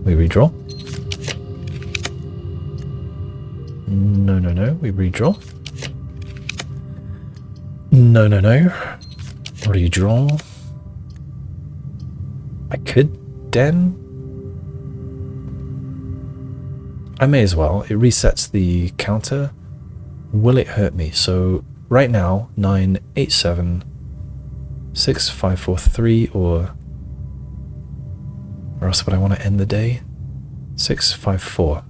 We redraw. No, no, no. We redraw. No, no, no. Redraw. I could den. I may as well. It resets the counter. Will it hurt me? So right now, 9, 8, 7, 6, 5, 4, 3, or else would I want to end the day? 6, 5, 4.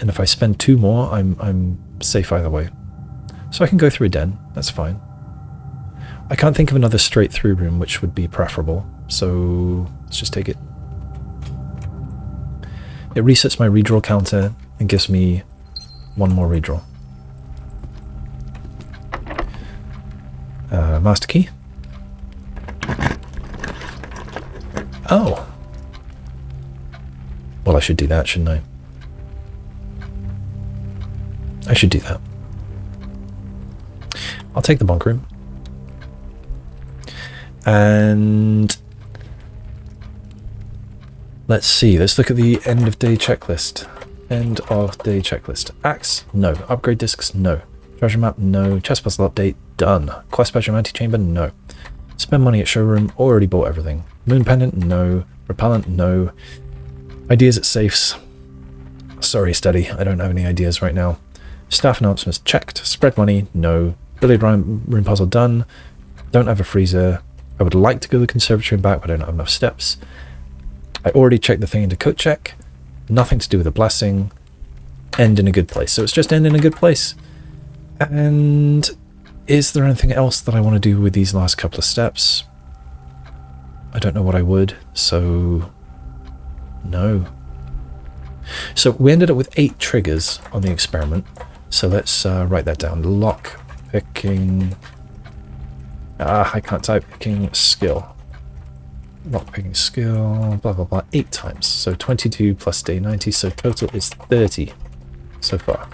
And if I spend 2 more, I'm safe either way. So I can go through a den. That's fine. I can't think of another straight through room which would be preferable. So let's just take it. It resets my redraw counter and gives me 1 more redraw. Master key. Oh. Well, I should do that, shouldn't I? I should do that. I'll take the bunk room. And let's see. Let's look at the end of day checklist. End of day checklist. Axe? No. Upgrade discs? No. Treasure map? No. Chest puzzle update? Done. Quest badge from Antechamber? No. Spend money at Showroom? Already bought everything. Moon pendant? No. Repellent? No. Ideas at safes? Sorry, study. I don't have any ideas right now. Staff announcements? Checked. Spread money? No. Billiard room puzzle? Done. Don't have a freezer. I would like to go to the Conservatory and back, but I don't have enough steps. I already checked the thing into coat check. Nothing to do with a blessing. End in a good place. So it's just end in a good place. And is there anything else that I want to do with these last couple of steps? I don't know what I would, so no. So we ended up with 8 triggers on the experiment. So let's write that down. Lockpicking. I can't type. Picking skill. Lockpicking skill. Blah blah blah. 8 times. So 22 plus day 90. So total is 30 so far.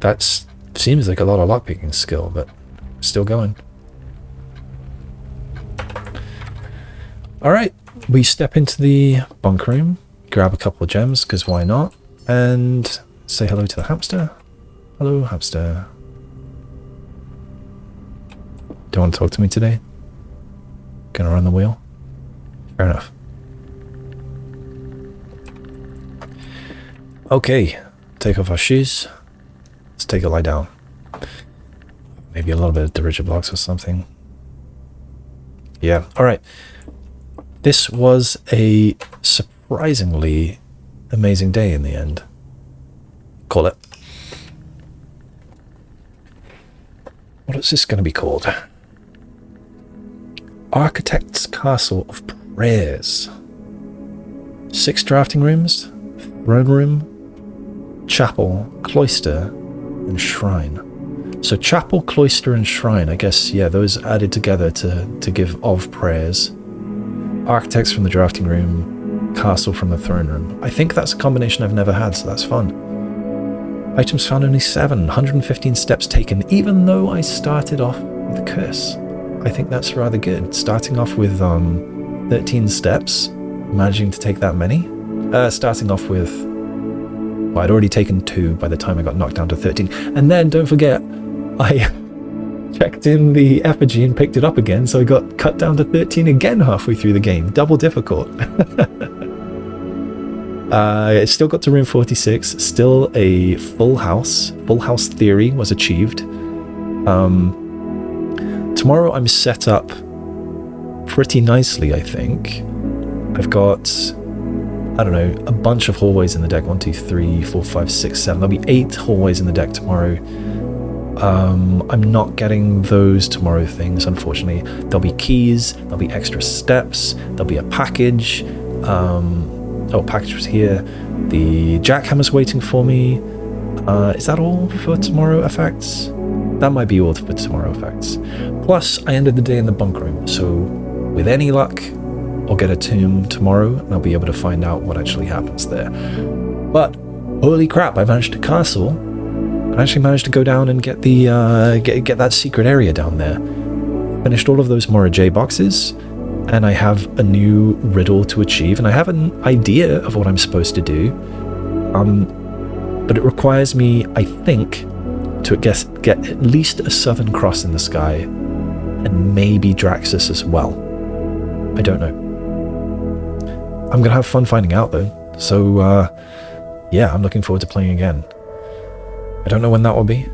That seems like a lot of lockpicking skill, but still going. Alright, we step into the bunk room, grab a couple of gems, because why not? And say hello to the hamster. Hello, hamster. Don't want to talk to me today? Gonna run the wheel? Fair enough. Okay, take off our shoes. Let's take a lie down. Maybe a little bit of derision blocks or something. Yeah, alright. This was a surprisingly amazing day in the end. Call it. What is this going to be called? Architect's Castle of Prayers. 6 drafting rooms, throne room, chapel, cloister, and shrine. So chapel, cloister, and shrine, I guess, yeah, those added together to give of prayers. Architects from the drafting room, castle from the throne room. I think that's a combination I've never had, so that's fun. Items found only 7, 115 steps taken, even though I started off with a curse. I think that's rather good. Starting off with 13 steps, managing to take that many. Starting off with, well, I'd already taken 2 by the time I got knocked down to 13. And then, don't forget, I checked in the effigy and picked it up again, so I got cut down to 13 again halfway through the game. Double difficult. I still got to room 46, still a full house. Full house theory was achieved. Tomorrow I'm set up pretty nicely, I think. I've got, I don't know, a bunch of hallways in the deck. 1, 2, 3, 4, 5, 6, 7. There'll be 8 hallways in the deck tomorrow. I'm not getting those tomorrow things, unfortunately. There'll be keys, there'll be extra steps, there'll be a package. Package was here. The jackhammer's waiting for me. Is that all for tomorrow effects? That might be all for tomorrow effects. Plus, I ended the day in the bunk room, so with any luck, I'll get a tomb tomorrow, and I'll be able to find out what actually happens there. But, holy crap, I managed to castle. I actually managed to go down and get the get that secret area down there. Finished all of those Mora J boxes, and I have a new riddle to achieve, and I have an idea of what I'm supposed to do. But it requires me, I think, to get at least a Southern Cross in the sky, and maybe Draxus as well. I don't know. I'm gonna have fun finding out though. So yeah, I'm looking forward to playing again. I don't know when that will be.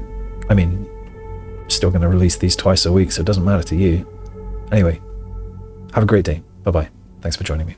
I mean, I'm still going to release these twice a week, so it doesn't matter to you. Anyway, have a great day. Bye-bye. Thanks for joining me.